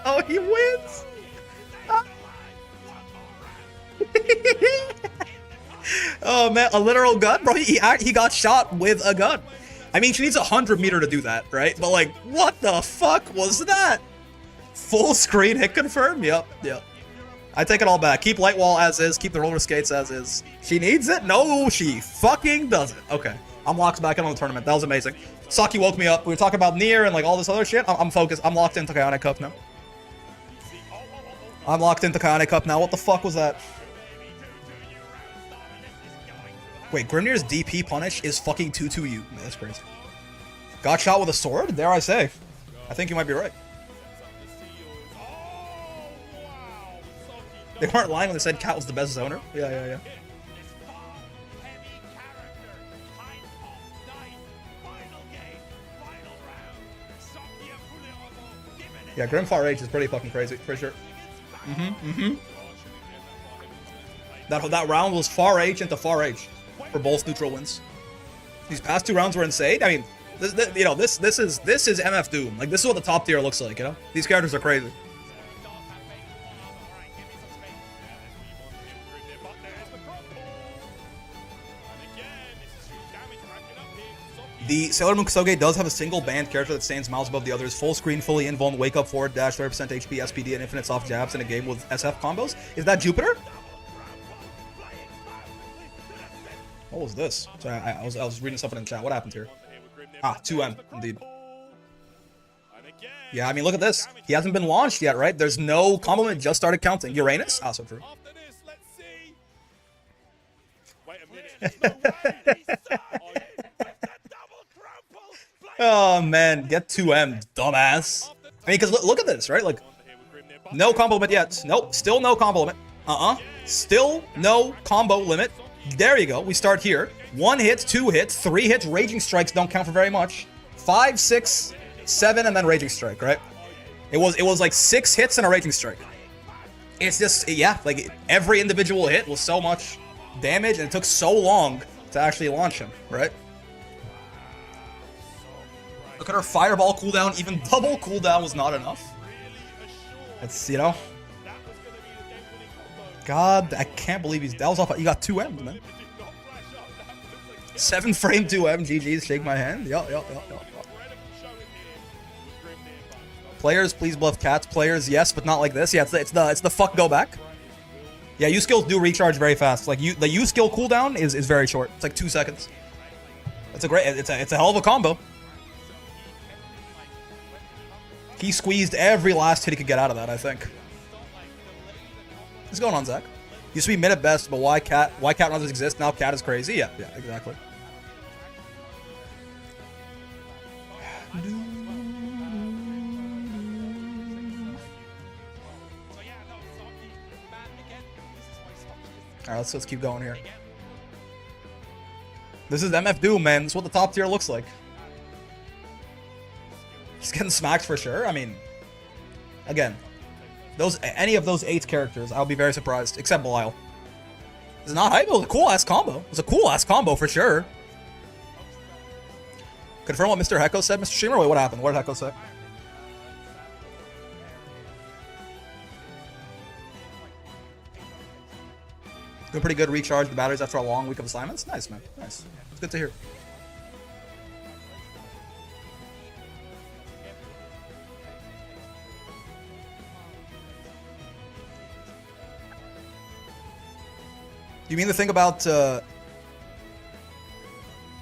Oh, he wins. Oh man, a literal gun, bro. He got shot with a gun. I mean, she needs 100 meter to do that, right? But like, what the fuck was that? Full screen hit confirm. Yep. I take it all back. Keep Lightwall as is. Keep the roller skates as is. She needs it? No, she fucking doesn't. Okay. I'm locked back in on the tournament. That was amazing. Saki woke me up. We were talking about Nier and like all this other shit. I'm focused. I'm locked into Kayane Cup now. I'm locked into Kayane Cup now. What the fuck was that? Wait, Grimnir's DP punish is fucking 2-2U. Man, that's crazy. Got shot with a sword? Dare I say. I think you might be right. They weren't lying when they said Cat was the best zoner. Yeah. Yeah, Grim Far H is pretty fucking crazy, for sure. That round was Far H into Far H for both neutral wins. These past 2 rounds were insane. I mean, this is MF Doom. Like, this is what the top tier looks like, you know? These characters are crazy. The Sailor Moon Kusoge does have a single banned character that stands miles above the others. Full screen, fully invuln, wake up forward, dash, 30% HP, SPD, and infinite soft jabs in a game with SF combos. Is that Jupiter? What was this? Sorry, I was reading something in chat. What happened here? Ah, 2M, indeed. Yeah, I mean, look at this. He hasn't been launched yet, right? There's no compliment, just started counting. Uranus? Ah, so true. Oh man, get 2M, dumbass. I mean, because look at this, right? Like, no combo limit yet. Nope, still no combo limit. Still no combo limit. There you go. We start here. 1 hit, 2 hits, 3 hits. Raging strikes don't count for very much. 5, 6, 7, and then Raging Strike, right? It was like 6 hits and a Raging Strike. It's just, yeah, like every individual hit was so much damage, and it took so long to actually launch him, right? Look at her fireball cooldown. Even double cooldown was not enough. It's, you know. God, I can't believe that was off. You got 2M, man. 7 frame 2M. GG's. Shake my hand. Yo. Players, please bluff cats. Players, yes, but not like this. Yeah, it's the fuck go back. Yeah, U skills do recharge very fast. Like the U skill cooldown is very short. It's like 2 seconds. It's a hell of a combo. He squeezed every last hit he could get out of that, I think. What's going on, Zach? Used to be mid at best, but why cat runs exist? Now cat is crazy. Yeah, exactly. Alright, let's keep going here. This is MF Doom, man. This is what the top tier looks like. He's getting smacked for sure. I mean, again, any of those 8 characters, I'll be very surprised, except Belial. It's not hype. It was a cool ass combo. It was a cool ass combo for sure. Confirm what Mr. Hecko said, Mr. Streamer. Wait, what happened? What did Hecko say? Doing pretty good. Recharge the batteries after a long week of assignments. Nice, man. Nice. It's good to hear. You mean the thing about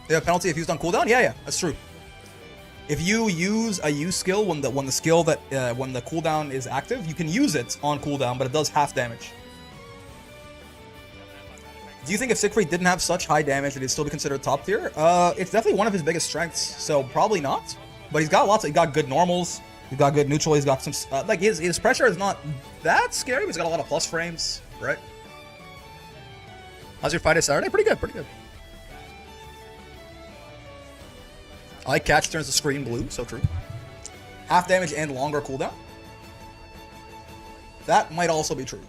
penalty if used on cooldown? Yeah, that's true. If you use a U skill when the cooldown is active, you can use it on cooldown, but it does half damage. Do you think if Siegfried didn't have such high damage that he'd still be considered top tier? It's definitely one of his biggest strengths, so probably not. But he's got he got good normals, he's got good neutral, he's got some like his pressure is not that scary, but he's got a lot of plus frames, right? How's your fight this Saturday? Pretty good, pretty good. I like catch turns the screen blue, so true. Half damage and longer cooldown. That might also be true.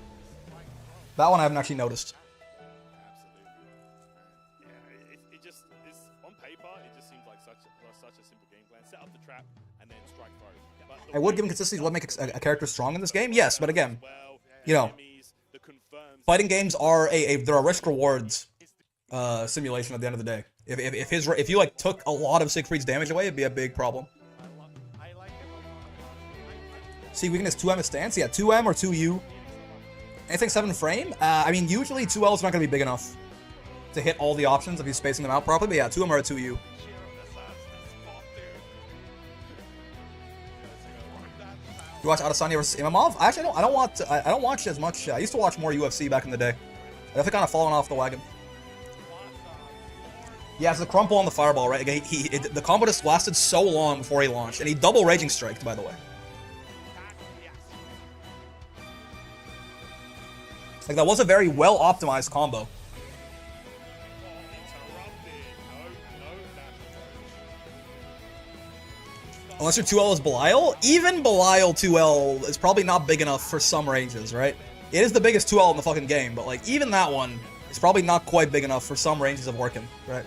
That one I haven't actually noticed. Absolutely. Yeah, it just is on paper. It just seems like such a simple game plan. Set up the trap and then strike first. I would give him consistency. What makes a character strong in this game? Yes, but again, you know, fighting games are they're a risk rewards simulation at the end of the day. If you like took a lot of Siegfried's damage away, it'd be a big problem. See, weakness 2M is stance. Yeah, 2M or 2U. Anything 7 frame? I mean, usually 2L is not going to be big enough to hit all the options if you're spacing them out properly. But yeah, 2M or a 2U. You watch Adesanya versus Imamov? Actually, I don't watch as much. I used to watch more UFC back in the day. I definitely kind of fallen off the wagon. Yeah, it's the crumple on the fireball, right? The combo just lasted so long before he launched, and he double raging striked, by the way. Like, that was a very well optimized combo. Unless your 2L is Belial, even Belial 2L is probably not big enough for some ranges, right? It is the biggest 2L in the fucking game, but like even that one is probably not quite big enough for some ranges of working, right?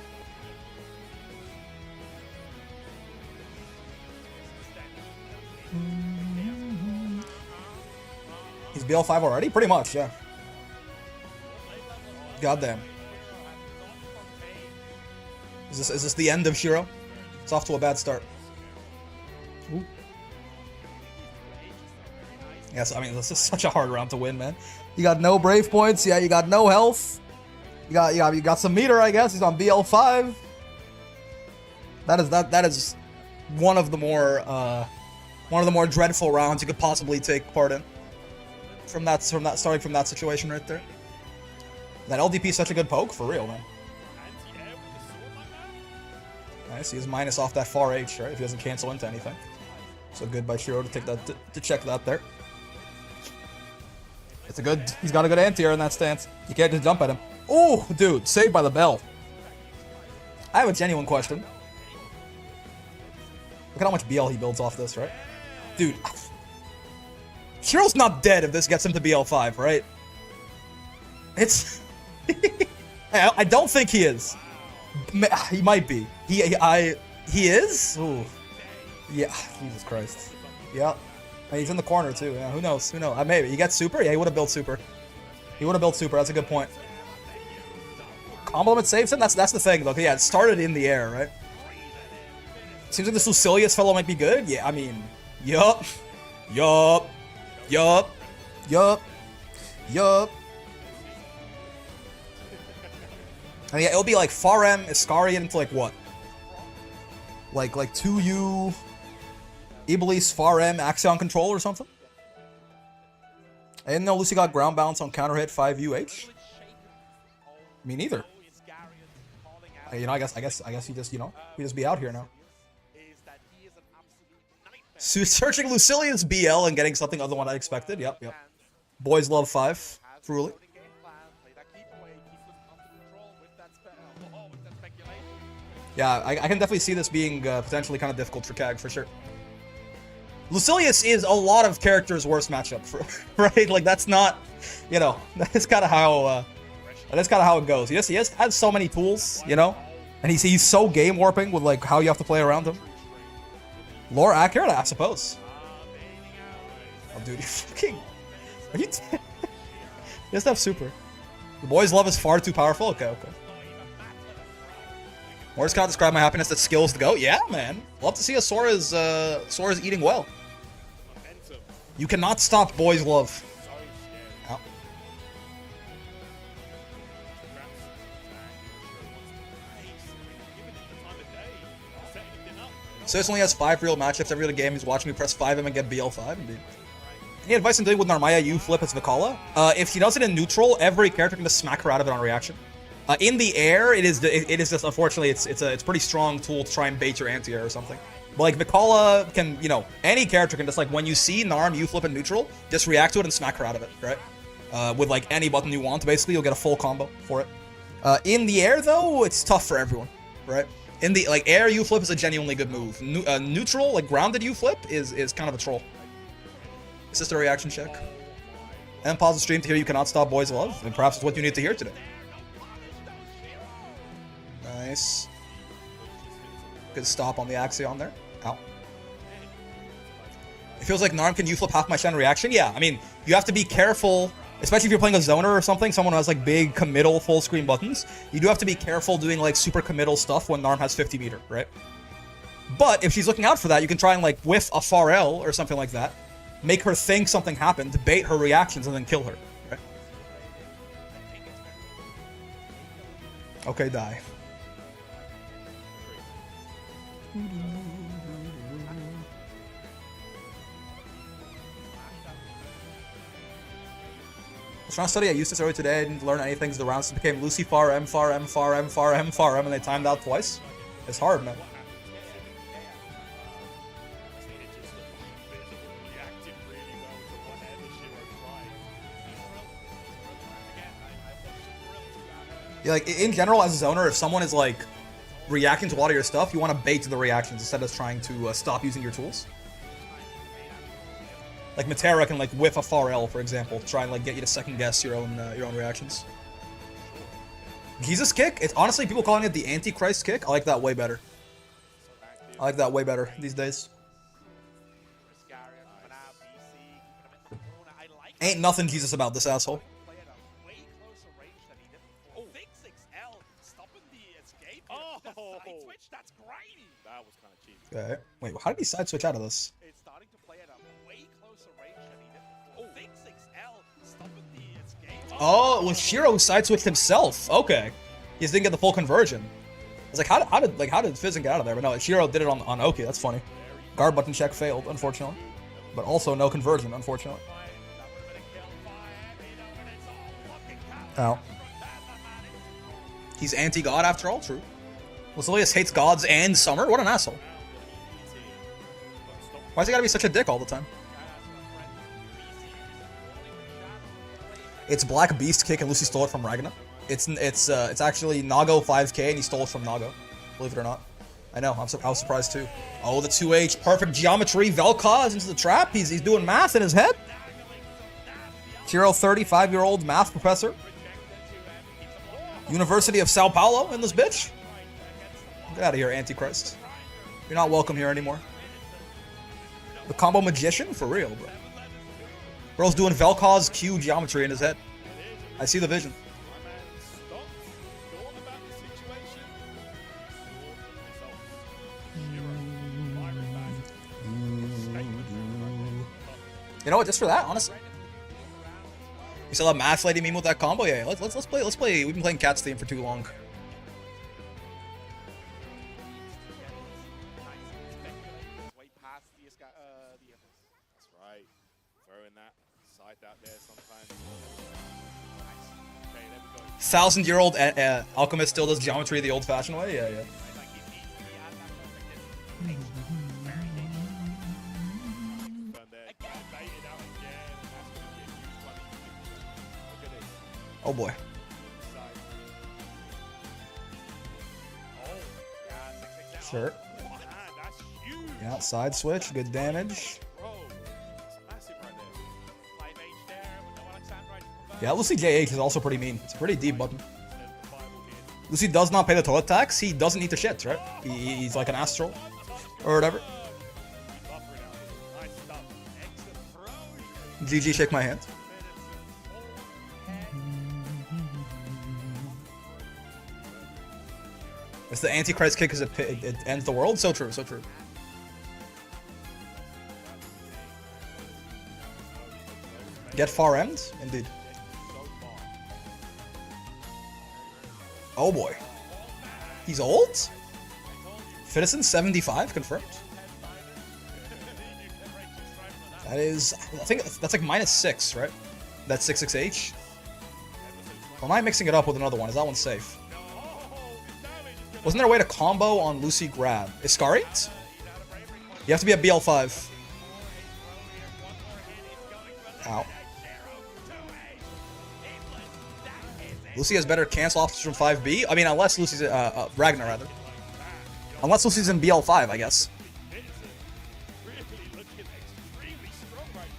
He's BL5 already? Pretty much, yeah. Goddamn. Is this the end of Shiro? It's off to a bad start. Ooh. Yes, I mean, this is such a hard round to win, man. You got no brave points, yeah, you got no health. You got some meter, I guess. He's on BL5. That is one of the more dreadful rounds you could possibly take part in. Starting from that situation right there. That LDP is such a good poke, for real, man. Nice, he has minus off that far H, right? If he doesn't cancel into anything. So good by Shiro to take that to check that there. He's got a good anti-air in that stance. You can't just jump at him. Oh, dude, saved by the bell. I have a genuine question. Look at how much BL he builds off this, right? Dude, Shiro's not dead if this gets him to BL5, right? It's... I don't think he is. He might be. He is? Ooh. Yeah, Jesus Christ. Yeah. He's in the corner too. Yeah, who knows? Who knows? Maybe. He gets super? Yeah, he would have built super. He would have built super. That's a good point. Combo limit saves him? That's the thing, though. Yeah, it started in the air, right? Seems like this Lucilius fellow might be good. Yeah, I mean, yup. And yeah, it'll be like Far M, Iscarian into like what? Like 2U, Iblis, Far M, Axion control or something? I didn't know Lucy got ground bounce on counter hit 5UH. Me neither. You know, I guess he just, you know, he just be out here now. So searching Lucilius BL and getting something other than what I expected. Yep. Boys love 5. Truly. Yeah, I can definitely see this being potentially kind of difficult for CAG, for sure. Lucilius is a lot of characters' worst matchup, right? Like, that's not, you know, that's kind of how it goes. He has so many tools, you know, and he's so game warping with like how you have to play around him. Lore accurate, I suppose. Oh, dude, you fucking, are you? He has to have super. The boys' love is far too powerful. Okay. Morris cannot describe my happiness that skills to go. Yeah, man. Love to see a Sora's eating well. You cannot stop boys' love. Ow. Sis only has 5 real matchups every other game. He's watching me press 5M and get BL5. Indeed. Any advice on dealing with Narmaya U flip as Vikala? If she does it in neutral, every character can just smack her out of it on reaction. In the air, it is just, unfortunately, it's a pretty strong tool to try and bait your anti-air or something. But like Vikala can, you know, any character can just like, when you see Narm U flip in neutral, just react to it and smack her out of it, right? With like any button you want, basically, you'll get a full combo for it. In the air though, it's tough for everyone, right? In the like air U flip is a genuinely good move. Neutral, like grounded U flip is kind of a troll. It's just a reaction check. And pause the stream to hear you cannot stop boys' love, and perhaps it's what you need to hear today. Nice. Good stop on the Axion there. Ow. It feels like Narm can U-flip half my Shen reaction. Yeah, I mean, you have to be careful, especially if you're playing a zoner or something, someone who has like big committal full screen buttons. You do have to be careful doing like super committal stuff when Narm has 50 meter, right? But if she's looking out for that, you can try and like whiff a far L or something like that. Make her think something happened, to bait her reactions, and then kill her, right? Okay, die. I was trying to study, I used this earlier today, I didn't learn anything, the rounds became Lucy Far M, Far M, Far M, Far M, Far M, and they timed out twice. It's hard, man. Yeah, like, in general, as a zoner, if someone is, like, reacting to a lot of your stuff, you want to bait the reactions instead of trying to stop using your tools. Like Matera can like whiff a far L, for example, try and like get you to second guess your own reactions. Jesus kick? It's honestly people calling it the Antichrist kick. I like that way better. I like that way better these days. Ain't nothing Jesus about this asshole. Okay. Wait, how did he side switch out of this? Oh, it was Shiro who side switched himself. Okay. He just didn't get the full conversion. I was like, how did Fizzing get out of there? But no, Shiro did it on Oki. That's funny. Guard button check failed, unfortunately. But also no conversion, unfortunately. Ow. He's anti-god after all, true. Lucilius hates gods and summer? What an asshole. Why's he gotta be such a dick all the time? It's Black Beast kick and Lucy stole it from Ragna. It's actually Nago 5k and he stole it from Nago. Believe it or not. I know, I was surprised too. Oh, the 2H, perfect geometry. Vel'Koz into the trap. He's doing math in his head. Shiro, 35-year-old math professor. University of Sao Paulo in this bitch. Get out of here, Antichrist. You're not welcome here anymore. The combo magician? For real, bro. Bro's doing Vel'Koz Q geometry in his head. I see the vision. You know what? Just for that, honestly. You still have Math Lady meme with that combo? Yeah, let's play. We've been playing Cat's theme for too long. throwing that scythe out there sometimes. Okay, there we go. 1,000-year-old alchemist still does geometry the old-fashioned way. Yeah, yeah. Oh boy. Sure. Yeah, side switch, good damage. Yeah, Lucy JH is also pretty mean. It's a pretty deep button. Lucy does not pay the toilet tax. He doesn't eat the shit, right? He's like an astral or whatever. GG, shake my hand. It's the Antichrist kick because it ends the world. So true, so true. Get far end? Indeed. Oh boy. He's old? Citizen 75 confirmed. That is, I think that's like -6, right? That's 6-6H. Or am I mixing it up with another one? Is that one safe? Wasn't there a way to combo on Lucy grab? Iscariot? You have to be at BL5. Ow. Lucy has better cancel options from 5B? I mean, unless Lucy's, Ragnar, rather. Unless Lucy's in BL5, I guess.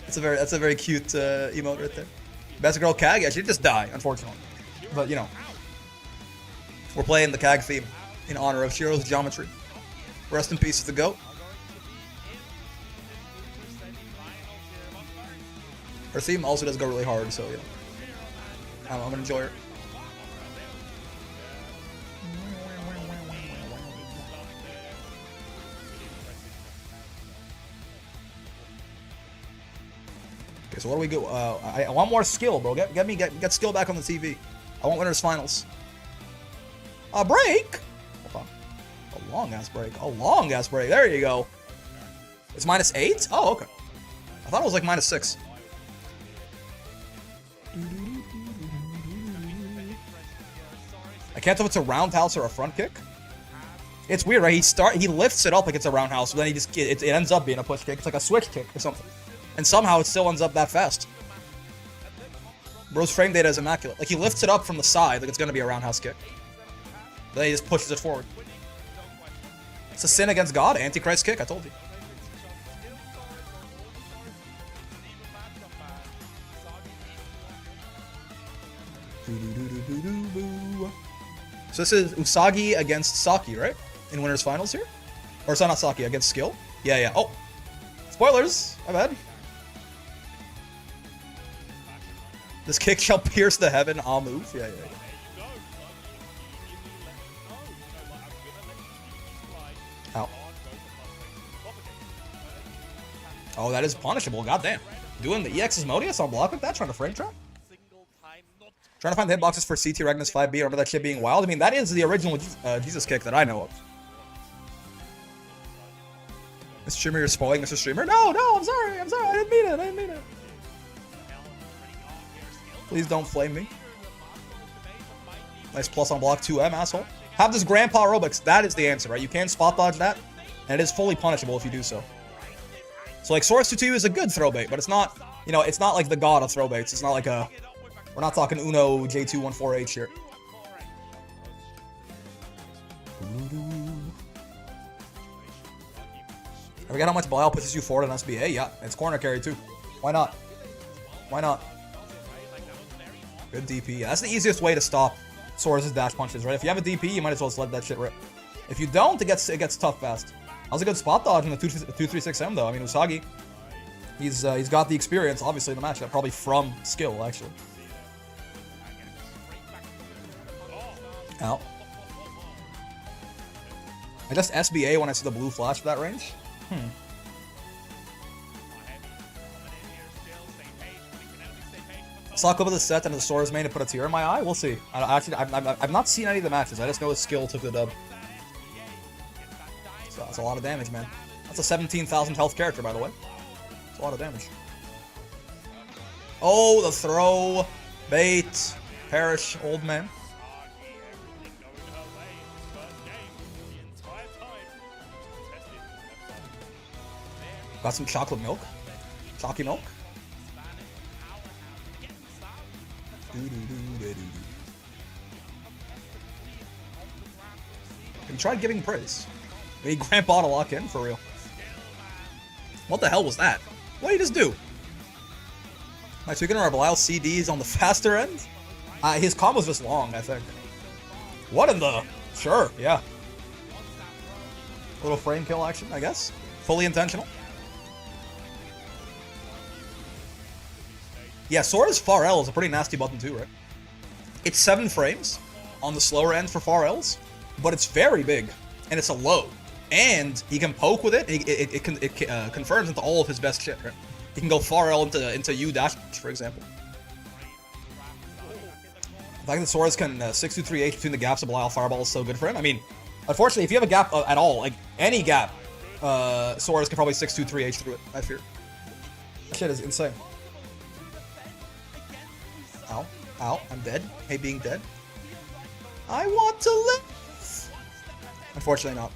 That's a very cute, emote right there. Best girl Kag? Yeah, she'd just die, unfortunately. But, you know. We're playing the Kag theme in honor of Shiro's geometry. Rest in peace to the GOAT. Her theme also does go really hard, so, yeah. I'm gonna enjoy her. Okay, so what do we go? I want more skill, bro. Get skill back on the TV. I want winners finals. A break? Hold on. A long ass break. A long ass break. There you go. It's -8? Oh, okay. I thought it was like -6. I can't tell if it's a roundhouse or a front kick. It's weird, right? He lifts it up like it's a roundhouse, but then it ends up being a push kick. It's like a switch kick or something. And somehow it still ends up that fast. Bro's frame data is immaculate. Like, he lifts it up from the side like it's gonna be a roundhouse kick. Then he just pushes it forward. It's a sin against God, Antichrist kick, I told you. So this is Usagi against Saki, right? In winners finals here? Or it's not Saki, against Skill? Yeah, yeah. Oh! Spoilers! My bad. This kick shall pierce the heaven, I'll move. Yeah, yeah, yeah. Ow. Oh, that is punishable, goddamn. Doing the EX's Modius on block with that, trying to frame trap? Trying to find the hitboxes for CT Regnus 5B, remember that shit being wild? I mean, that is the original Jesus kick that I know of. Mr. Streamer, you're spoiling Mr. Streamer? No, I'm sorry, I didn't mean it. Please don't flame me. Nice plus on block 2M, asshole. Have this Grandpa Robux, that is the answer, right? You can spot dodge that, and it is fully punishable if you do so. So, like, Soriz 2-2 is a good throw bait, but it's not, you know, it's not like the god of throw baits. It's not like a, we're not talking Uno J214H here. I forget how much Belial pushes you forward on SBA. Yeah, it's corner carry too. Why not? Why not? Good DP. Yeah, that's the easiest way to stop Sora's dash punches, right? If you have a DP, you might as well just let that shit rip. If you don't, it gets tough fast. That was a good spot dodge in the 236M though. I mean, Usagi, he's got the experience, obviously, in the matchup, probably from skill, actually. Ow. I just SBA when I see the blue flash for that range. Sock over the set and the Sora's main to put a tear in my eye? We'll see. I've not seen any of the matches. I just know his skill took the dub. So that's a lot of damage, man. That's a 17,000 health character, by the way. It's a lot of damage. Oh, the throw. Bait. Perish, old man. Got some chocolate milk. Chalky milk. He tried giving praise. He grandpa to lock in, for real. What the hell was that? What did he just do? Alright, so we're gonna Belial CDs on the faster end? His combo's just long, I think. What in the... Sure, yeah. A little frame kill action, I guess. Fully intentional. Yeah, Sora's far L is a pretty nasty button too, right? It's 7 frames on the slower end for far Ls, but it's very big, and it's a low. And he can poke with it, and it confirms into all of his best shit, right? He can go far L into U dash, for example. The fact that Soriz can 6-2-3-H between the gaps of Belial Fireball is so good for him. I mean, unfortunately, if you have a gap at all, like any gap, Soriz can probably 6-2-3-H through it, I fear. That shit is insane. Ow. Ow. I'm dead. Hey, being dead. I want to live! Unfortunately not.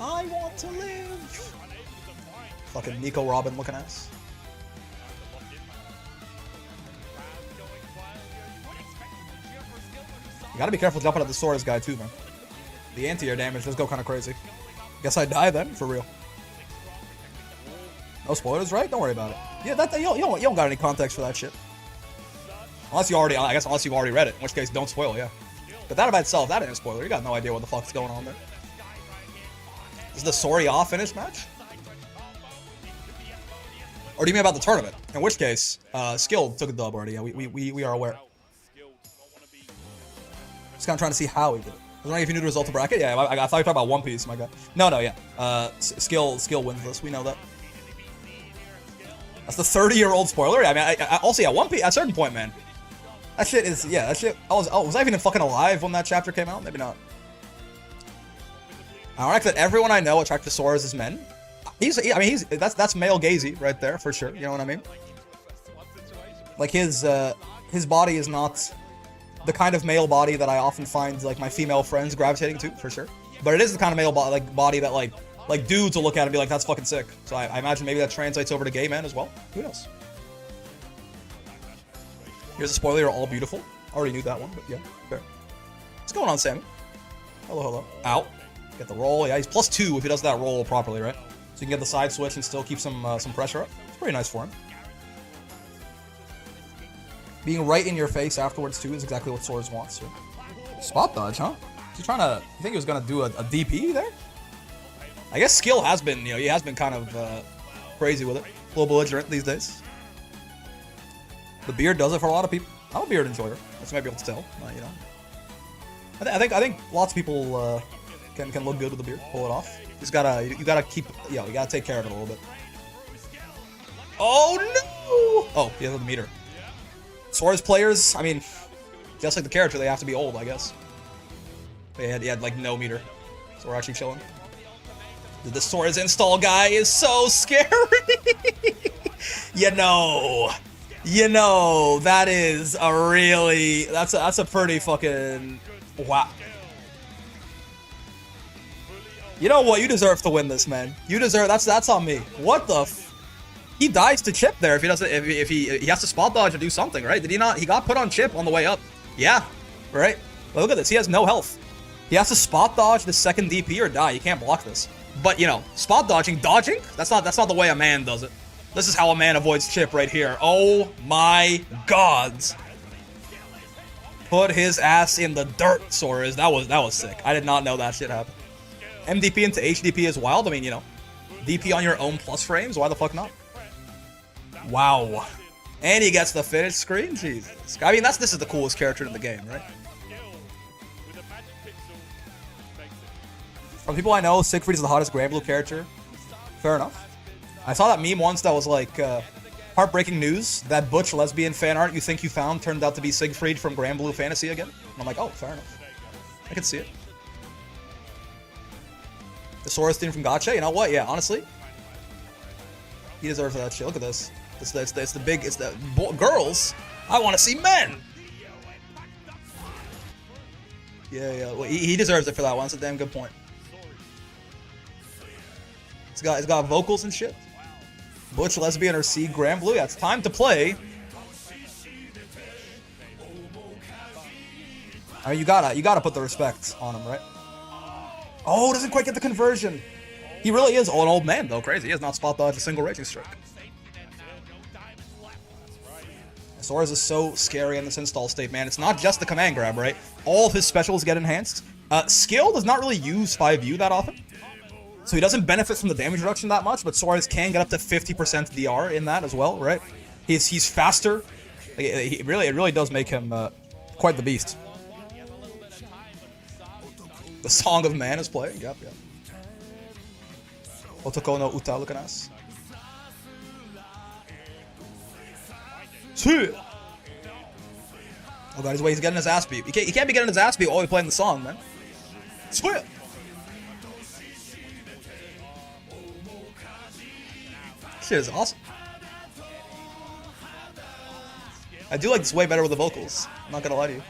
I want to live! Fucking Nico Robin looking ass. You gotta be careful jumping at the Sora's guy too, man. The anti-air damage does go kind of crazy. Guess I die then, for real. No spoilers, right? Don't worry about it. Yeah, you don't got any context for that shit. Unless you already, I guess, unless you've already read it, in which case, don't spoil, yeah. But that by itself, that ain't a spoiler. You got no idea what the fuck's going on there. Is the Sora finish match? Or do you mean about the tournament? In which case, Skill took a dub already. Yeah, we are aware. Just kind of trying to see how he did it. I don't know if you knew the result of bracket. Yeah, I thought you were talking about One Piece. My God. No, yeah. Skill wins this. We know that. That's the 30-year-old spoiler. I mean, I also, yeah, One Piece, at a certain point, man. That shit is, yeah, that shit, was I even fucking alive when that chapter came out? Maybe not. I like that everyone I know attracted to Sora's is men. That's male gazy right there, for sure. You know what I mean? Like, his body is not the kind of male body that I often find, like, my female friends gravitating to, for sure. But it is the kind of male body that, like dudes will look at it and be like, that's fucking sick. So I imagine maybe that translates over to gay men as well. Who knows? Here's a spoiler, you're all beautiful. Already knew that one, but yeah, fair. What's going on, Sammy? Hello, hello. Ow. Get the roll. Yeah, he's +2 if he does that roll properly, right? So you can get the side switch and still keep some pressure up. It's pretty nice for him. Being right in your face afterwards, too, is exactly what Soriz wants. So. Spot dodge, huh? Is he trying to... You think he was going to do a DP there? I guess Skill has been, you know, he has been kind of crazy with it. A little belligerent these days. The beard does it for a lot of people. I'm a beard enjoyer, as you might be able to tell. You know, I think lots of people can look good with the beard, pull it off. You gotta keep, you gotta take care of it a little bit. Oh no! Oh, he has the meter. Sora's players, I mean, just like the character, they have to be old, I guess. He had like no meter, so we're actually chilling. The Sora's install guy is so scary. You know, that is a really, that's a pretty fucking, wow. You know what? You deserve to win this, man. You deserve, that's on me. What the he dies to Chip there if he doesn't, if he has to spot dodge or do something, right? Did he not? He got put on Chip on the way up. Yeah, right? Look at this. He has no health. He has to spot dodge the second DP or die. You can't block this. But, you know, spot dodging, that's not the way a man does it. This is how a man avoids Chip right here. Oh my God. Put his ass in the dirt, Soriz. That was sick. I did not know that shit happened. MDP into HDP is wild. I mean, you know, DP on your own plus frames. Why the fuck not? Wow. And he gets the finish screen. Jesus. I mean, this is the coolest character in the game, right? From people I know, Siegfried is the hottest Granblue character. Fair enough. I saw that meme once that was like, heartbreaking news, that butch lesbian fan art you think you found turned out to be Siegfried from Granblue Fantasy again. And I'm like, oh, fair enough. I can see it. The Soriz theme from Gotcha. You know what? Yeah, honestly, he deserves that shit. Look at this. It's the big. It's the girls. I want to see men. Yeah. Well, he deserves it for that one. That's a damn good point. It's got vocals and shit. Butch, lesbian, or C, Grand Blue. Yeah, it's time to play. I mean, you gotta put the respect on him, right? Oh, doesn't quite get the conversion. He really is an old man, though. Crazy. He has not spot dodged a single raging strike. Soriz is so scary in this install state, man. It's not just the command grab, right? All of his specials get enhanced. Skill does not really use 5U that often, so he doesn't benefit from the damage reduction that much, but Soriz can get up to 50% DR in that as well, right? He's faster. It really does make him quite the beast. The Song of Man is playing. Yep. Otoko no uta lukanas. Oh god, he's getting his ass beat. He can't be getting his ass beat while he's playing the song, man. Sweet. Shit is awesome. I do like this way better with the vocals. I'm not gonna lie to you.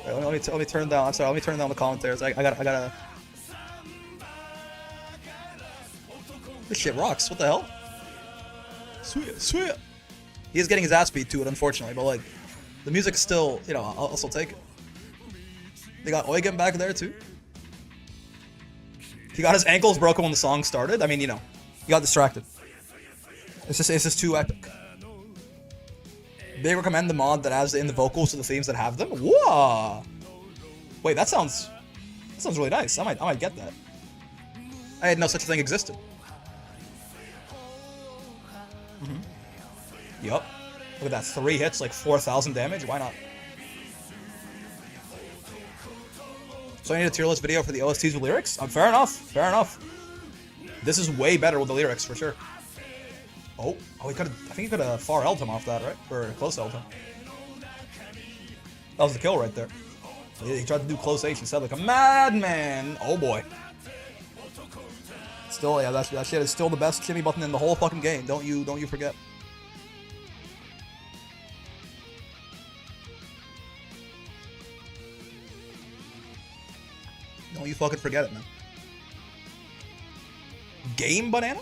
Wait, let me turn down. I'm sorry. Let me turn down the commentaries. I gotta. This shit rocks. What the hell? Sweet. He is getting his ass beat to it, unfortunately, but like, the music is still, you know, I'll still take it. They got Eugen back there too. He got his ankles broken when the song started. I mean, you know, he got distracted. It's just too epic. They recommend the mod that adds in the vocals to the themes that have them. Whoa! Wait, that sounds really nice. I might get that. I had no such thing existed. Yup. Look at that, 3 hits, like 4,000 damage. Why not? So I need a tier list video for the OSTs with lyrics? Fair enough. This is way better with the lyrics for sure. Oh, I think he could have far L'd him off that, right? Or close L'd him. That was the kill right there. He tried to do close H instead, like a madman. Oh boy. Still, yeah, that shit is still the best shimmy button in the whole fucking game. Don't you forget. Don't you fucking forget it, man. Game banana?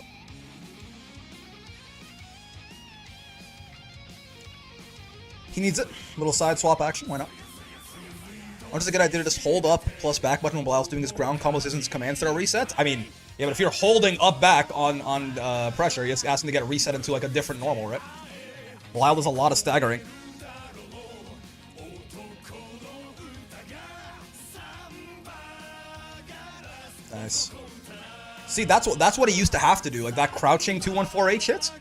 He needs it. Little side swap action, why not? Or just a good idea to just hold up plus back button while else doing his ground combos isn't his command throw resets? I mean, yeah, but if you're holding up back on pressure, you're just asking to get a reset into like a different normal, right? Lyle does a lot of staggering. Nice. See, that's what he used to have to do, like that crouching 214H hits.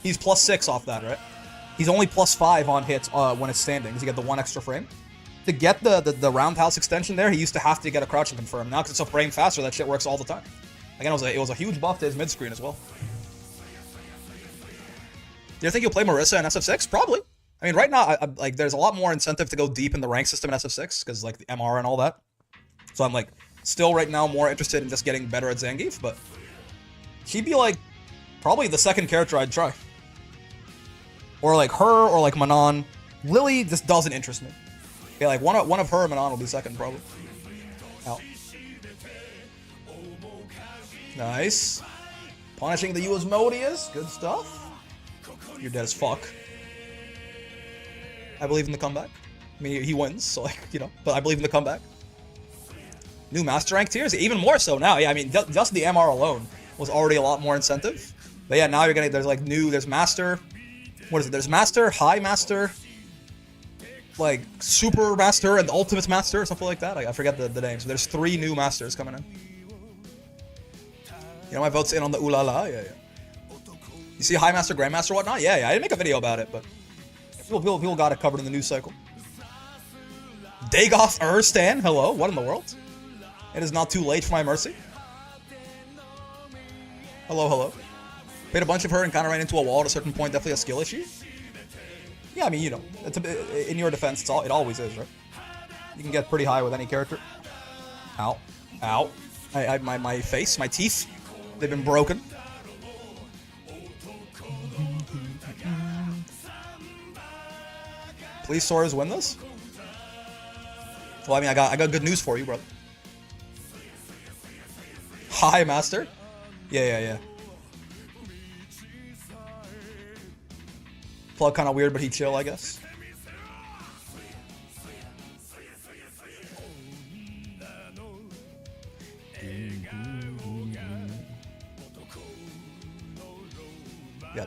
He's +6 off that, right? He's only +5 on hits when it's standing, because you get the 1 extra frame. To get the roundhouse extension there, he used to have to get a crouching confirm. Now, because it's a frame faster, that shit works all the time. Again, it was a huge buff to his mid screen as well. Do you think you'll play Marissa in SF6? Probably. I mean, right now, like, there's a lot more incentive to go deep in the rank system in SF6, because like the MR and all that. So I'm like, still right now more interested in just getting better at Zangief, but she'd be like probably the second character I'd try. Or like her, or like Manon. Lily just doesn't interest me. Yeah, like one of her and Manon will be second probably. Out. Nice. Punishing the Asmodeus. Good stuff. You're dead as fuck. I believe in the comeback. I mean, he wins, so like, you know, but I believe in the comeback. New master rank tiers, even more so now. Yeah, I mean, just the MR alone was already a lot more incentive. But yeah, now you're getting, there's master. What is it? There's master, high master, like super master, and ultimate master, or something like that. I forget the names. There's 3 new masters coming in. You know, my vote's in on the ooh la la. Yeah. You see high master, grandmaster, whatnot? Yeah. I didn't make a video about it, but people got it covered in the news cycle. Dagoth Urstan, hello. What in the world? It is not too late for my mercy. Hello. Played a bunch of her and kind of ran into a wall at a certain point. Definitely a skill issue. Yeah, I mean, you know, in your defense, it always is, right? You can get pretty high with any character. Ow. Ow. My face, my teeth, they've been broken. Please, Soriz, win this. Well, I mean, I got good news for you, brother. Hi, Master. Yeah. Plug kind of weird, but he chill, I guess. Yeah.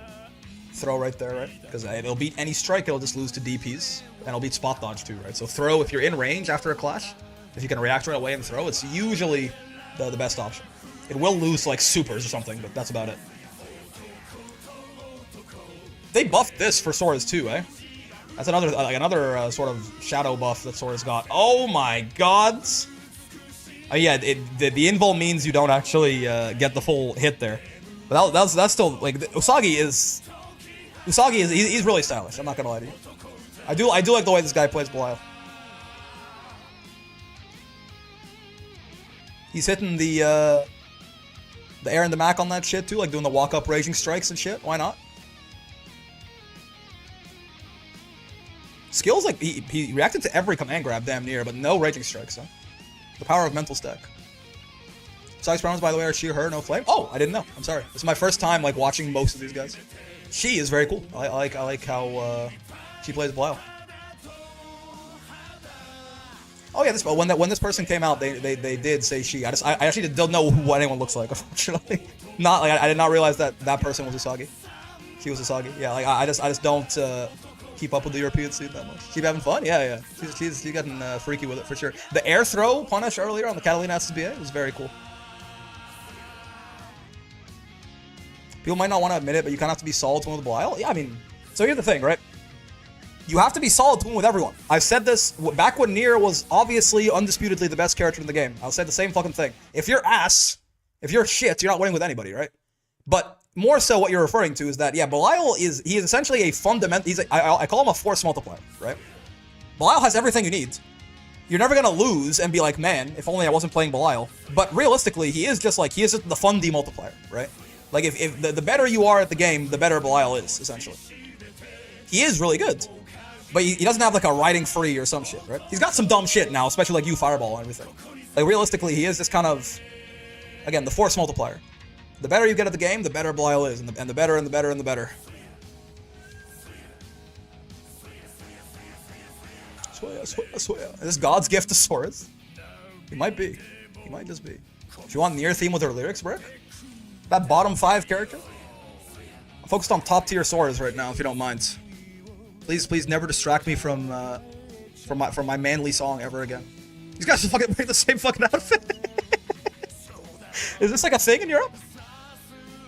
Throw right there, right? Because it'll beat any strike, it'll just lose to DPs. And it'll beat spot dodge too, right? So throw, if you're in range after a clash, if you can react right away and throw, it's usually the best option. It will lose to like supers or something, but that's about it. They buffed this for Sora's too, eh? That's another sort of shadow buff that Sora's got. Oh my god! Yeah, the invul means you don't actually get the full hit there. But that's still like Usagi is he's really stylish. I'm not gonna lie to you. I do like the way this guy plays Belial. He's hitting the air and the Mac on that shit too, like doing the walk up raging strikes and shit. Why not? Skills, like he reacted to every command grab damn near, but no raging strikes. Huh? The power of mental stack. Usagi's pronouns, by the way, are she, her, no flame. Oh, I didn't know. I'm sorry. This is my first time like watching most of these guys. She is very cool. I like how she plays Belial. Oh yeah, when this person came out, they did say she. I actually don't know what anyone looks like, unfortunately. Not like I did not realize that person was Usagi. She was Usagi. Yeah, like I just don't keep up with the European scene that much. She having fun? Yeah. She's getting freaky with it for sure. The air throw punish earlier on the Catalina SSBA was very cool. People might not want to admit it, but you kind of have to be solid to win with Belial. Yeah, I mean, so here's the thing, right? You have to be solid to win with everyone. I've said this back when Nier was obviously, undisputedly the best character in the game. I'll say the same fucking thing. If you're ass, if you're shit, you're not winning with anybody, right? But more so what you're referring to is that, yeah, Belial he is essentially a fundamental, I call him a force multiplier, right? Belial has everything you need. You're never going to lose and be like, man, if only I wasn't playing Belial. But realistically, he is just the fun demultiplier, right? Like, if the better you are at the game, the better Belial is, essentially. He is really good. But he doesn't have, like, a riding free or some shit, right? He's got some dumb shit now, especially, like, Fireball and everything. Like, realistically, he is just kind of, again, the force multiplier. The better you get at the game, the better Belial is, and the better and the better and the better. I swear. Is this God's gift to Soriz? He might be. He might just be. If you want Nier theme with her lyrics, Brick? That bottom 5 character? I'm focused on top tier Soras right now, if you don't mind. Please never distract me from my manly song ever again. These guys are fucking wearing the same fucking outfit. Is this like a thing in Europe?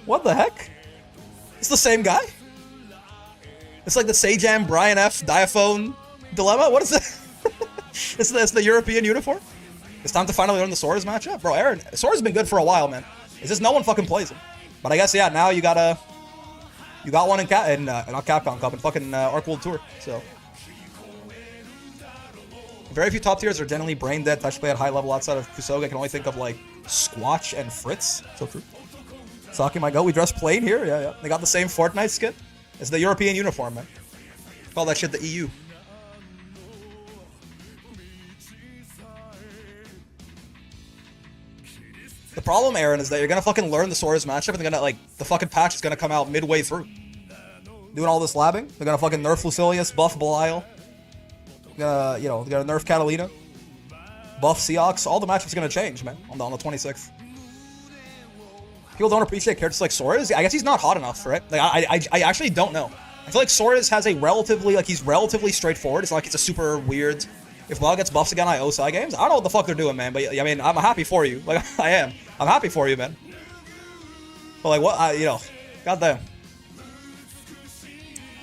What the heck? It's the same guy? It's like the Sajam Brian F Diaphone dilemma? What is it? It's the European uniform? It's time to finally learn the Sora's matchup? Bro, Aaron, Sora's been good for a while, man. It's just no one fucking plays him. But I guess, yeah, now you got one in not Capcom Cup, in fucking Arc World Tour, so. Very few top tiers are generally brain dead to actually play at high level outside of Kusoga. I can only think of, like, Squatch and Fritz. So true. Saki might go. We dress plain here? Yeah. They got the same Fortnite skin. It's the European uniform, man. Call that shit the EU. The problem, Aaron, is that you're gonna fucking learn the Sora's matchup and they're gonna, like, the fucking patch is gonna come out midway through. Doing all this labbing. They're gonna fucking nerf Lucilius, buff Belial. They're gonna nerf Catalina. Buff Seox. All the matchups are gonna change, man, on the 26th. People don't appreciate characters like Soriz. I guess he's not hot enough, right? Like, I actually don't know. I feel like Soriz has a he's relatively straightforward. It's not like it's a super weird. If Belial gets buffs again on OSI games, I don't know what the fuck they're doing, man. But I mean, I'm happy for you. Like, I am. I'm happy for you, man. But like, what? Goddamn.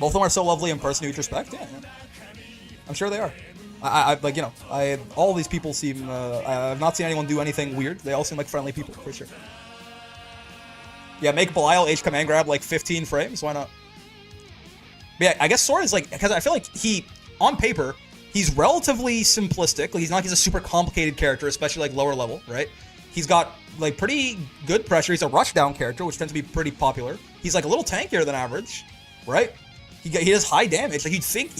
Both of them are so lovely in person. Huge respect. Yeah. I'm sure they are. All these people seem. I've not seen anyone do anything weird. They all seem like friendly people, for sure. Yeah, make Belial H command grab like 15 frames. Why not? But yeah, I guess Sora is like, because I feel like on paper, he's relatively simplistic. Like, he's not like he's a super complicated character, especially like lower level, right? He's got like pretty good pressure. He's a rushdown character, which tends to be pretty popular. He's like a little tankier than average, right? He does high damage. Like you'd think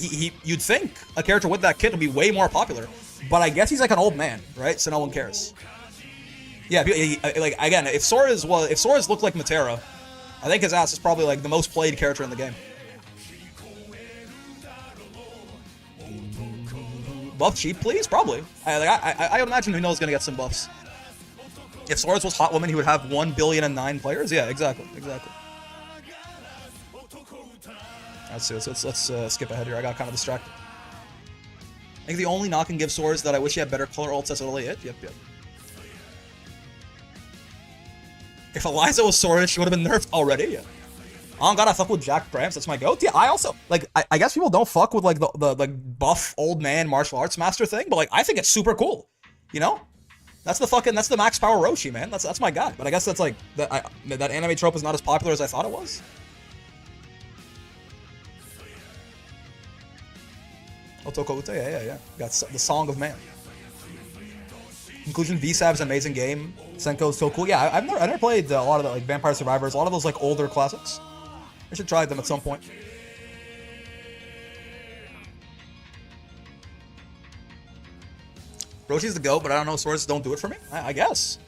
you'd think a character with that kit would be way more popular, but I guess he's like an old man, right? So no one cares. Yeah, like again, if Soriz looked like Matera, I think his ass is probably like the most played character in the game. Buff cheap, please? Probably. I imagine Uno's gonna get some buffs. If Soriz was Hot Woman, he would have 1,000,000,009 players. Yeah, exactly. Let's see. Let's skip ahead here. I got kind of distracted. I think the only knock and give Soriz that I wish he had better color ults. That's literally it. Yep. If Eliza was Soriz, she would have been nerfed already. Yeah. Oh god, I fuck with Jack Bramps. That's my goat. Yeah, I also like. I guess people don't fuck with like the like buff old man martial arts master thing, but like I think it's super cool. You know, that's the max power Roshi, man. That's my guy. But I guess that's like that anime trope is not as popular as I thought it was. Otoko Ute, yeah. Got the Song of Man. Conclusion: VSAB's an amazing game. Senko's so cool. Yeah, I never played a lot of the like Vampire Survivors, a lot of those like older classics. I should try them at some point. Roshi's the GOAT, but I don't know, swords don't do it for me? I guess.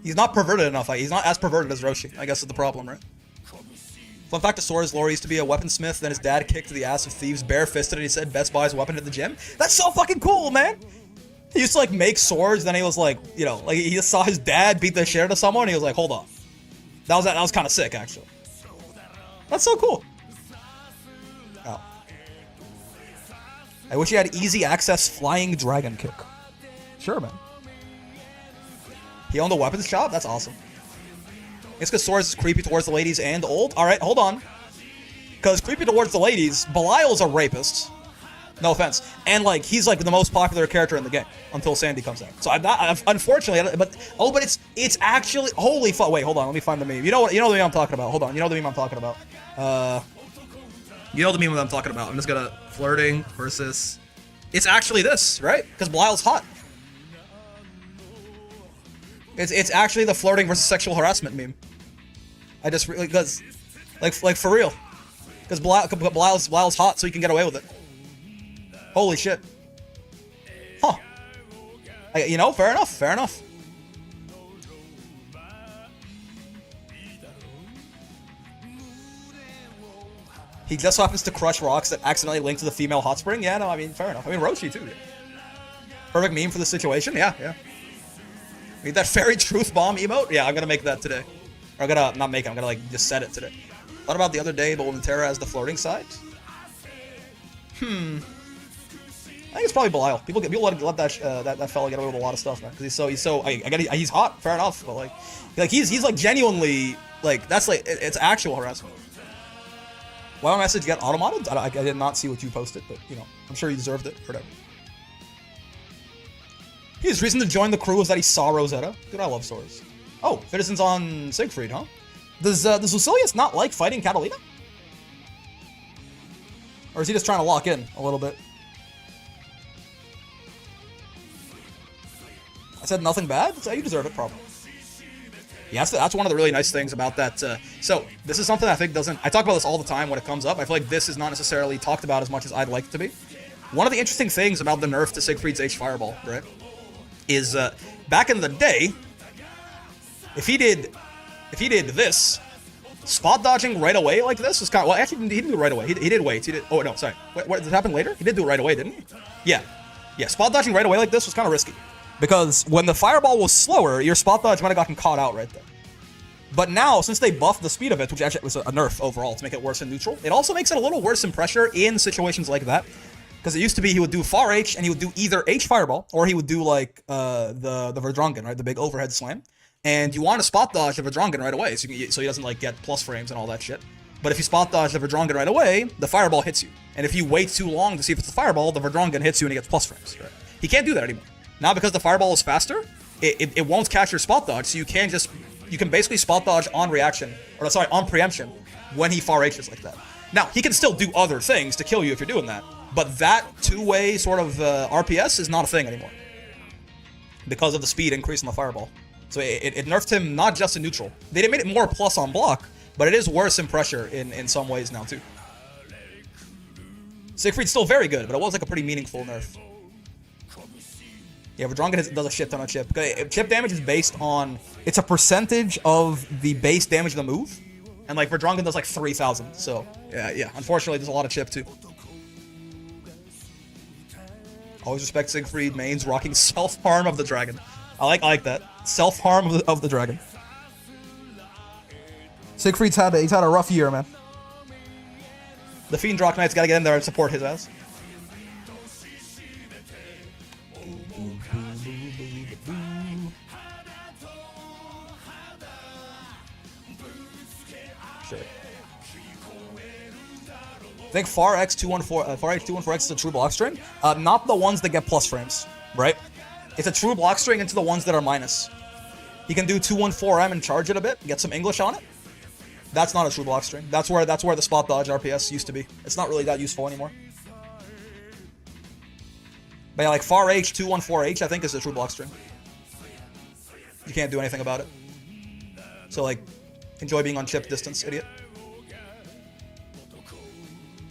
He's not perverted enough. He's not as perverted as Roshi, I guess is the problem, right? Fun fact of Sora's lore, he used to be a weaponsmith, then his dad kicked the ass of thieves bare-fisted and he said Best Buy's weapon at the gym. That's so fucking cool, man! He used to like make swords, then he was like, you know, like he just saw his dad beat the shit out of someone and he was like, hold on. That was kind of sick, actually. That's so cool. Oh. I wish he had easy access flying dragon kick. Sure, man. He owned a weapons shop? That's awesome. It's because Sora is creepy towards the ladies and old? Alright, hold on. Because creepy towards the ladies, Belial's a rapist. No offense. And, like, he's, like, the most popular character in the game. Until Sandy comes out. So, unfortunately, but it's actually, holy fuck, wait, hold on, let me find the meme. You know the meme I'm talking about. Hold on, you know the meme I'm talking about. You know the meme that I'm talking about. I'm just gonna, flirting versus, it's actually this, right? Because Belial's hot. It's actually the flirting versus sexual harassment meme. I just really, because, like for real. Because Belial's hot, so he can get away with it. Holy shit. Huh. You know, fair enough. He just happens to crush rocks that accidentally link to the female hot spring? Yeah, no, I mean, fair enough. I mean, Roshi, too. Perfect meme for the situation? Yeah. Need that fairy truth bomb emote? Yeah, I'm gonna make that today. Or I'm gonna, not make it, I'm gonna, like, just set it today. Thought about the other day, but when Terra has the floating side? I think it's probably Belial. People let that fella get away with a lot of stuff, man. Because he's hot, fair enough, but like he's like genuinely like that's like it's actual harassment. Why don't message get automated? I did not see what you posted, but you know I'm sure you deserved it. Whatever. His reason to join the crew is that he saw Rosetta. Dude, I love Soriz. Oh, citizens on Siegfried, huh? Does Lucilius not like fighting Catalina? Or is he just trying to lock in a little bit? I said nothing bad? So you deserve it, probably. Yeah, that's one of the really nice things about that. So, this is something I think doesn't... I talk about this all the time when it comes up. I feel like this is not necessarily talked about as much as I'd like it to be. One of the interesting things about the nerf to Siegfried's H-Fireball, right, is back in the day, if he did this, spot dodging right away like this was kind of... Well, actually, he didn't do it right away. He did wait. Oh, no, sorry. What did it happen later? He did do it right away, didn't he? Yeah, spot dodging right away like this was kind of risky. Because when the fireball was slower, your spot dodge might have gotten caught out right there. But now, since they buffed the speed of it, which actually was a nerf overall to make it worse in neutral, it also makes it a little worse in pressure in situations like that. Because it used to be he would do far H, and he would do either H fireball, or he would do like the Verdrungan, right? The big overhead slam. And you want to spot dodge the Verdrungan right away, so he doesn't like get plus frames and all that shit. But if you spot dodge the Verdrungan right away, the fireball hits you. And if you wait too long to see if it's the fireball, the Verdrungan hits you and he gets plus frames. Right? He can't do that anymore. Now, because the fireball is faster, it won't catch your spot dodge, so you can basically spot dodge on reaction, or sorry, on preemption, when he far H's like that. Now, he can still do other things to kill you if you're doing that, But that two-way sort of RPS is not a thing anymore because of the speed increase in the fireball. So it nerfed him not just in neutral. They made it more plus on block, but it is worse in pressure in some ways now too. Siegfried's still very good, but it was like a pretty meaningful nerf. Yeah, Verdrongen does a shit ton of chip. Chip damage is based on... It's a percentage of the base damage of the move. And like Verdrongen does like 3,000. So, yeah. Unfortunately, there's a lot of chip too. Always respect Siegfried. Mains rocking self-harm of the dragon. I like that. Self-harm of the dragon. Siegfried's had a rough year, man. The Fiend Rock Knight's gotta get in there and support his ass. Sure. I think Far H214X is a true block string. Not the ones that get plus frames, right? It's a true block string into the ones that are minus. You can do 214M and charge it a bit, get some English on it. That's not a true block string. That's where the spot dodge RPS used to be. It's not really that useful anymore. But yeah, like Far H214H, I think is a true block string. You can't do anything about it. So like, enjoy being on chip distance, idiot.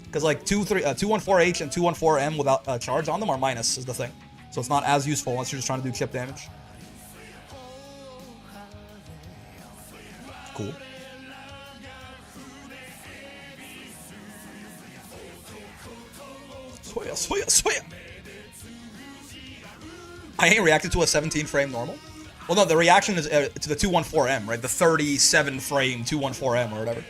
Because like 214H and 214M without charge on them are minus is the thing. So it's not as useful unless you're just trying to do chip damage. Cool. Swear. I ain't reacted to a 17 frame normal. Well, no, the reaction is to the 214M, right? The 37 frame 214M or whatever.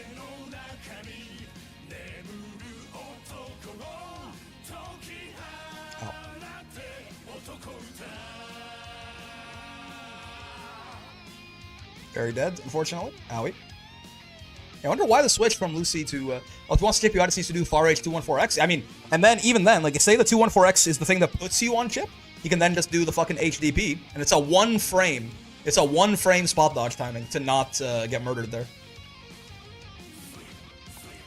Oh. Very dead, unfortunately. Owie. I wonder why the switch from Lucy to, if you want to skip, you needs to do Far H 214X. I mean, and then, even then, like, say the 214X is the thing that puts you on chip, you can then just do the fucking HDP, and it's a one frame spot dodge timing to not get murdered there.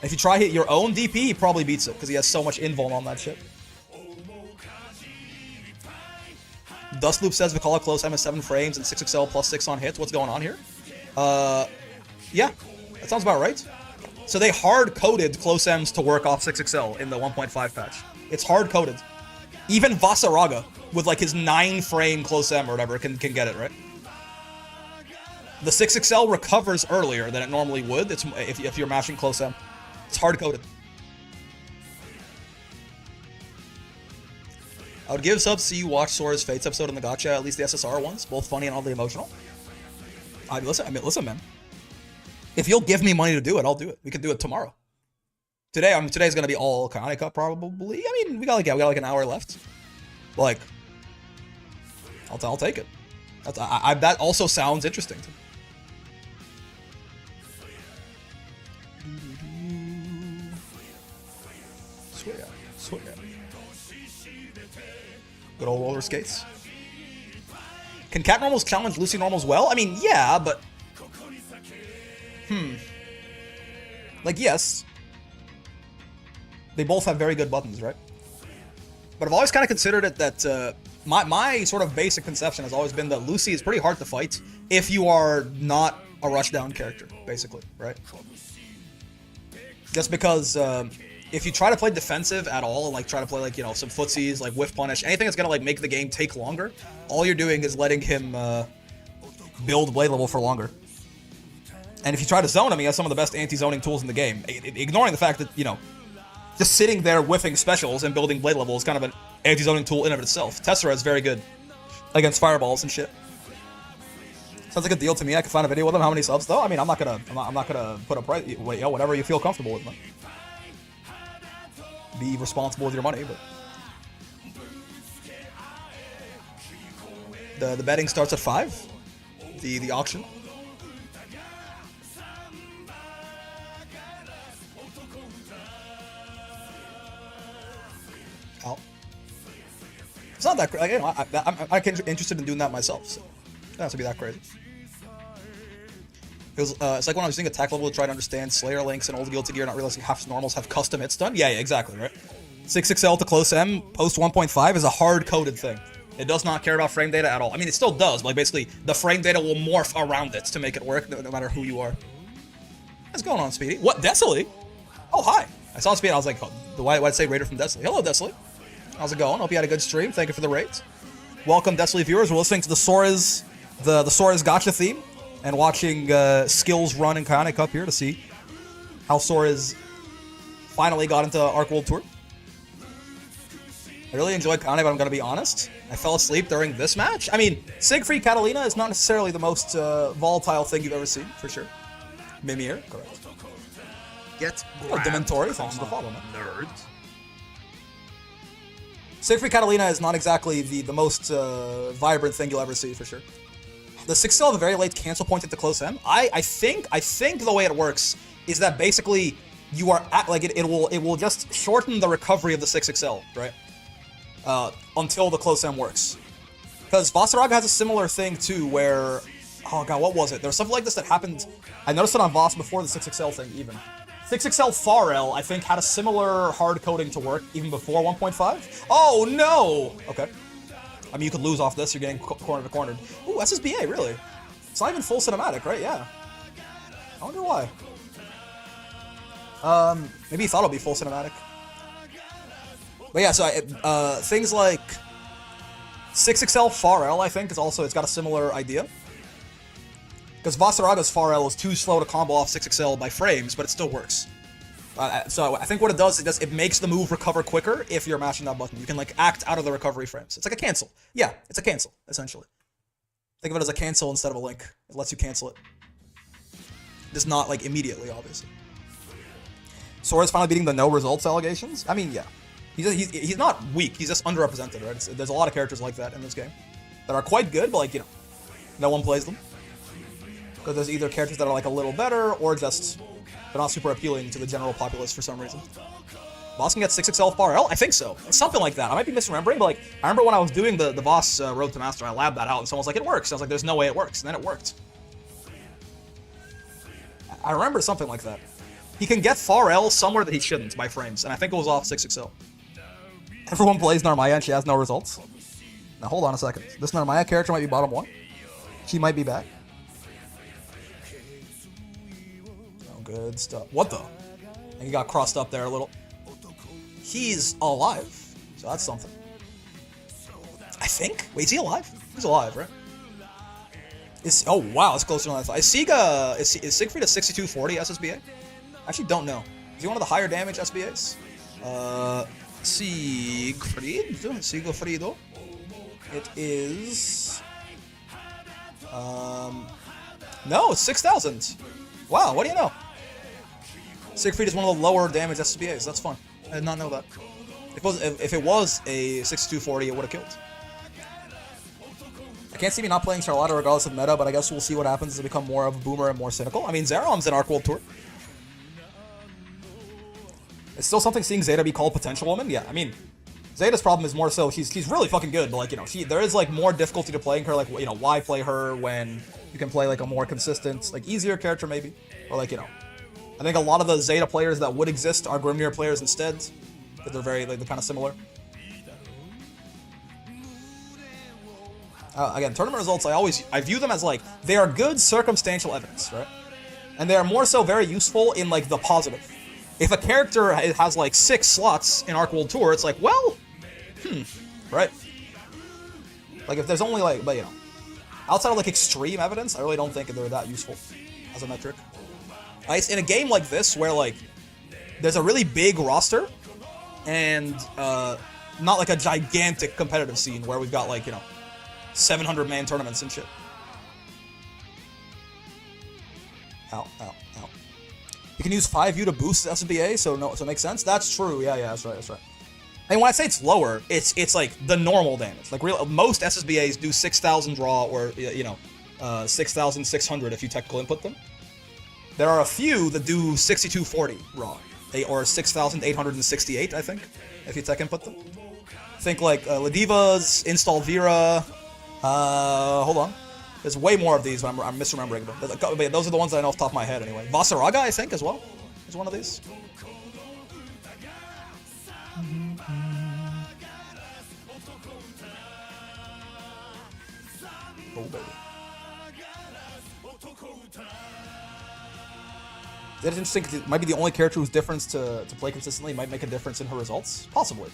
If you try hit your own DP, he probably beats it, because he has so much invuln on that shit. Dustloop says Vikala close M is 7 frames and 6XL plus 6 on hits. What's going on here? Yeah. That sounds about right. So they hard-coded close M's to work off 6XL in the 1.5 patch. It's hard-coded. Even Vasaraga, with like his 9-frame close M or whatever, can get it, right? The 6XL recovers earlier than it normally would if you're mashing close M. It's hard-coded. I would give subs to you watch Sora's Fates episode in the Gacha, at least the SSR ones, both funny and oddly emotional. Listen, man. If you'll give me money to do it, I'll do it. We can do it tomorrow. Today's gonna be all Kayane Cup probably. I mean, we got like an hour left. Like, I'll take it. That also sounds interesting to me. Swear. Good old roller skates. Can Cat normals challenge Lucy normals well? I mean, yeah, but like, yes. They both have very good buttons, right? But I've always kind of considered it that my sort of basic conception has always been that Lucy is pretty hard to fight if you are not a rushdown character, basically, right? Just because if you try to play defensive at all, and like try to play like, you know, some footsies, like whiff punish, anything that's gonna like make the game take longer, all you're doing is letting him build blade level for longer. And if you try to zone him, he has some of the best anti-zoning tools in the game. Ignoring the fact that, you know, just sitting there whiffing specials and building blade level is kind of an anti-zoning tool in and of itself. Tessera is very good against fireballs and shit. Sounds like a deal to me. I can find a video with him. How many subs though? I mean, I'm not gonna put a price. Yo, whatever you feel comfortable with, man. Be responsible with your money, but the betting starts at 5. The auction. It's not that crazy. You know, I'm interested in doing that myself, so it doesn't have to be that crazy. It's like when I was doing attack level to try to understand Slayer links and old Guilty Gear, not realizing half normals have custom hits done. Yeah, exactly, right? 6XL to close M post 1.5 is a hard-coded thing. It does not care about frame data at all. I mean, it still does, but like basically the frame data will morph around it to make it work, no matter who you are. What's going on, Speedy? What, Decily? Oh, hi. I saw Speedy, I was like, oh, why'd say Raider from Decily? Hello, Decily. How's it going? Hope you had a good stream. Thank you for the raids. Welcome, Decily viewers. We're listening to the Soriz, the Soriz Gotcha theme, and watching skills run in Kayane Cup here to see how Soriz finally got into Arc World Tour. I really enjoyed Kayane, but I'm gonna be honest. I fell asleep during this match. I mean, Siegfried Catalina is not necessarily the most volatile thing you've ever seen, for sure. Mimir, correct. Get Dementori, thanks for the follow, man. Nerd. Siegfried Catalina is not exactly the most vibrant thing you'll ever see, for sure. The 6XL have a very late cancel point at the close M. I think the way it works is that basically you are at, like it will just shorten the recovery of the 6XL, right? Until the close M works. Because Vasaraga has a similar thing too, where, oh god, what was it? There was something like this that happened. I noticed it on Voss before the 6XL thing, even. 6XL Pharrell, I think, had a similar hard coding to work even before 1.5. Oh no! Okay. I mean, you could lose off this. You're getting corner to cornered. Ooh, SSBA, really? It's not even full cinematic, right? Yeah. I wonder why. Maybe he thought it'll be full cinematic. But yeah, so things like 6XL Pharrell, I think, is also, it's got a similar idea. Because Vasaraga's Pharrell is too slow to combo off 6XL by frames, but it still works. So I think what it does is it makes the move recover quicker if you're mashing that button. You can like act out of the recovery frames. It's like a cancel. Yeah, it's a cancel, essentially. Think of it as a cancel instead of a link. It lets you cancel it. Just not like immediately, obviously. Sora's finally beating the no results allegations. I mean, yeah. He's not weak, he's just underrepresented, right? There's a lot of characters like that in this game that are quite good, but like, you know, no one plays them. Because there's either characters that are like a little better, or just they're not super appealing to the general populace for some reason. Voss can get 6XL Pharrell? I think so. Something like that. I might be misremembering, but like, I remember when I was doing the Voss Road to Master, I labbed that out, and someone was like, it works. I was like, there's no way it works, and then it worked. I remember something like that. He can get Pharrell somewhere that he shouldn't by frames, and I think it was off 6XL. Everyone plays Narmaya and she has no results. Now hold on a second. This Narmaya character might be bottom 1. She might be back. Oh, good stuff. What the? And he got crossed up there a little. He's alive. So that's something. I think? Wait, is he alive? He's alive, right? Oh wow, it's closer than I thought. Is Siegfried a 6240 SSBA? I actually don't know. Is he one of the higher damage SBAs? Siegfriedo. It is... No, it's 6,000. Wow, what do you know? Siegfried is one of the lower damage SBAs. That's fun. I did not know that. If it was a 6240, it would have killed. I can't see me not playing Charlotta regardless of meta, but I guess we'll see what happens as I become more of a boomer and more cynical. I mean, Zerom's in Arc World Tour. It's still something seeing Zeta be called Potential Woman. Yeah, I mean, Zeta's problem is more so she's really fucking good, but like, you know, there is like more difficulty to playing her. Like, you know, why play her when you can play like a more consistent, like easier character maybe, or like, you know, I think a lot of the Zeta players that would exist are Grimnir players instead, because they're very like they're kind of similar. Again, tournament results, I view them as like they are good circumstantial evidence, right? And they are more so very useful in like the positive. If a character has like 6 slots in Arc World Tour, it's like, well, right? Like if there's only like, but you know, outside of like extreme evidence, I really don't think they're that useful as a metric. It's in a game like this where like there's a really big roster and not like a gigantic competitive scene where we've got like, you know, 700-man tournaments and shit. Ow, ow, ow. You can use 5U to boost SBA, so it makes sense. That's true. Yeah, that's right. I mean, when I say it's lower, it's like the normal damage. Like most SSBAs do 6,000 draw, or you know, 6,600 if you technical input them. There are a few that do 6,240 raw, or 6,868, I think, if you tech input them. Think like Ladivas, Install Vera. Hold on. There's way more of these, but I'm misremembering them. But those are the ones that I know off the top of my head, anyway. Vasaraga, I think, as well, is one of these. It's interesting because it might be the only character whose difference to play consistently might make a difference in her results, possibly.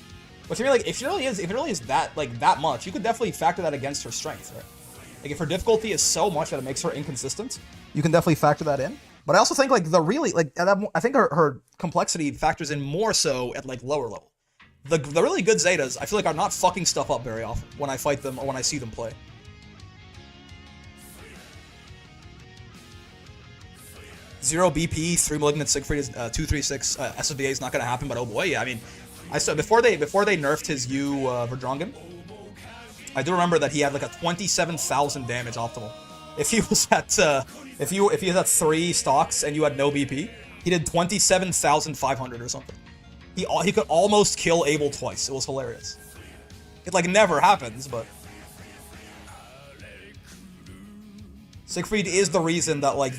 But to me, like, if it really is that that much, you could definitely factor that against her strength, right? Like, if her difficulty is so much that it makes her inconsistent, you can definitely factor that in. But I also think, like, I think her complexity factors in more so at, like, lower level. The really good Zetas, I feel like, are not fucking stuff up very often when I fight them or when I see them play. Zero BP, 3 Malignant Siegfried is 236 SSBA is not gonna happen, but oh boy, yeah, I mean, I saw before they nerfed his U Verdrongen, I do remember that he had like a 27,000 damage optimal. If he was at if he was at 3 stocks and you had no BP, he did 27,500 or something. He could almost kill Abel twice. It was hilarious. It like never happens, but Siegfried is the reason that like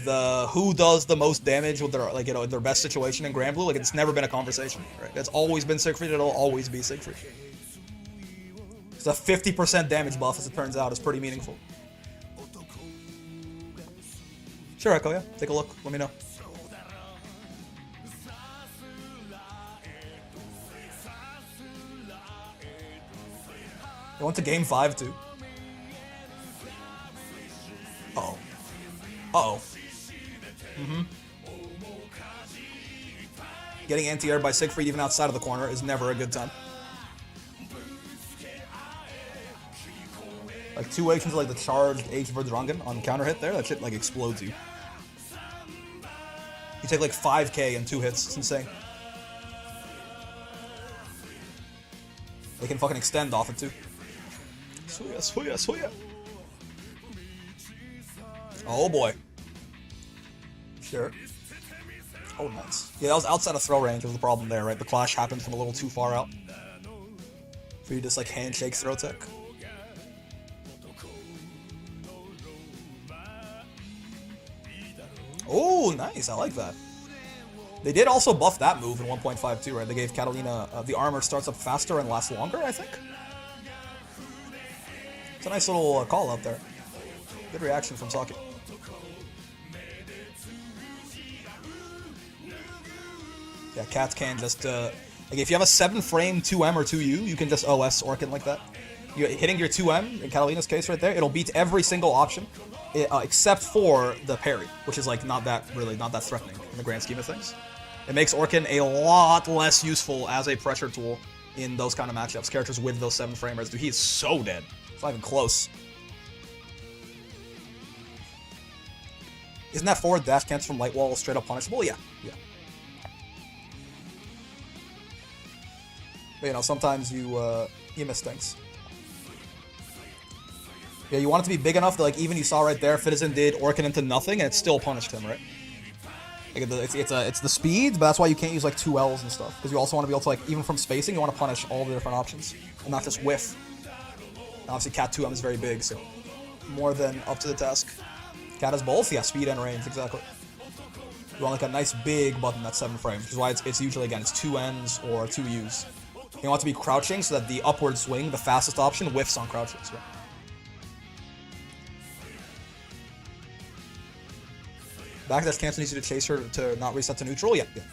who does the most damage with their like in their best situation in Grand Blue. Like it's never been a conversation, right? It's always been Siegfried. It'll always be Siegfried. It's a 50% damage buff, as it turns out, is pretty meaningful. Sure, Echo, yeah. Take a look. Let me know. They went to game 5 too. Uh-oh. Uh-oh. Getting anti-aired by Siegfried even outside of the corner is never a good time. Like 2 waves into like the charged H Verdrongen on counter hit there, that shit like explodes you. You take like 5k in 2 hits, it's insane. They can fucking extend off it too. Suya, suya, suya. Oh boy. Sure. Oh, nice. Yeah, that was outside of throw range was the problem there, right? The clash happened from a little too far out. For you just like handshake throw tech. Oh, nice. I like that. They did also buff that move in 1.52, right? They gave Catalina the armor starts up faster and lasts longer, I think. It's a nice little call out there. Good reaction from Saki. Yeah, cats can just, like if you have a 7-frame 2M or 2U, you can just OS Orkin like that. You're hitting your 2M, in Catalina's case right there, it'll beat every single option, except for the parry, which is like not that threatening in the grand scheme of things. It makes Orkin a lot less useful as a pressure tool in those kind of matchups. Characters with those 7-framers, dude, he is so dead. It's not even close. Isn't that forward dash cancel from light wall straight up punishable? Yeah, yeah. But, you know, sometimes you miss things. Yeah, you want it to be big enough that, like, even you saw right there, Fitizen did Orkin into nothing, and it still punished him, right? Like, it's the speed, but that's why you can't use, like, 2 Ls and stuff. Because you also want to be able to, like, even from spacing, you want to punish all the different options. And not just whiff. And obviously, Cat 2M is very big, so more than up to the task. Cat has both? Yeah, speed and range, exactly. You want, like, a nice big button that's 7 frames, which is why it's usually, again, it's 2 Ns or 2 Us. You want it to be crouching so that the upward swing, the fastest option, whiffs on crouches, right? Backdash cancel needs you to chase her to not reset to neutral? Yeah, yeah.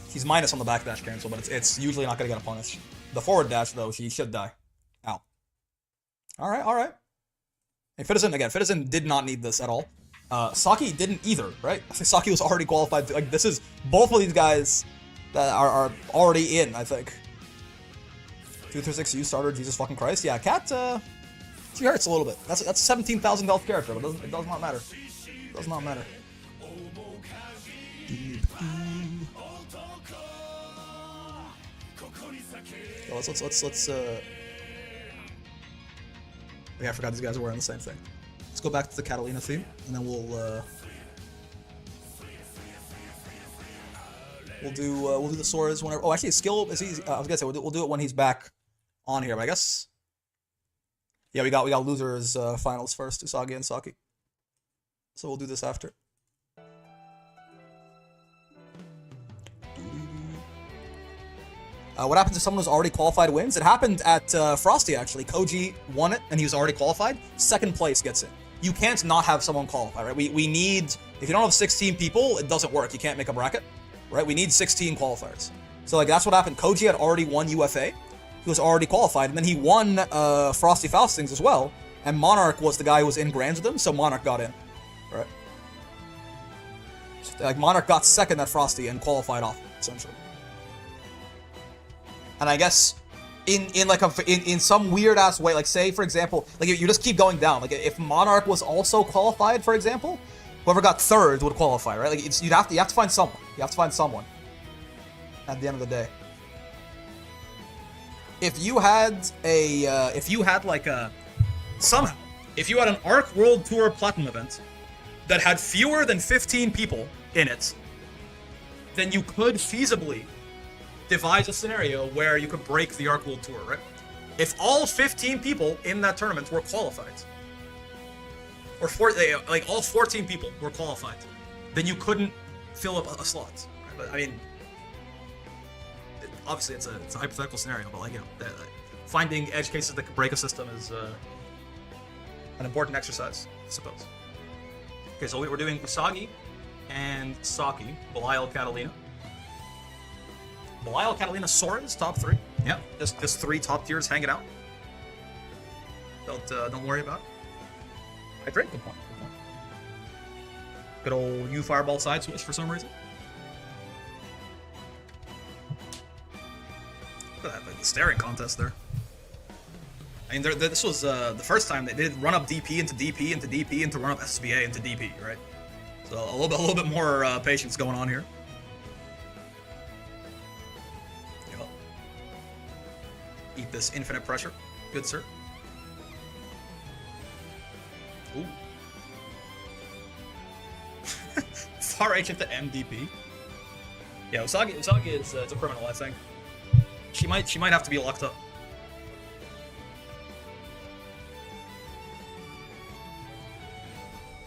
He's minus on the backdash cancel, but it's usually not going to get a punish. The forward dash, though, she should die. Ow. Alright, alright. And Fitizen did not need this at all. Saki didn't either, right? I think Saki was already qualified. Like, this is both of these guys that are already in, I think. 236 U starter, Jesus fucking Christ. Yeah, Cat, she hurts a little bit. That's a 17,000 health character, but it does not matter. It does not matter. Yo, let's yeah, I forgot these guys are wearing the same thing. Let's go back to the Catalina theme, and then we'll do the Soras whenever. Oh, actually, skill is easy. I was gonna say we'll do it when he's back on here, but I guess. Yeah, we got losers finals first, Usagi and Saki. So we'll do this after. What happens if someone who's already qualified wins? It happened at Frosty, actually. Koji won it, and he was already qualified. Second place gets it. You can't not have someone qualified, right? We need... If you don't have 16 people, it doesn't work. You can't make a bracket, right? We need 16 qualifiers. So like that's what happened. Koji had already won UFA. He was already qualified, and then he won Frosty Faustings as well. And Monarch was the guy who was in Grands with him, so Monarch got in, right? So, like Monarch got second at Frosty and qualified off essentially. And I guess in some weird ass way, like say for example, like you just keep going down. Like if Monarch was also qualified, for example, whoever got third would qualify, right? Like you have to find someone. You have to find someone. At the end of the day, if you had an Arc World Tour Platinum event that had fewer than 15 people in it, then you could feasibly devise a scenario where you could break the Arc World Tour, right? If all 15 people in that tournament were qualified, or all 14 people were qualified, then you couldn't fill up a slot. Right? But I mean, obviously it's a hypothetical scenario, but like, you know, finding edge cases that could break a system is an important exercise, I suppose. Okay, so we're doing Usagi and Saki, Belial, Catalina. Belial, Catalina, Soriz, top 3. Yeah, just 3 top tiers hanging out. Don't worry about it. I drink. Good point. Good point. Good old U Fireball side switch for some reason. Look at that, like the staring contest there. I mean, this was the first time they did run up DP into DP into DP into run up SBA into DP, right? So a little bit more patience going on here. Yep. Eat this infinite pressure, good sir. Ooh. Far H into MDP. Yeah, Usagi is it's a criminal, I think. She might have to be locked up.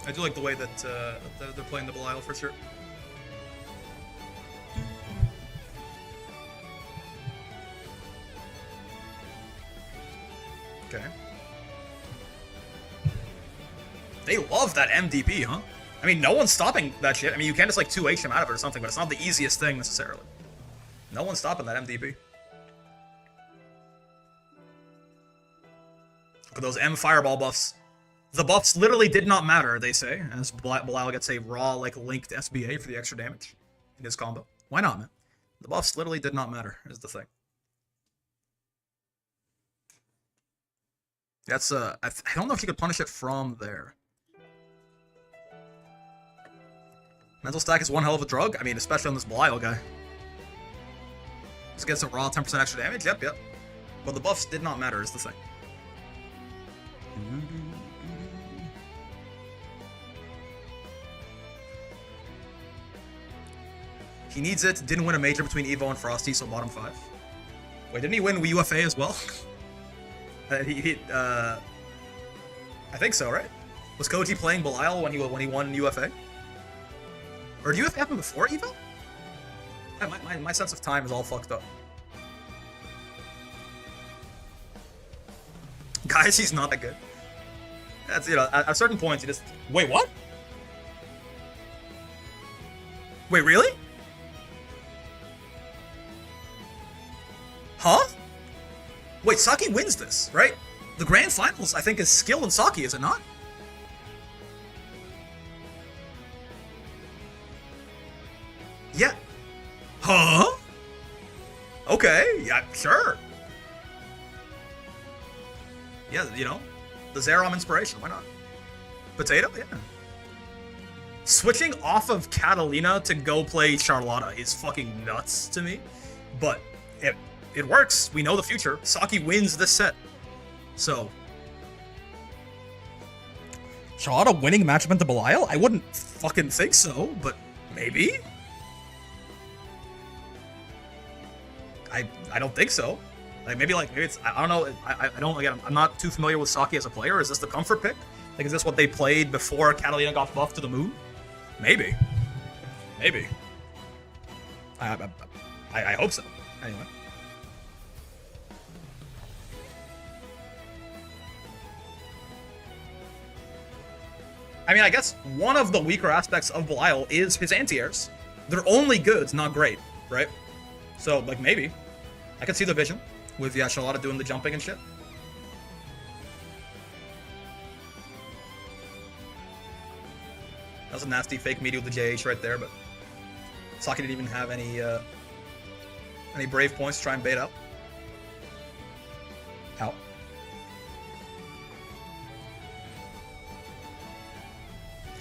I do like the way that they're playing the Belial for sure. Okay. They love that MDP, huh? I mean, no one's stopping that shit. I mean, you can't just like 2H him out of it or something, but it's not the easiest thing necessarily. No one's stopping that MDP. Look at those M Fireball buffs. The buffs literally did not matter, they say, as Belial gets a raw, like, linked SBA for the extra damage in his combo. Why not, man? The buffs literally did not matter, is the thing. That's, I don't know if you could punish it from there. Mental stack is one hell of a drug. I mean, especially on this Belial guy. Just gets a raw 10% extra damage, yep. But the buffs did not matter, is the thing. He needs it. Didn't win a major between Evo and Frosty, so bottom 5. Wait, didn't he win UFA as well? I think so, right? Was Koji playing Belial when he won UFA? Or did UFA happen before Evo? Yeah, my sense of time is all fucked up. Guys, he's not that good. That's, you know, at certain points you just... Wait, what? Wait, really? Huh? Wait, Saki wins this, right? The grand finals, I think, is skill and Saki, is it not? Yeah. Huh? Okay, yeah, sure. Yeah, you know, the Zerom inspiration, why not? Potato, yeah. Switching off of Catalina to go play Charlotta is fucking nuts to me, but it works. We know the future. Saki wins this set. So, Charlotta winning matchup into Belial? I wouldn't fucking think so, but maybe? I don't think so. Like maybe it's, I don't know. I don't, again, I'm not too familiar with Saki as a player. Is this the comfort pick? Like, is this what they played before Catalina got buffed to the moon? Maybe. Maybe. I hope so. Anyway. I mean, I guess one of the weaker aspects of Belial is his anti-airs. They're only good, not great, right? So, like, maybe. I could see the vision with, yeah, Charlotta doing the jumping and shit. That was a nasty fake media with the JH right there, but Saki didn't even have any brave points to try and bait out. Out.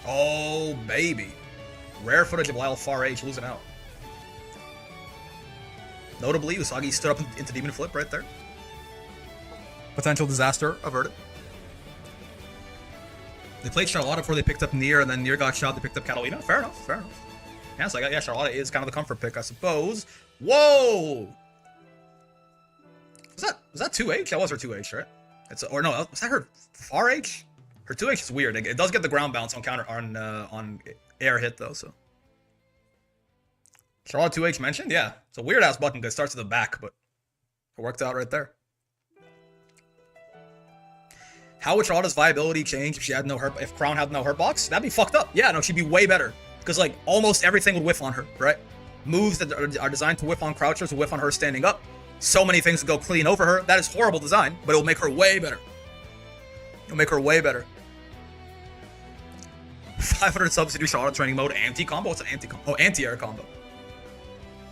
Oh, baby. Rare footage of Lyle Far H losing out. Notably, Usagi stood up into Demon Flip right there. Potential disaster averted. They played Charlotta before they picked up Nier, and then Nier got shot, they picked up Catalina. Fair enough, fair enough. Yeah, so yeah, Charlotta is kind of the comfort pick, I suppose. Whoa! Was that 2H? That was her 2H, right? Or no, was that her Far H? Her 2H is weird. It does get the ground bounce on counter on air hit though, so. Charlotte 2H mentioned? Yeah. It's a weird ass button because it starts at the back, but it worked out right there. How would Charlotta's viability change if she had no hurt? If Crown had no hurt box? That'd be fucked up. Yeah, no, she'd be way better. Because like almost everything would whiff on her, right? Moves that are designed to whiff on crouchers will whiff on her standing up. So many things would go clean over her. That is horrible design, but it will make her way better. It'll make her way better. 500 substitute Charlotte training mode anti-combo? What's an anti-combo? Oh, anti-air combo.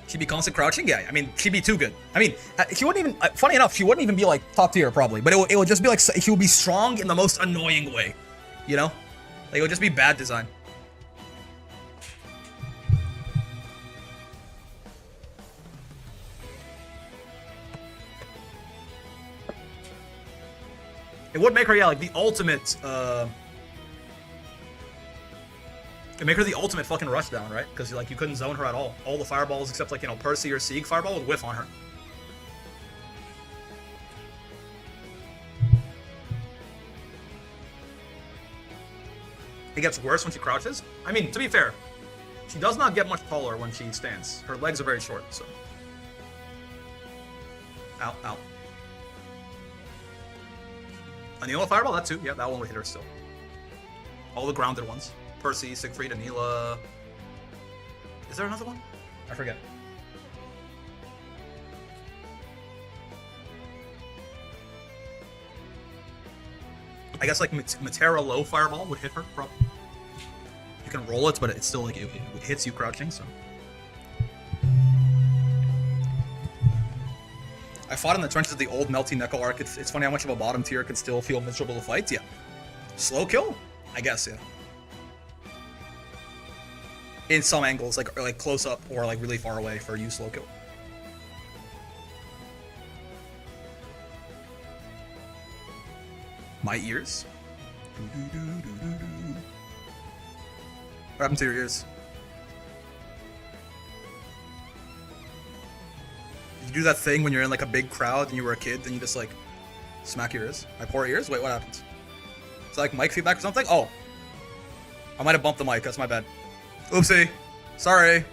She'd be constant crouching? Yeah, I mean, she'd be too good. I mean, she wouldn't even, funny enough, she wouldn't even be like top tier probably, but it would just be like, she would be strong in the most annoying way, you know? Like, it would just be bad design. It would make her, yeah, like the ultimate, it'd make her the ultimate fucking rushdown, right? Because like you couldn't zone her at all. All the fireballs except like, you know, Percy or Sieg fireball would whiff on her. It gets worse when she crouches. I mean, to be fair, she does not get much taller when she stands. Her legs are very short, so. Ow, ow. Anila fireball, that too. Yeah, that one would hit her still. All the grounded ones. Percy, Siegfried, Anila. Is there another one? I forget. I guess like Matera low fireball would hit her, probably. You can roll it, but it's still like it hits you crouching, so. I fought in the trenches of the old Melty Neko arc. It's funny how much of a bottom tier could still feel miserable to fight. Yeah. Slow kill? I guess, yeah. In some angles, like close up or like really far away for you slow kill. My ears? What happened to your ears? Did you do that thing when you're in like a big crowd and you were a kid and you just like smack your ears? My poor ears? Wait, what happened? Is that like mic feedback or something? Oh. I might have bumped the mic, that's my bad. Oopsie. Sorry.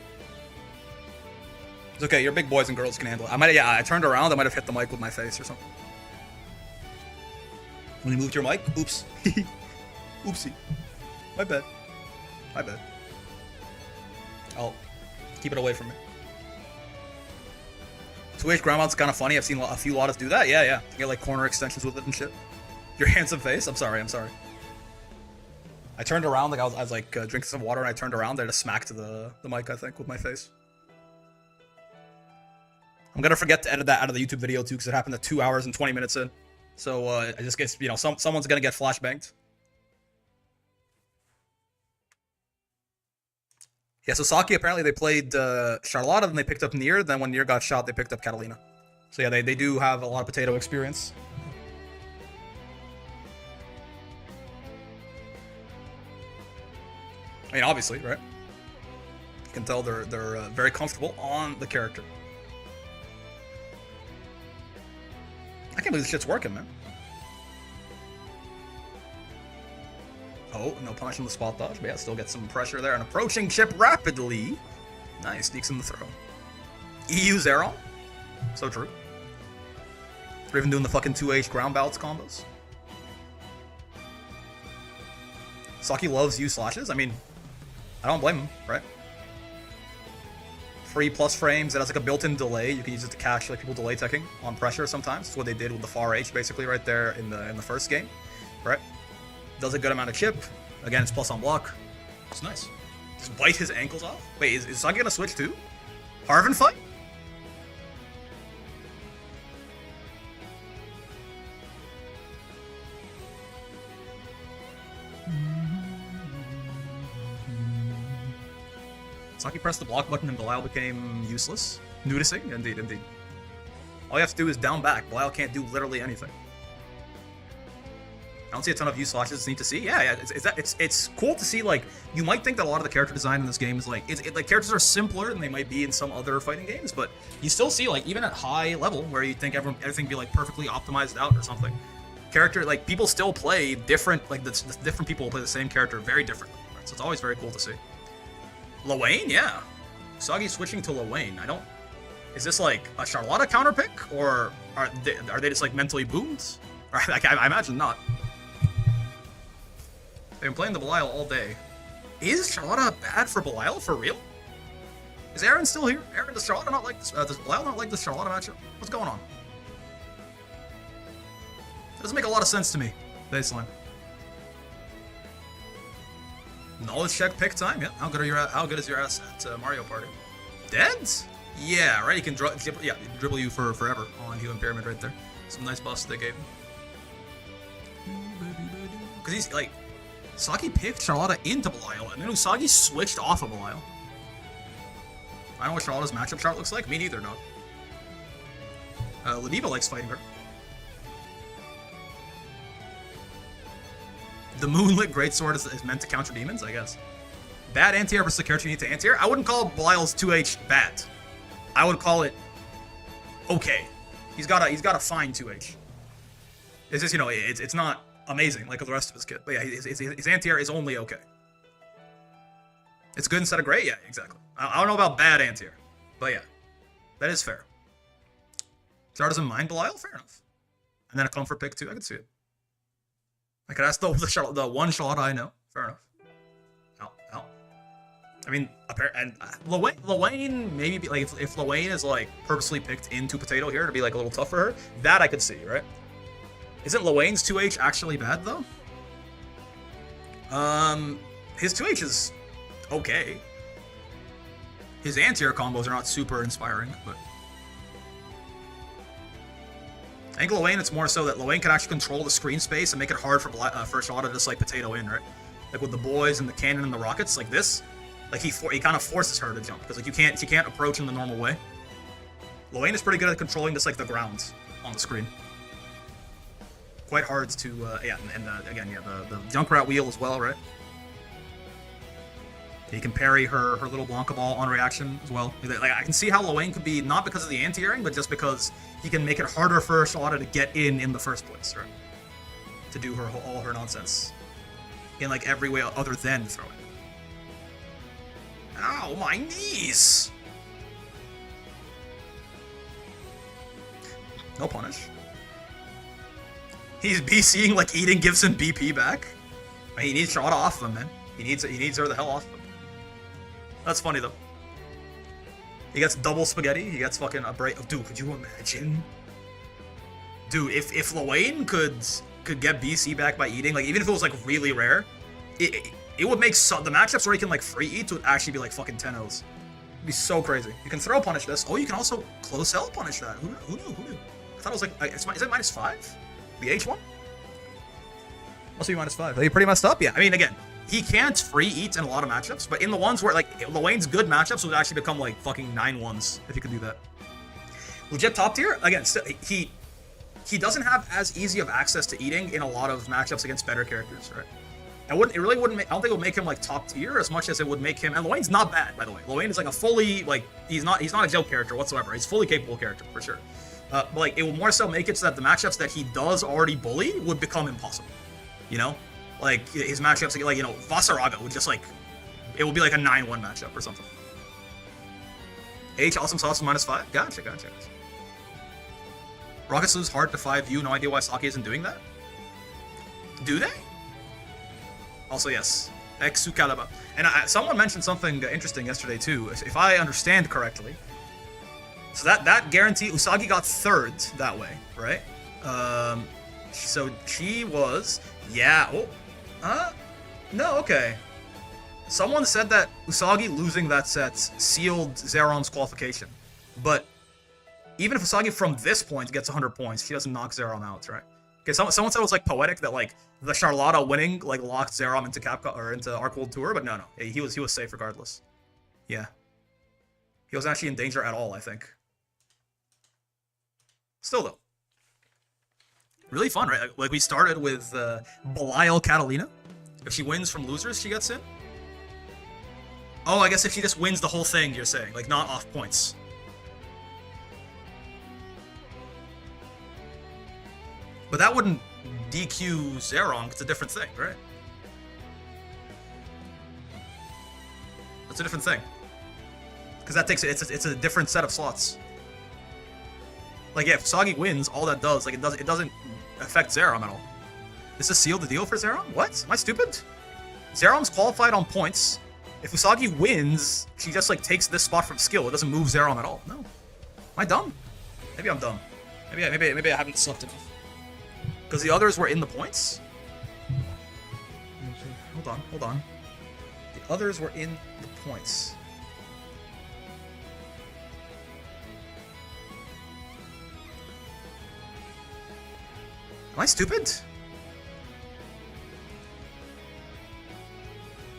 It's okay, you're big boys and girls can handle it. I turned around, I might have hit the mic with my face or something. When you moved your mic? Oops. Oopsie. My bad. My bad. I'll keep it away from me. 2H ground mount's kind of funny. I've seen a few lotters do that. Yeah, yeah. You get like corner extensions with it and shit. Your handsome face? I'm sorry, I'm sorry. I turned around, like I was like drinking some water and I turned around, I just smacked the mic, I think, with my face. I'm gonna forget to edit that out of the YouTube video too, because it happened at 2 hours and 20 minutes in. So I just guess, you know, someone's gonna get flashbanged. Yeah, so Saki, apparently they played Charlotta, then they picked up Nier, then when Nier got shot, they picked up Catalina. So yeah, they do have a lot of potato experience. I mean, obviously, right? You can tell they're very comfortable on the character. I can't believe this shit's working, man. Oh, no punish on the spot dodge, but yeah, still get some pressure there. And approaching chip rapidly. Nice, sneaks in the throw. EU Zeron. So true. They're even doing the fucking 2H ground balance combos. Saki loves U slashes. I mean, I don't blame him, right? Free plus frames. It has like a built-in delay. You can use it to catch like people delay teching on pressure sometimes. That's what they did with the far H basically right there in the first game, right? Does a good amount of chip. Again, it's plus on block. It's nice. Just bite his ankles off. Wait, is Saki gonna switch too? Harvin fight? Saki pressed the block button and Belial became useless. Noticing? Indeed, indeed. All you have to do is down back. Belial can't do literally anything. I don't see a ton of U slashes. It's neat to see. Yeah. It's cool to see. Like, you might think that a lot of the character design in this game is like, like characters are simpler than they might be in some other fighting games, but you still see like even at high level where you think everything be like perfectly optimized out or something. Character like people still play different. Like the different people play the same character very differently. Right? So it's always very cool to see. Lawayne, yeah. Usagi switching to Lawayne. I don't. Is this like a Charlotta counter pick, or are they just like mentally boomed? I imagine not. They've been playing the Belial all day. Is Charlotta bad for Belial for real? Is Aaron still here? Aaron, does Charlotta not like this? Does Belial not like this Charlotta matchup? What's going on? It doesn't make a lot of sense to me. Baseline. Knowledge check pick time. Yeah. How good is your ass at Mario Party? Dead? Yeah. Right. He can dribble you for forever on Human Pyramid right there. Some nice buffs they gave him. Because he's like, Saki picked Charlotta into Belial, and then Usagi switched off of Belial. I don't know what Charlotta's matchup chart looks like. Me neither, dog. Ladiva likes fighting her. The Moonlit Greatsword is meant to counter demons, I guess. Bad anti-air versus the character you need to anti-air? I wouldn't call Belial's 2H bad. I would call it okay. He's got a fine 2H. It's just, you know, it's not amazing like the rest of his kit. But yeah, his anti-air is only okay. It's good instead of great? Yeah, exactly. I don't know about bad anti-air. But yeah, that is fair. Char doesn't mind Belial? Fair enough. And then a comfort pick too, I could see it. I could ask the one Charlotta I know. Fair enough. Ow. I mean, and Lawayne maybe be, like if Lawayne is like purposely picked into Potato here to be like a little tough for her, that I could see, right? Isn't Lawayne's 2H actually bad though? His 2H is okay. His anti-air combos are not super inspiring, but I think Lawayne, it's more so that Lawayne can actually control the screen space and make it hard for Charlotta to just like potato in, right? Like with the boys and the cannon and the rockets, like this, like he kind of forces her to jump because like she can't approach in the normal way. Lawayne is pretty good at controlling just like the ground on the screen. Quite hard to again the Junkrat wheel as well, right? He can parry her little Blanca ball on reaction as well. Like I can see how Lawayne could be not because of the anti-airing, but just because he can make it harder for Charlotta to get in the first place, right? To do all her nonsense in like every way other than throwing. Ow, my knees! No punish. He's BCing like Eden gives him BP back. I mean, he needs Charlotta off of him, man. He needs her the hell off of him. That's funny though. He gets double spaghetti. He gets fucking a break. Oh, dude, could you imagine? Dude, if Lawayne could get BC back by eating, like even if it was like really rare, it would make the matchups where he can like free eat would actually be like fucking 10-0s. It'd be so crazy. You can throw punish this. Oh, you can also close L punish that. Who knew? I thought it was like, is it -5? The H one? Must be -5. Are you pretty messed up? Yeah. I mean, again, he can't free eat in a lot of matchups, but in the ones where like Lawayne's good matchups would actually become like fucking 9-1s if he could do that. Legit top tier. Again, he doesn't have as easy of access to eating in a lot of matchups against better characters, right? It really wouldn't. I don't think it would make him like top tier as much as it would make him. And Lawayne's not bad, by the way. Lawayne is like a fully like he's not a joke character whatsoever. He's a fully capable character for sure. But like it would more so make it so that the matchups that he does already bully would become impossible. You know, like his matchups, like you know, Vasaraga would just like it would be like a 9-1 matchup or something. H awesome sauce -5. Gotcha. Rockets lose hard to 5U. No idea why Saki isn't doing that. Do they? Also, yes. Excalibur. And someone mentioned something interesting yesterday, too. If I understand correctly. So that guarantee, Usagi got third that way, right? So she was, yeah, no, okay. Someone said that Usagi losing that set sealed Zeron's qualification. But even if Usagi from this point gets 100 points, she doesn't knock Zeron out, right? Okay, someone said it was like poetic that like the Charlotta winning like locked Zeron into Capcom or into Arc World Tour, but no, he was safe regardless. Yeah, he wasn't actually in danger at all, I think. Still though, really fun, right? Like we started with Belial Catalina. If she wins from losers, she gets in. Oh, I guess if she just wins the whole thing, you're saying, like not off points. But that wouldn't DQ Zeron. It's a different thing, right? That's a different thing. Because that takes it's a different set of slots. Like yeah, if Usagi wins, all that does like it doesn't affect Zeron at all. Is this seal the deal for Zeron? What? Am I stupid? Zeron's qualified on points. If Usagi wins, she just like takes this spot from skill. It doesn't move Zeron at all. No. Am I dumb? Maybe I'm dumb. Maybe I haven't slept enough. Because the others were in the points? Hold on. The others were in the points. Am I stupid?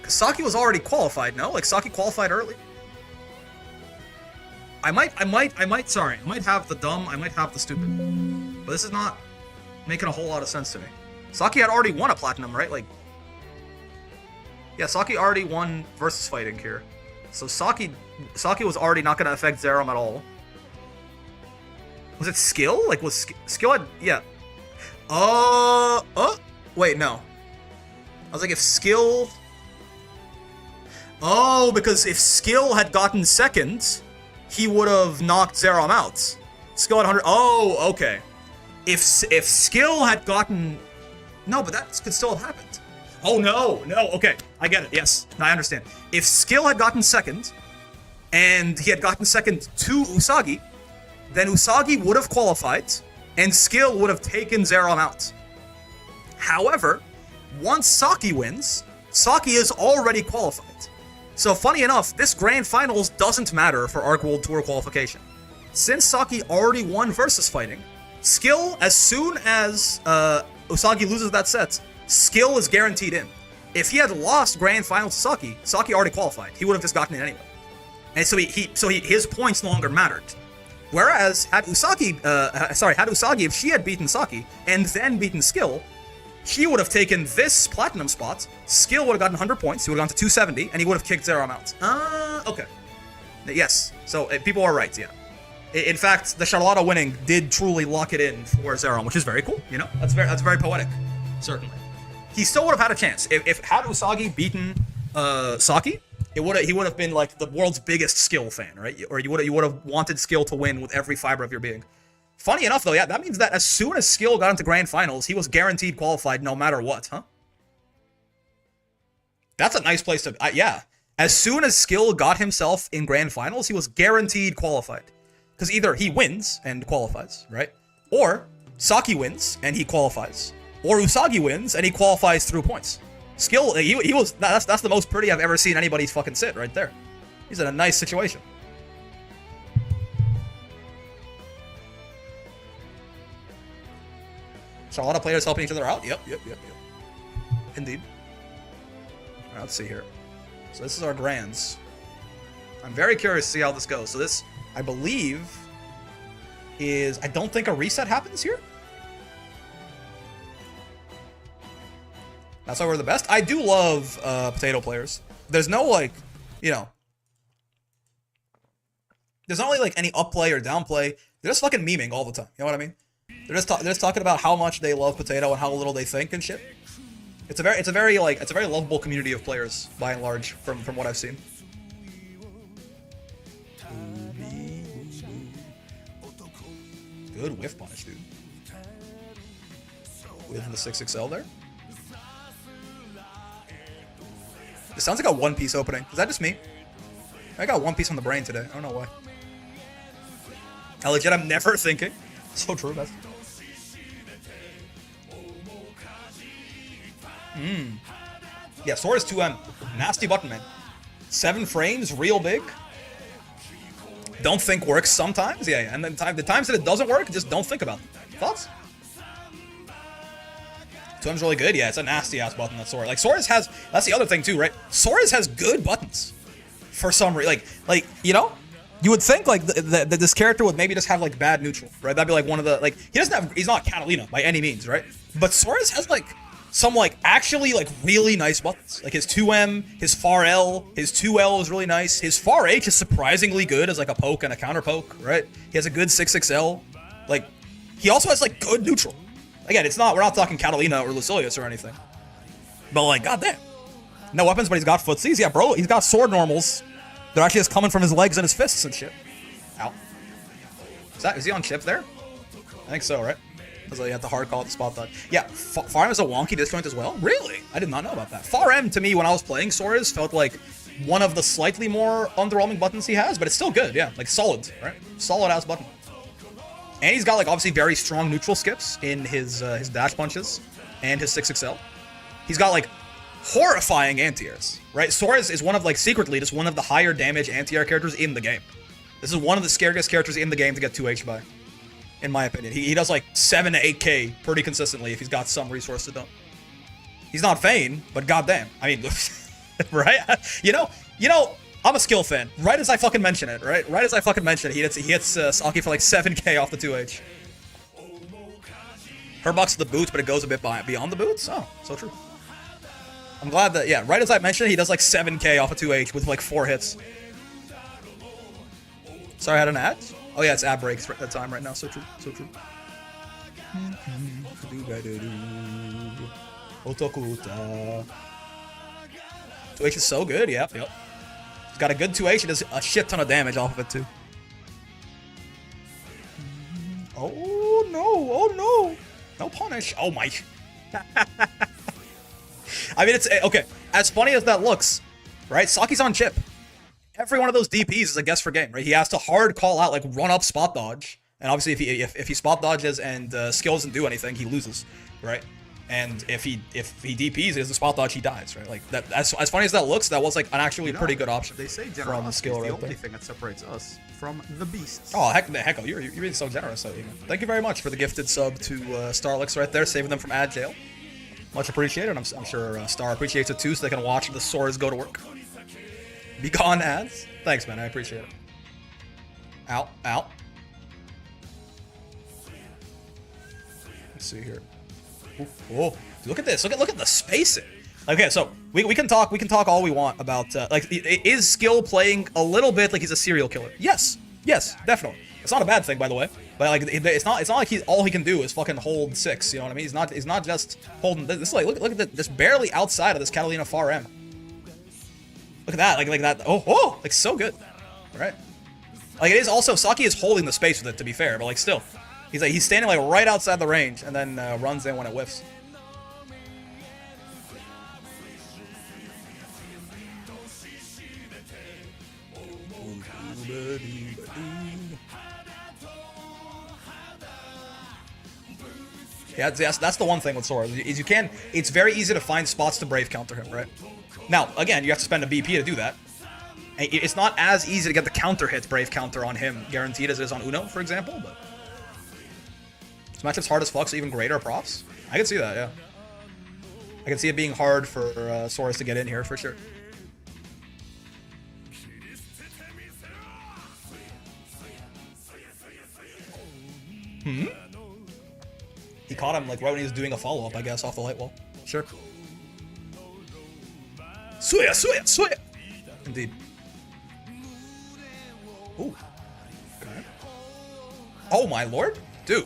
Because Saki was already qualified, no? Like, Saki qualified early? I might have the dumb, I might have the stupid. But this is not making a whole lot of sense to me. Saki had already won a platinum, right? Like, yeah, Saki already won versus fighting here. So Saki was already not going to affect Zerom at all. Was it skill? Like, was skill had, yeah. Wait, no. I was like, if skill... Oh, because if skill had gotten second, he would have knocked Zerom out. Skill at 100... Oh, okay. If skill had gotten... No, but that could still have happened. Oh, no, okay. I get it, yes. I understand. If skill had gotten second, and he had gotten second to Usagi, then Usagi would have qualified, and skill would have taken Zerom out. However, once Saki wins, Saki is already qualified. So funny enough, this Grand Finals doesn't matter for Arc World Tour qualification. Since Saki already won versus fighting, skill, as soon as Usagi loses that set, skill is guaranteed in. If he had lost Grand Finals to Saki already qualified. He would have just gotten in anyway. And so his points no longer mattered. Whereas, had Usagi, if she had beaten Saki and then beaten skill, she would have taken this platinum spot, skill would have gotten 100 points, he would have gone to 270, and he would have kicked Zerom out. Okay. Yes, so people are right, yeah. In fact, the Charlotta winning did truly lock it in for Zerom, which is very cool, you know? That's very poetic, certainly. He still would have had a chance. If had Usagi beaten Saki, he would have been like the world's biggest skill fan, right? Or you would have wanted skill to win with every fiber of your being. Funny enough, though, yeah, that means that as soon as skill got into Grand Finals, he was guaranteed qualified no matter what, huh? That's a nice place to... yeah. As soon as skill got himself in Grand Finals, he was guaranteed qualified. Because either he wins and qualifies, right? Or Saki wins and he qualifies. Or Usagi wins and he qualifies through points. Skill, he was... That's the most pretty I've ever seen anybody's fucking sit right there. He's in a nice situation. So a lot of players helping each other out? Yep. Indeed. Alright, let's see here. So this is our grands. I'm very curious to see how this goes. So this, I believe, is... I don't think a reset happens here? That's why we're the best? I do love potato players. There's no, like, you know... There's not really, like, any upplay or downplay. They're just fucking memeing all the time. You know what I mean? They're just talking about how much they love Potato and how little they think and shit. It's a very lovable community of players by and large from what I've seen. Good whiff punish, dude. With the 6XL there. It sounds like a One Piece opening. Is that just me? I got One Piece on the brain today. I don't know why. I legit, I'm never thinking. So true, that's. Yeah, Sora's 2M. Nasty button, man. 7 frames, real big. Don't think works sometimes. Yeah, yeah. And then the times that it doesn't work, just don't think about it. Thoughts? 2M's really good. Yeah, it's a nasty ass button that Sora. Like Sora's has. That's the other thing too, right? Sora's has good buttons. For some reason, like you know, you would think like that this character would maybe just have like bad neutral, right? That'd be like one of the like he doesn't have. He's not Catalina by any means, right? But Sora's has like some like actually like really nice buttons. Like his 2M, his far L, his 2L is really nice. His far H is surprisingly good as like a poke and a counter poke, right? He has a good 6XL. Like he also has like good neutral. Again, it's not, we're not talking Catalina or Lucilius or anything. But like, goddamn. No weapons, but he's got footsies. Yeah, bro, he's got sword normals. They're actually just coming from his legs and his fists and shit. Ow. Is he on chip there? I think so, right? Because you have to hard call it the spot dodge. Yeah, Far M is a wonky disjoint as well? Really? I did not know about that. Far M, to me, when I was playing Soriz, felt like one of the slightly more underwhelming buttons he has, but it's still good, yeah. Like, solid, right? Solid-ass button. And he's got, like, obviously very strong neutral skips in his dash punches and his 6XL. He's got, like, horrifying anti-airs, right? Soriz is one of, like, secretly just one of the higher damage anti-air characters in the game. This is one of the scariest characters in the game to get 2H by, in my opinion. He does, like, 7 to 8k pretty consistently if he's got some resource to dump. He's not Fane, but goddamn. I mean, right? You know, I'm a skill fan. Right as I fucking mention it, right? Right as I fucking mention it, he hits Saki for like 7k off the 2H. Her bucks the boots, but it goes a bit beyond the boots? Oh, so true. I'm glad that, yeah, right as I mentioned it, he does like 7k off a 2H with like 4 hits. Sorry, I had an ad? Oh yeah, it's ad breaks at that time right now, so true, so true. Otokuta. 2H is so good, yep. He's got a good 2H, he does a shit ton of damage off of it too. Oh no, no punish. Oh my. I mean, it's, okay, as funny as that looks, right, Saki's on chip. Every one of those DPs is a guess for game, right? He has to hard call out, like, run up spot dodge. And obviously, if he spot dodges and skill doesn't do anything, he loses, right? And if he DPs, is the spot dodge, he dies, right? Like that. As funny as that looks, that was like an actually pretty good option. They say from the skill right there. The only thing that separates us from the beasts. Oh heck, you're being so generous, so thank you very much for the gifted sub to Starlix right there, saving them from ad jail. Much appreciated. I'm sure Star appreciates it too, so they can watch the Soras go to work. Be gone ads. Thanks, man. I appreciate it. Ow. Let's see here. Oh, look at this. Look at the spacing. Okay, so we can talk all we want about like, is skill playing a little bit like he's a serial killer? Yes, definitely. It's not a bad thing, by the way. But like, it's not like all he can do is fucking hold 6. You know what I mean? He's not just holding. This is like, look at this, barely outside of this Catalina Far M. Look at that, like that. Oh, like so good, right? Like it is also, Saki is holding the space with it, to be fair, but like still, he's standing like right outside the range and then runs in when it whiffs. Yeah, that's the one thing with Sora is you can. It's very easy to find spots to brave counter him, right? Now, again, you have to spend a BP to do that. And it's not as easy to get the counter hit brave counter on him guaranteed as it is on Uno, for example. But this matchup's hard as fuck, so even greater props. I can see that, yeah. I can see it being hard for Soras to get in here for sure. He caught him like right when he was doing a follow-up, I guess, off the light wall. Sure. Suya! Indeed. Ooh. Okay. Oh my lord, dude.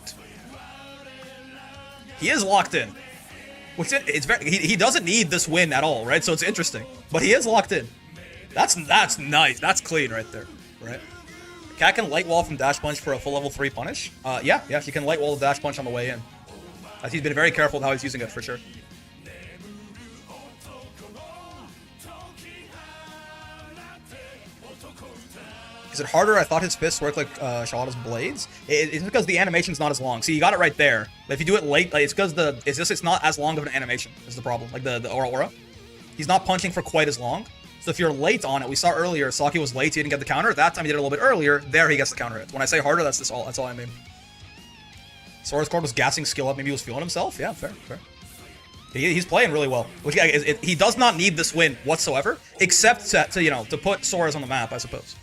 He is locked in. Which it's very. He doesn't need this win at all, right? So it's interesting, but he is locked in. That's nice. That's clean right there, right? Cat can light wall from dash punch for a full level 3 punish. Yeah, she can light wall the dash punch on the way in. He's been very careful with how he's using it for sure. Is it harder? I thought his fists work like Charlotte's blades. It's because the animation's not as long. See, you got it right there. But if you do it late, like, it's because it's not as long of an animation is the problem. Like the aura. He's not punching for quite as long. So if you're late on it, we saw earlier, Saki was late, he didn't get the counter. That time he did it a little bit earlier. There he gets the counter hit. When I say harder, that's all I mean. Sora's card was gassing skill up. Maybe he was feeling himself. Yeah, fair. He's playing really well. Which he does not need this win whatsoever, except to put Sora's on the map, I suppose.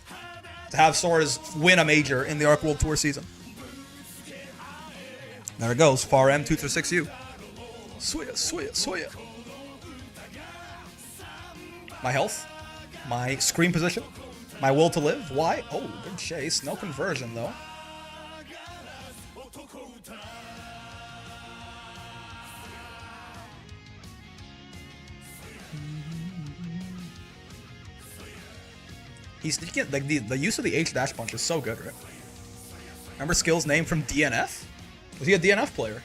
To have Sora's win a major in the Arc World Tour season. There it goes. Far M 236U. Soya. My health. My screen position. My will to live. Why? Oh, good chase. No conversion, though. Like the use of the H dash punch is so good, right? Remember Skill's name from DNF? Was he a DNF player?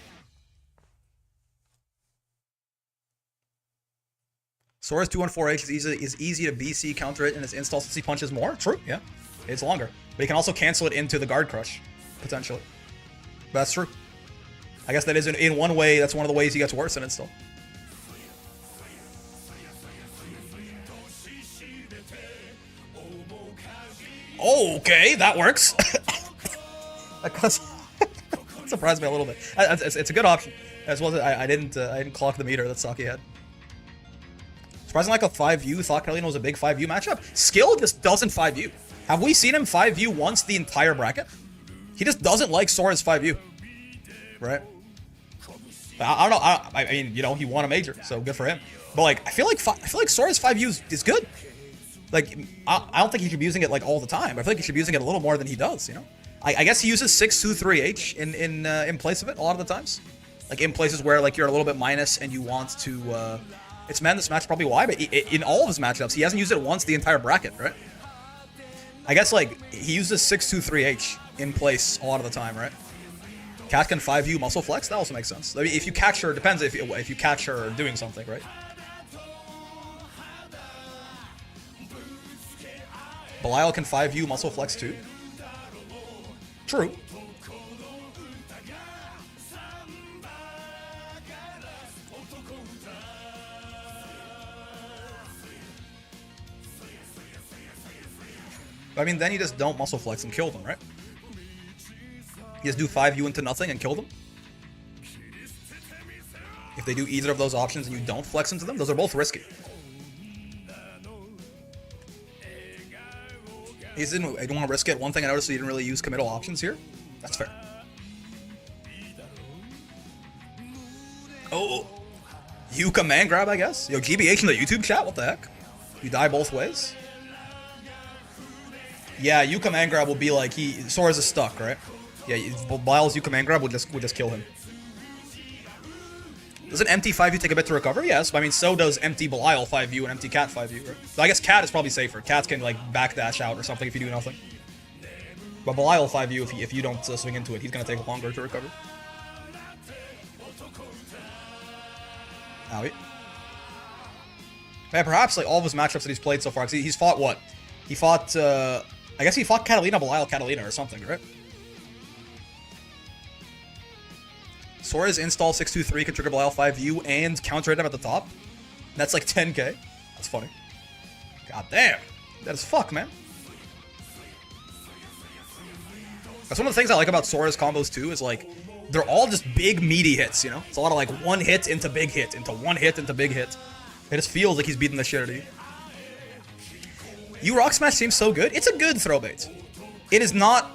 Sora's 214H is easy to BC counter it in his install since he punches more. True, yeah. It's longer. But he can also cancel it into the guard crush, potentially. But that's true. I guess that is in one way, that's one of the ways he gets worse in install. Okay, that works. That surprised me a little bit. It's a good option. As well as I didn't clock the meter that Saki had. Surprisingly, like a 5U, thought Catalina was a big 5U matchup. Skill just doesn't 5U. Have we seen him 5U once the entire bracket? He just doesn't like Sora's 5U. Right? I don't know. I mean, he won a major, so good for him. But like, I feel like Sora's 5U is good. Like, I don't think he should be using it like all the time. I feel like he should be using it a little more than he does. I guess he uses 623H in place of it a lot of the times. Like in places where like you're a little bit minus and you want to. It's man, this match probably why, but in all of his matchups, he hasn't used it once the entire bracket, right? I guess like he uses 623H in place a lot of the time, right? Cat can 5U muscle flex. That also makes sense. I mean, if you catch her, depends if you catch her doing something, right? Belial can 5U muscle flex too. True. I mean, then you just don't muscle flex and kill them, right? You just do 5U into nothing and kill them. If they do either of those options and you don't flex into them, those are both risky. I don't want to risk it. One thing I noticed, he didn't really use committal options here. That's fair. Oh, you command grab, I guess. Yo, GBH in the YouTube chat. What the heck? You die both ways. Yeah, you command grab will be like Sora's is stuck, right? Yeah, Belial's you command grab would just kill him. Does an empty 5U take a bit to recover? Yes, but I mean, so does empty Belial 5U and empty Cat 5U, right? So I guess Cat is probably safer. Cats can like backdash out or something if you do nothing. But Belial 5U, if you don't swing into it, he's gonna take longer to recover. Owie. Man, perhaps like all of his matchups that he's played so far, because he's fought what? He fought, I guess he fought Catalina, Belial, Catalina or something, right? Sora's install 623 can trigger Belial 5U and counter him at the top. That's like 10k. That's funny. God damn. That is fuck, man. That's one of the things I like about Sora's combos too, is like, they're all just big meaty hits, It's a lot of like one hit into big hit, into one hit into big hit. It just feels like he's beating the shit out of you. You Rock Smash seems so good. It's a good throw bait. It is not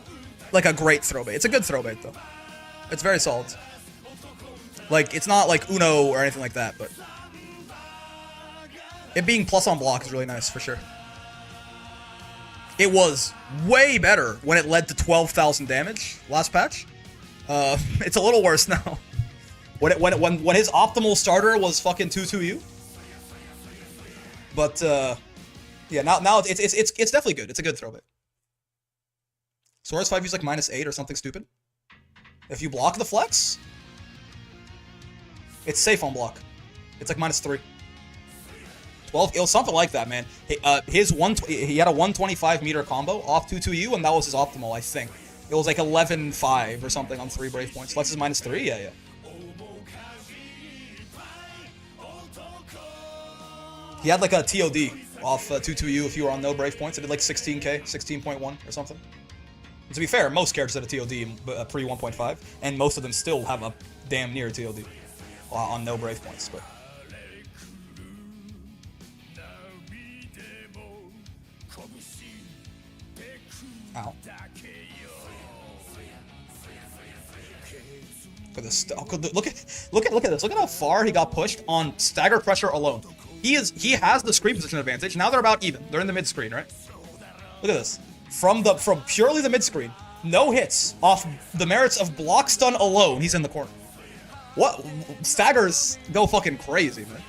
like a great throw bait. It's a good throw bait though. It's very solid. Like, it's not like Uno or anything like that, but it being plus on block is really nice, for sure. It was way better when it led to 12,000 damage last patch. It's a little worse now. When his optimal starter was fucking 2-2U. But, yeah, now it's definitely good. It's a good throwback. Sora's 5U is like -8 or something stupid. If you block the flex, it's safe on block. It's like -3. 12. It was something like that, man. He had a 125-meter combo off 2-2U, and that was his optimal, I think. It was like 11-5 or something on 3 Brave points. Lex is -3? Yeah. He had like a TOD off 2-2U if you were on no Brave points. It did like 16k, 16.1 or something. And to be fair, most characters had a TOD pre 1.5, and most of them still have a damn near TOD on no Brave points. But ow. Look at this. Look at this. Look at how far he got pushed on stagger pressure alone. He has the screen position advantage. Now they're about even. They're in the mid screen, right? Look at this. From purely the mid screen, no hits off the merits of block stun alone. He's in the corner. What? Staggers go fucking crazy, man.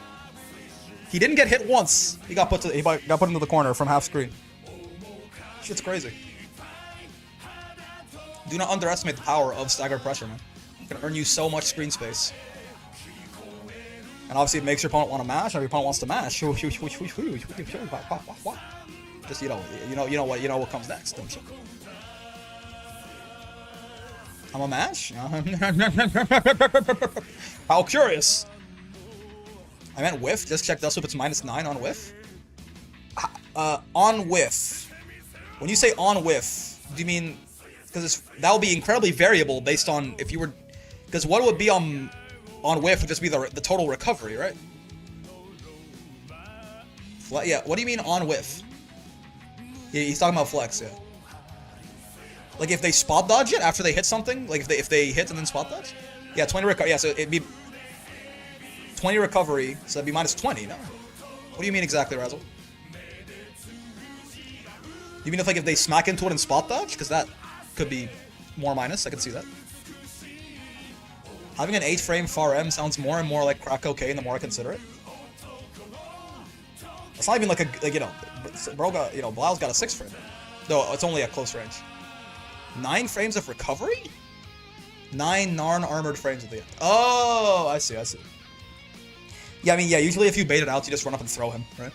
He didn't get hit once. He got put into the corner from half screen. Shit's crazy. Do not underestimate the power of stagger pressure, man. It can earn you so much screen space. And obviously it makes your opponent want to mash, and if your opponent wants to mash, just you know what comes next, don't you? I'm a mash? How curious. I meant whiff. Just check Dust Whip, it's -9 on whiff. On whiff. When you say on whiff, do you mean because that would be incredibly variable based on if you were, because what would be on whiff would just be the total recovery, right? Yeah, what do you mean on whiff? He's talking about flex, yeah. Like if they spot dodge it after they hit something, like if they hit and then spot dodge? Yeah, 20 recovery, yeah, so it'd be 20 recovery, so that'd be -20, no? What do you mean exactly, Razzle? You mean if they smack into it and spot dodge? Because that could be more minus, I can see that. Having an 8-frame far M sounds more and more like crack cocaine the more I consider it. It's not even like bro got, Bilal's got a 6-frame. No, it's only at close range. 9 frames of recovery? 9 Narn armored frames at the end. Oh, I see. Yeah, I mean, yeah, usually if you bait it out, you just run up and throw him, right?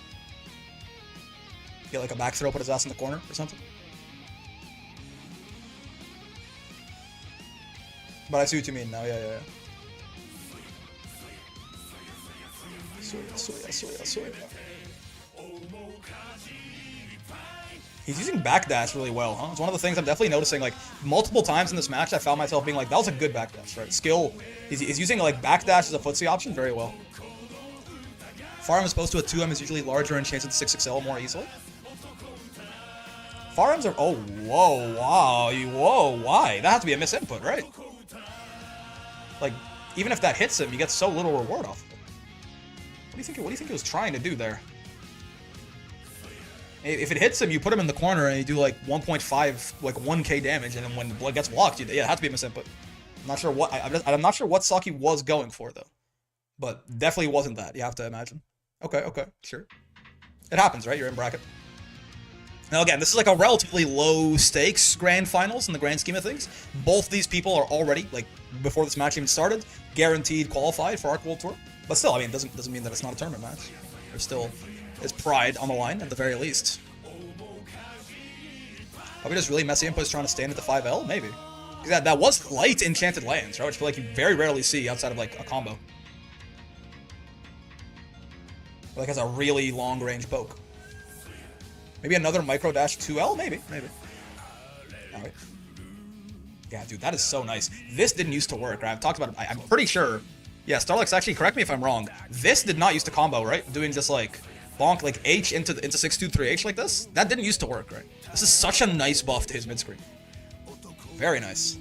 Get like a back throw, put his ass in the corner or something. But I see what you mean now, yeah. Sora. He's using backdash really well, huh? It's one of the things I'm definitely noticing, like, multiple times in this match I found myself being like, that was a good backdash, right? Skill, he's using, like, backdash as a footsie option very well. Farm as opposed to a 2M is usually larger and changes to 6XL more easily. Farms are, oh, whoa, wow, whoa, why? That has to be a misinput, right? Like, even if that hits him, you get so little reward off of it. What do you think he was trying to do there? If it hits him, you put him in the corner and you do like 1.5, like 1k damage, and then when the blood gets blocked, yeah, it has to be a misinput. I'm not sure what I'm not sure what Saki was going for though, but definitely wasn't that. You have to imagine. Okay, sure. It happens, right? You're in bracket. Now again, this is like a relatively low stakes grand finals in the grand scheme of things. Both these people are already, like, before this match even started, guaranteed qualified for Arc World Tour. But still, I mean, it doesn't mean that it's not a tournament match. There's still is pride on the line at the very least. Probably just really messy inputs trying to stand at the 5L, maybe. Because that was light enchanted lands, right? Which I feel like you very rarely see outside of like a combo. Or like has a really long range poke. Maybe another micro dash 2L, maybe. Alright. Yeah, dude, that is so nice. This didn't used to work, right? I've talked about it. I'm pretty sure. Yeah, Starlux, actually, correct me if I'm wrong. This did not used to combo, right? Doing just like bonk, like H into 6-2-3H like this. That didn't used to work, right? This is such a nice buff to his mid screen. Very nice.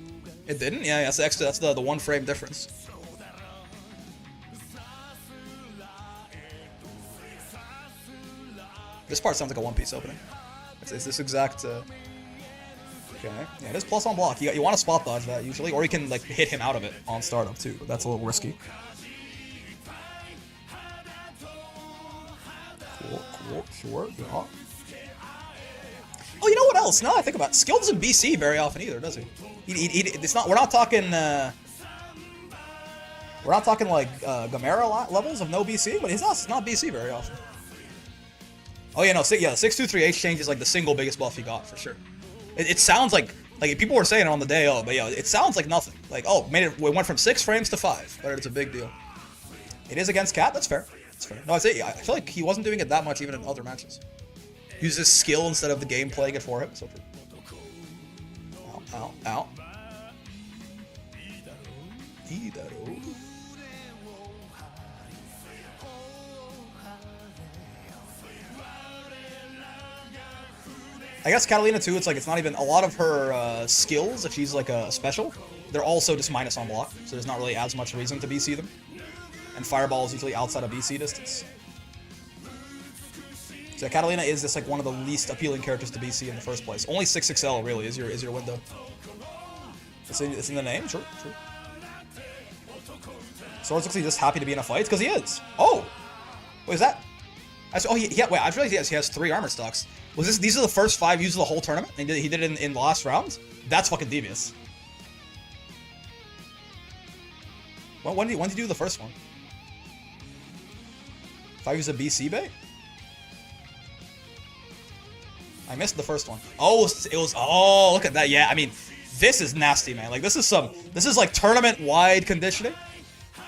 It didn't? Yeah, that's the extra. That's the 1 frame difference. This part sounds like a One Piece opening. It's this exact. Okay. Yeah, it is plus on block. You want to spot dodge that usually, or you can like hit him out of it on startup too. But that's a little risky. Cool, sure, yeah. Oh, you know what else? Now I think about it, Skill doesn't BC very often either, does he? It's not. We're not talking. We're not talking like Gamera levels of no BC, but he's not BC very often. Oh yeah, no, yeah, 623 exchange is like the single biggest buff he got for sure. It sounds like people were saying it on the day, oh, but yeah, it sounds like nothing. Like, oh, it went from 6 frames to 5, but it's a big deal. It is against Cat, that's fair. That's fair. No, I feel like he wasn't doing it that much even in other matches. Use his skill instead of the game playing it for him. So, ow, ow, ow. I guess Catalina too, it's like it's not even a lot of her skills, if she's like a special, they're also just minus on block, so there's not really as much reason to BC them. And Fireball is usually outside of BC distance. So Catalina is just like one of the least appealing characters to BC in the first place. Only 6XL really is your window. It's in the name, sure. Soriz looks like just happy to be in a fight, because he is. Oh! What is that? Wait, I realized he has 3 armor stocks. These are the first 5 uses of the whole tournament? And he did it in the last round? That's fucking devious. Well, when did he do the first one? 5 uses of BC bait? I missed the first one. Oh, oh, look at that. Yeah, I mean, this is nasty, man. Like, this is like tournament-wide conditioning.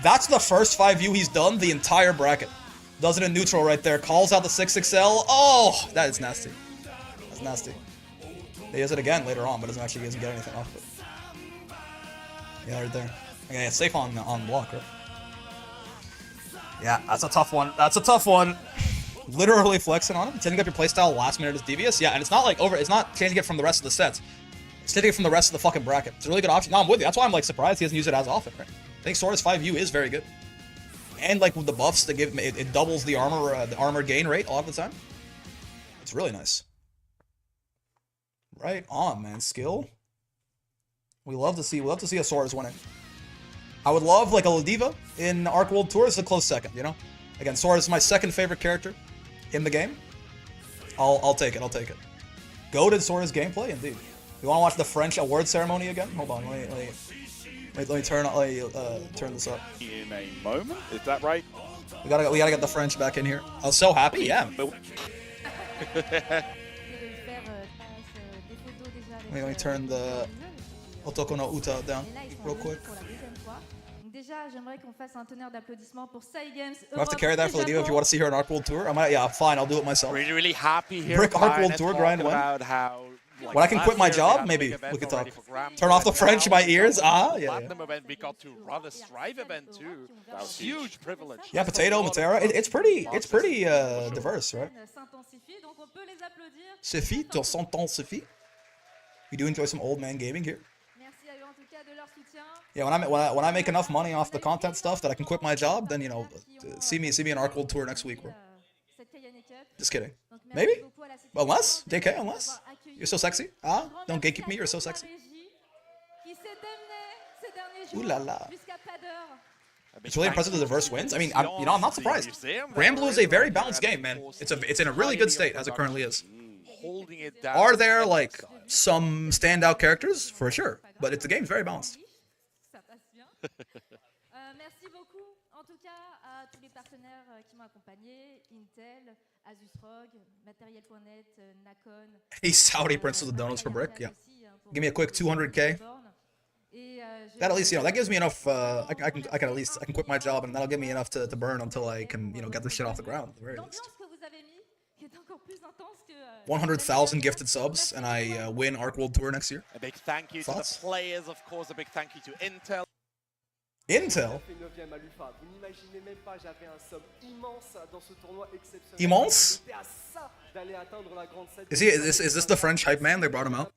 That's the first 5U he's done the entire bracket. Does it in neutral right there. Calls out the 6XL. Oh, that is nasty. That's nasty. He does it again later on, but he doesn't get anything off of it. Yeah, right there. Okay, it's safe on block, right? Yeah, that's a tough one. That's a tough one. Literally flexing on him. Changing up your playstyle last minute is devious. Yeah, and it's not like it's not changing it from the rest of the sets. It's changing it from the rest of the fucking bracket. It's a really good option. No, I'm with you. That's why I'm like surprised he doesn't use it as often, right? I think Sora's 5U is very good. And like with the buffs that give it doubles the armor gain rate a lot of the time. It's really nice. Right on, man. Skill. We love to see a Sora's winning. I would love like a Ladiva in Arc World Tour. It's a close second, you know? Again, Sora is my second favorite character in the game. I'll take it. I'll take it. Goated Sora's gameplay, indeed. You want to watch the French award ceremony again? Hold on, let me turn this up. In a moment, is that right? We gotta get the French back in here. I was so happy, yeah. Let me turn the Otoko no Uta down real quick. Do I have to carry that for Ladiva if you want to see her on Arc World Tour? Yeah, fine, I'll do it myself. Really happy here. Brick Arc World Tour grind win. Like when I can quit my job, maybe we could talk. Turn off the French in my ears. Yeah. Event, we got to run a Strive event too. That was huge privilege. Yeah, Potato, Matera. It's pretty diverse, right? Suffit, ton temps suffit. We do enjoy some old man gaming here. Yeah, when I make enough money off the content stuff that I can quit my job, then see me in Arc World Tour next week, bro. Just kidding. Maybe? Unless? JK, unless? You're so sexy? Don't gatekeep me, you're so sexy. Ooh la la. It's really impressive the diverse wins. I mean, I'm not surprised. Granblue is a very balanced game, man. It's in a really good state as it currently is. Are there like some standout characters? For sure. But the game's very balanced. Merci beaucoup, en tout cas, à tous les partenaires qui m'ont accompagné, Intel, Asusrog, Materiel.net, Nacon. Hey, Saudi Prince of the Donuts for Brick, yeah. Give me a quick 200k. That at least, that gives me enough, I can quit my job and that'll give me enough to burn until I can, get this shit off the ground, at the very least. 100,000 gifted subs and I win Arc World Tour next year. A big thank you to the players, of course, a big thank you to Intel. Intel? Immense? Is this the French hype man? They brought him out?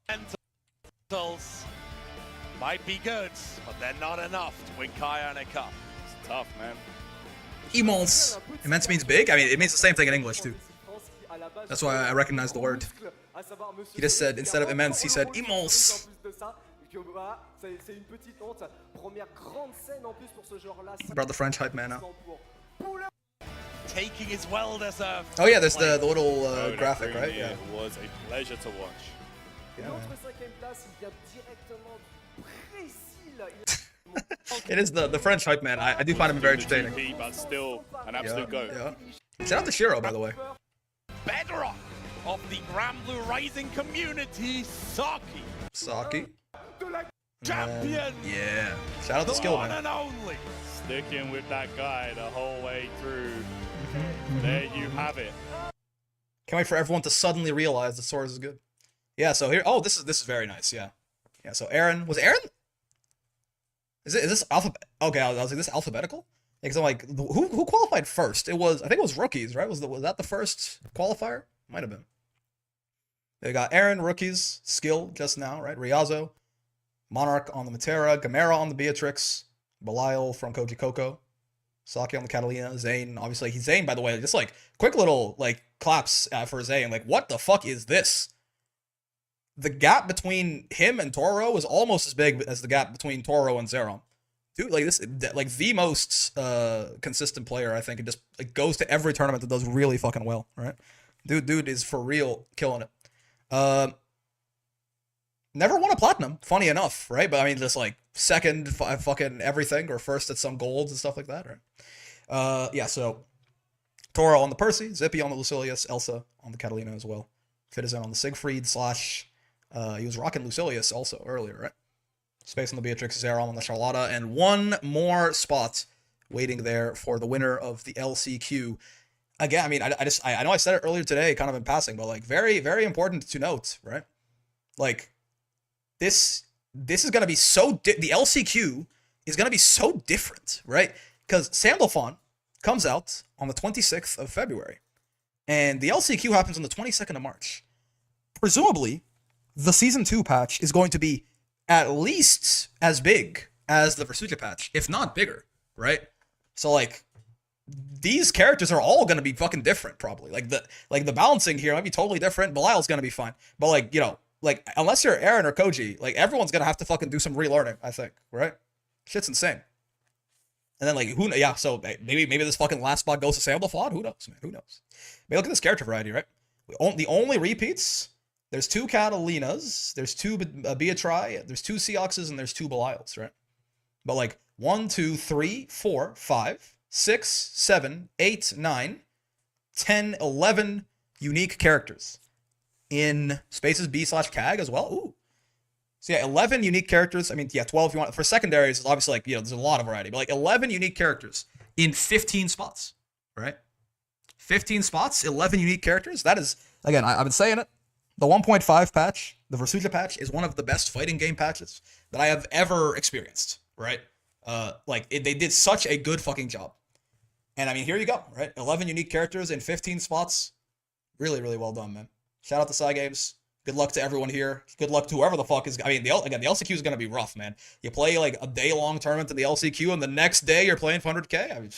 Might be good, but they're not enough to win Kayane Cup. It's tough, man. Immense. Immense means big? I mean, it means the same thing in English, too. That's why I recognize the word. He just said, instead of immense, he said immense. Brought the French hype man out. Taking his well-deserved. Oh yeah, there's the little graphic, right? Yeah. It was a pleasure to watch. Yeah, it is the French hype man. I do find him very entertaining. But still an absolute goat. Yeah. Shout out to Shiro, by the way. Better of the Grand Blue Rising community, Saki. Saki. Champion. Yeah. Shout out to Skill, One man. and only. Sticking with that guy the whole way through. There you have it. Can't wait for everyone to suddenly realize that Soriz is good. Yeah, so here. Oh, this is very nice. Yeah. Yeah, so Aaron. Was Aaron? Is this alphabet? Okay, I was like, this alphabetical? Because I'm like, who qualified first? It was, I think it was rookies, right? Was that the first qualifier? Might have been. They got Aaron, rookies, Skill just now, right? Riazo, Monarch on the Matera, Gamera on the Beatrix, Belial from Koji Coco, Saki on the Catalina, Zane, obviously. Zane, by the way, just like quick little like claps for Zane. Like, what the fuck is this? The gap between him and Toro is almost as big as the gap between Toro and Zerom. Dude, like this, like the most consistent player, I think. It just like goes to every tournament that does really fucking well, right? Dude is for real killing it. Never won a platinum, funny enough, right? But I mean, just like second fucking everything, or first at some golds and stuff like that, right? Yeah, so Toro on the Percy, Zippy on the Lucilius, Elsa on the Catalina as well. Fitizen on the Siegfried / he was rocking Lucilius also earlier, right? Space on the Beatrix, Zerom on the Charlotta, and one more spot waiting there for the winner of the LCQ. Again, I mean, I know I said it earlier today, kind of in passing, but like very, very important to note, right? Like this is gonna be so the LCQ is gonna be so different, right? Because Sandalphon comes out on the 26th of February, and the LCQ happens on the 22nd of March. Presumably, the Season 2 patch is going to be at least as big as the Versucha patch, if not bigger, right? So like these characters are all gonna be fucking different, probably. Like the balancing here might be totally different. Belial's gonna be fine, but like, you know, like unless you're Aaron or Koji, like everyone's gonna have to fucking do some relearning, I think, right? Shit's insane. And then like yeah, so maybe this fucking last spot goes to Sandalphon. Who knows, man? Who knows? Maybe look at this character variety, right? The only repeats. There's 2 Catalinas, there's 2 Beatri, there's 2 Seoxes, and there's 2 Belials, right? But like 1, 2, 3, 4, 5, 6, 7, 8, 9, 10, 11 unique characters in Spaces B/CAG as well. Ooh. So yeah, 11 unique characters. I mean, yeah, 12 if you want. For secondaries, it's obviously like, you know, there's a lot of variety, but like 11 unique characters in 15 spots, right? 15 spots, 11 unique characters. That is, again, I've been saying it. The 1.5 patch, the Versucha patch, is one of the best fighting game patches that I have ever experienced, right? They did such a good fucking job. And I mean, here you go, right? 11 unique characters in 15 spots. Really, really well done, man. Shout out to Cygames. Good luck to everyone here. Good luck to whoever the fuck is... I mean, the LCQ is going to be rough, man. You play like a day-long tournament in the LCQ, and the next day you're playing for 100K? I mean,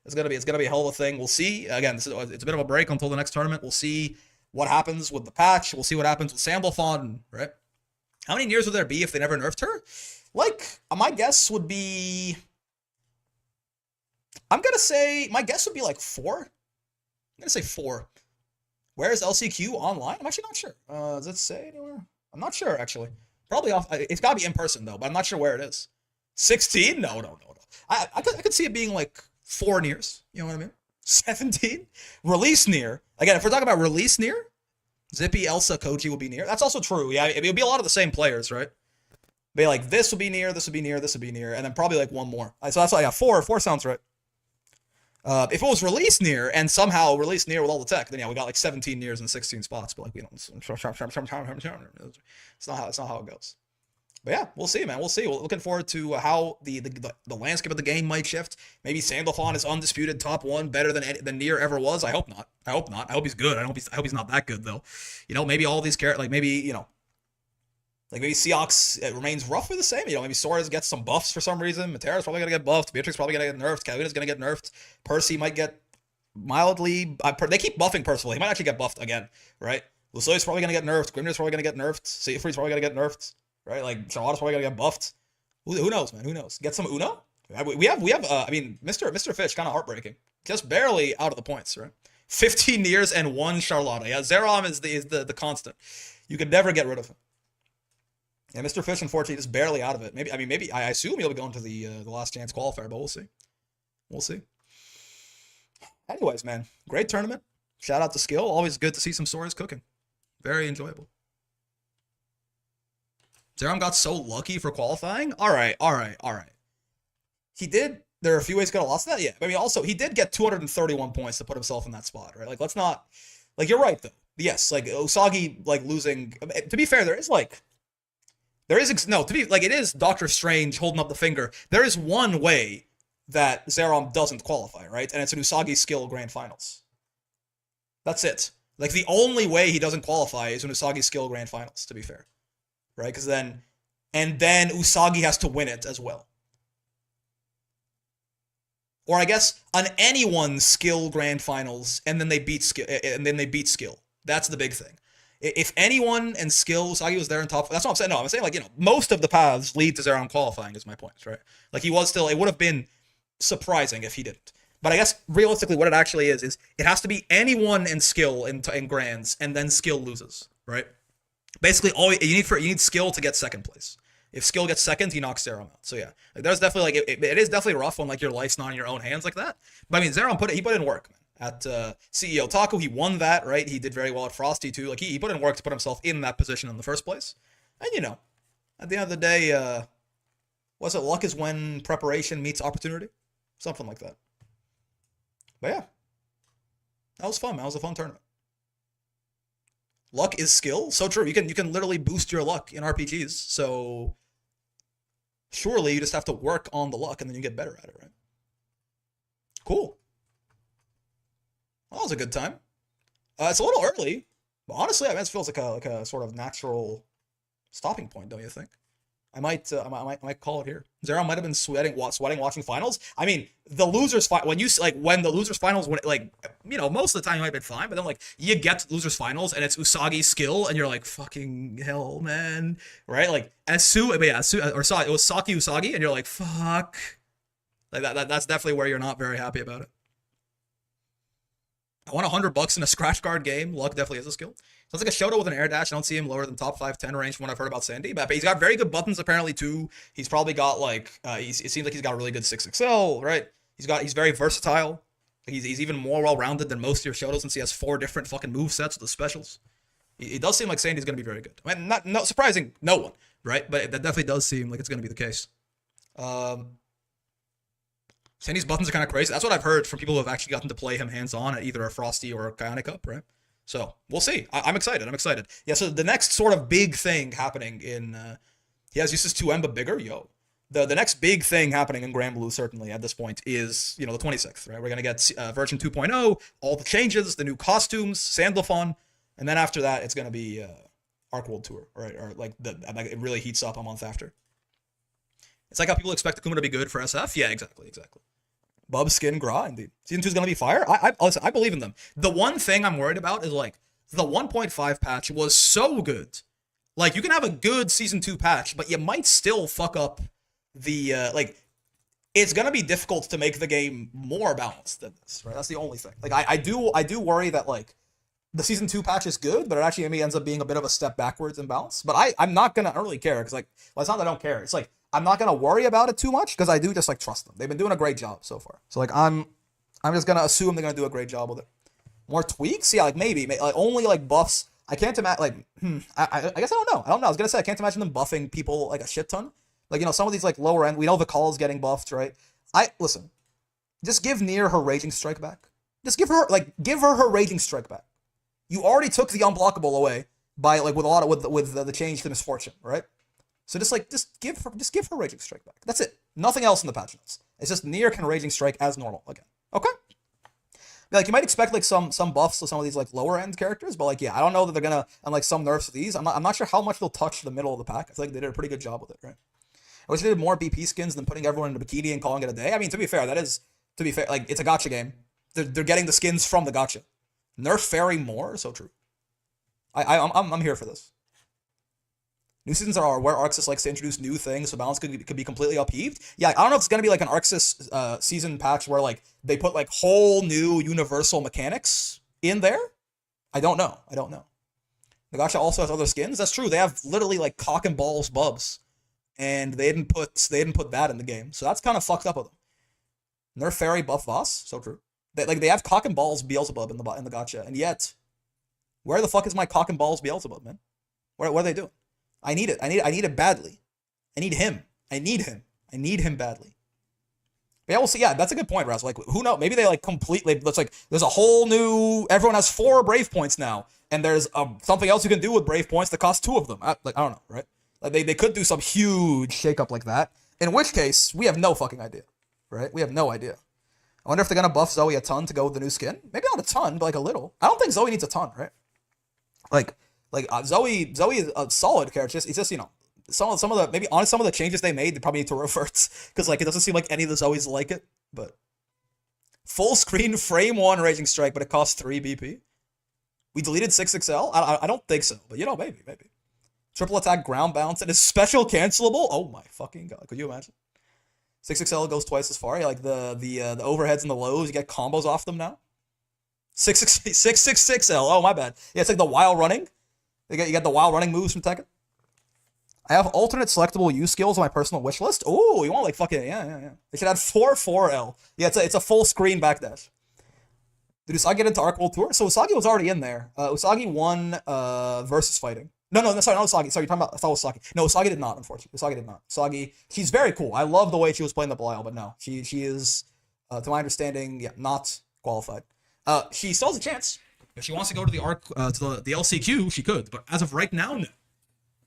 it's gonna be a hell of a thing. We'll see. Again, it's a bit of a break until the next tournament. We'll see what happens with the patch. We'll see what happens with Sandalphon, right? How many years would there be if they never nerfed her? Like, my guess would be... I'm gonna say... My guess would be like 4. I'm gonna say 4. Where is LCQ online? I'm actually not sure. Does it say anywhere? I'm not sure, actually. Probably off... It's gotta be in person, though, but I'm not sure where it is. 16? No. I could see it being like 4 years. You know what I mean? 17? Release near. Again, if we're talking about release near, Zippy, Elsa, Koji will be near. That's also true. Yeah, it would be a lot of the same players, right? Be like, this will be near, this will be near, this will be near, and then probably like 1 more. So that's why, yeah, 4 sounds right. If it was released near and somehow released near with all the tech, then yeah, we got like 17 years and 16 spots. But like, we don't. It's not how it goes. But yeah, we'll see, man. We'll see. We're looking forward to how the landscape of the game might shift. Maybe Sandalphon is undisputed top 1, better than Nier ever was. I hope not. I hope he's good. I hope he's not that good though. You know, maybe all these characters, like maybe, you know, like maybe Seox remains roughly the same. You know, maybe Sora gets some buffs for some reason. Matera's probably gonna get buffed. Beatrix probably gonna get nerfed. Kalina's gonna get nerfed. Percy might get mildly. They keep buffing Percival. He might actually get buffed again, right? Lucilius probably gonna get nerfed. Grimnir's probably gonna get nerfed. Siegfried's probably gonna get nerfed. Right, like Charlotte's probably gonna get buffed. Who knows, man? Who knows? Get some Uno. We have. I mean, Mr. Fish, kind of heartbreaking. Just barely out of the points, right? 15 years and 1 Charlotte. Yeah, Zerom is the constant. You could never get rid of him. Yeah, Mr. Fish, unfortunately, just barely out of it. Maybe I assume he'll be going to the last chance qualifier, but we'll see. We'll see. Anyways, man, great tournament. Shout out to Skill. Always good to see some Sora's cooking. Very enjoyable. Zeram got so lucky for qualifying. All right. He did. There are a few ways he could have lost that. Yeah. I mean, also, he did get 231 points to put himself in that spot, right? Like, let's not... Like, you're right, though. Yes, like, Usagi, like, losing... To be fair, it is Doctor Strange holding up the finger. There is one way that Zeram doesn't qualify, right? And it's an Usagi skill grand finals. That's it. Like, the only way he doesn't qualify is an Usagi skill grand finals, to be fair. Right? Because then... And then Usagi has to win it as well. Or I guess on anyone's skill grand finals, and then they beat skill. That's the big thing. If anyone and skill, Usagi was there in top. That's what I'm saying. No, I'm saying, like, you know, most of the paths lead to Zeram qualifying. Is my point, right? Like, he was still. It would have been surprising if he didn't. But I guess realistically, what it actually is it has to be anyone in skill in grands, and then skill loses, right? Basically, all you need skill to get second place. If skill gets second, he knocks Zeram out. So yeah, like, there's definitely like it is definitely rough when like your life's not in your own hands like that. But I mean, Zeram put in work, man. At CEO Taco, he won that, right? He did very well at Frosty too. Like he put in work to put himself in that position in the first place. And you know, at the end of the day, what's it? Luck is when preparation meets opportunity, something like that. But yeah, that was fun, man. That was a fun tournament. Luck is skill. So true. You can literally boost your luck in RPGs. So surely you just have to work on the luck and then you get better at it, right? Cool. Well, that was a good time. It's a little early, but honestly, I mean, it feels like a sort of natural stopping point, don't you think? I might call it here. Zeram might have been sweating watching finals. I mean, the losers when the losers finals, when like, you know, most of the time you might have been fine, but then like you get to losers finals and it's Usagi's skill and you're like, fucking hell, man, right? Like it was Saki Usagi and you're like, fuck, like that's definitely where you're not very happy about it. I want $100 in a scratch card game. Luck definitely is a skill. Sounds like a Shoto with an air dash. I don't see him lower than top 5-10 range from what I've heard about Sandy. But he's got very good buttons apparently too. He's probably got like it seems like he's got a really good 6XL, right? He's very versatile. He's even more well-rounded than most of your Shotos since he has 4 different fucking move sets with the specials. It does seem like Sandy's gonna be very good. I mean, not surprising no one, right? But that definitely does seem like it's gonna be the case. Sandy's buttons are kind of crazy. That's what I've heard from people who have actually gotten to play him hands-on at either a Frosty or a Kayane Cup, right? So, we'll see. I'm excited. Yeah, so the next sort of big thing happening in... he has uses 2M, but bigger? Yo. The next big thing happening in Grand Blue, certainly, at this point, is, you know, the 26th, right? We're going to get version 2.0, all the changes, the new costumes, Sandalphon, and then after that, it's going to be Arc World Tour, right? Or, like, it really heats up a month after. It's like how people expect Akuma to be good for SF. Yeah, exactly. Bub Skin Gra, indeed. Season 2 is going to be fire. Listen, I believe in them. The one thing I'm worried about is, like, the 1.5 patch was so good. Like, you can have a good Season 2 patch, but you might still fuck up the, like, it's going to be difficult to make the game more balanced than this, right? That's the only thing. Like, I do worry that, like, the Season 2 patch is good, but it actually maybe ends up being a bit of a step backwards in balance. But I'm not going to really care, because, like, well, it's not that I don't care. It's, like, I'm not going to worry about it too much because I do just like trust them. They've been doing a great job so far. So like I'm just going to assume they're going to do a great job with it. More tweaks? Yeah, like maybe like only like buffs. I can't imagine like I guess I don't know. I was going to say I can't imagine them buffing people like a shit ton. Like, you know, some of these like lower end, we know Vikal's getting buffed, right? Listen. Just give Nier her Raging Strike back. Just give her her Raging Strike back. You already took the unblockable away by like with the change to Misfortune, right? So just give her Raging Strike back. That's it. Nothing else in the patch notes. It's just Nier can Raging Strike as normal again. Okay? Like, you might expect like some buffs to some of these like lower end characters, but like, yeah, I don't know that they're gonna, and like some nerfs to these. I'm not sure how much they'll touch the middle of the pack. I feel like they did a pretty good job with it, right? I wish they did more BP skins than putting everyone in a bikini and calling it a day. I mean, to be fair, like, it's a gacha game. They're getting the skins from the gacha. Nerf Fairy more, so true. I'm here for this. New seasons are where Arxis likes to introduce new things, so balance could be completely upheaved. Yeah, I don't know if it's going to be like an Arxis season patch where like they put like whole new universal mechanics in there. I don't know. The gacha also has other skins. That's true. They have literally like cock and balls bubs, and they didn't put that in the game. So that's kind of fucked up with them. Nerf Fairy buff Voss, so true. They have cock and balls Beelzebub in the gacha, and yet, where the fuck is my cock and balls Beelzebub, man? What are they doing? I need it. I need it badly. I need him. I need him badly. But yeah, we'll see. Yeah, that's a good point, Raz. Like, who knows? Maybe they like completely. That's like there's a whole new. Everyone has 4 Brave points now, and there's something else you can do with Brave points that costs 2 of them. I don't know, right? Like they could do some huge shakeup like that. In which case, we have no fucking idea, right? We have no idea. I wonder if they're gonna buff Zoe a ton to go with the new skin. Maybe not a ton, but like a little. I don't think Zoe needs a ton, right? Like Zoe is a solid character. It's just, you know, some of the maybe on some of the changes they made, they probably need to revert because like it doesn't seem like any of the Zoes like it. But full screen frame 1 Raging Strike, but it costs 3 BP. We deleted 6XL. I don't think so, but you know, maybe. Triple attack ground bounce and is special cancelable. Oh my fucking god! Could you imagine? 6XL goes twice as far. Yeah, like the overheads and the lows, you get combos off them now. 666L. Oh my bad. Yeah, it's like the while running. You get the while running moves from Tekken. I have alternate selectable use skills on my personal wish list. Oh, you want like fucking yeah. They should add 4-4L. Yeah, it's a full screen backdash. Did Usagi get into Arc World Tour? So Usagi was already in there. Usagi won versus fighting. No, sorry, not Usagi. Sorry, you're talking about, I thought it was Usagi. No, Usagi did not, unfortunately. Usagi did not. Usagi, she's very cool. I love the way she was playing the Belial, but no. She is, to my understanding, yeah, not qualified. She still has a chance. If she wants to go to the Arc, to the LCQ, she could. But as of right now, no.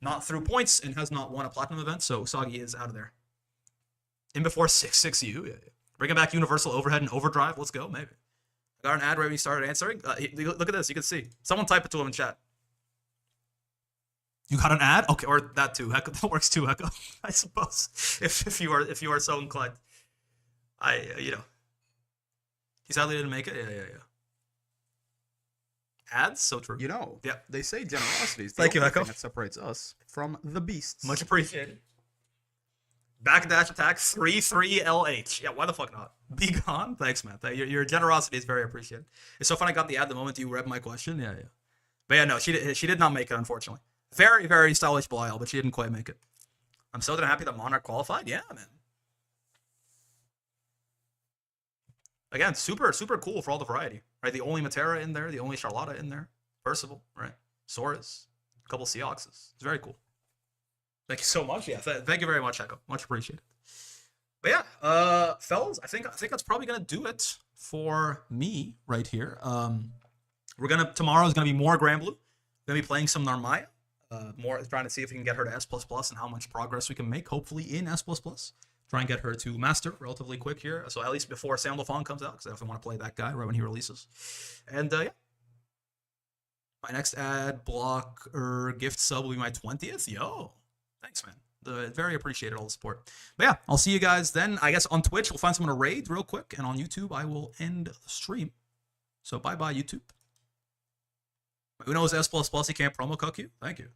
Not through points and has not won a Platinum event, so Usagi is out of there. In before 6-6U, yeah. Bringing back Universal Overhead and Overdrive, let's go, maybe. I got an ad right when you started answering. Look at this, you can see. Someone type it to him in chat. You got an ad? Okay, or that too. Heck, that works too, Echo. I suppose. If you are so inclined. You know. He sadly didn't make it. Yeah. Ads? So true. You know, yeah. They say generosity is the Thank you, only Echo. thing that separates us from the beasts. Much appreciated. Backdash attack 3-3-LH. Yeah, why the fuck not? Be gone. Thanks, man. Your generosity is very appreciated. It's so fun I got the ad the moment you read my question. Yeah. But yeah, no, she did not make it, unfortunately. Very, very stylish Belial, but she didn't quite make it. I'm so damn happy that Monarch qualified. Yeah, man. Again, super, super cool for all the variety, right? The only Matera in there, the only Charlotta in there, Percival, right? Soriz, a couple Seahawkses. It's very cool. Thank you so much. Yeah, thank you very much, Echo. Much appreciated. But yeah, fellas, I think that's probably gonna do it for me right here. Tomorrow's gonna be more Grand Blue. We're gonna be playing some Narmaya. More trying to see if we can get her to S++ and how much progress we can make, hopefully in S++. Try and get her to Master relatively quick here. So at least before Sam Lafon comes out, because I definitely want to play that guy right when he releases. And yeah. My next ad block or gift sub will be my 20th. Yo. Thanks, man. Very appreciated all the support. But yeah, I'll see you guys then. I guess on Twitch, we'll find someone to raid real quick. And on YouTube, I will end the stream. So bye-bye, YouTube. Uno's S++, he can't promo cook you. Thank you.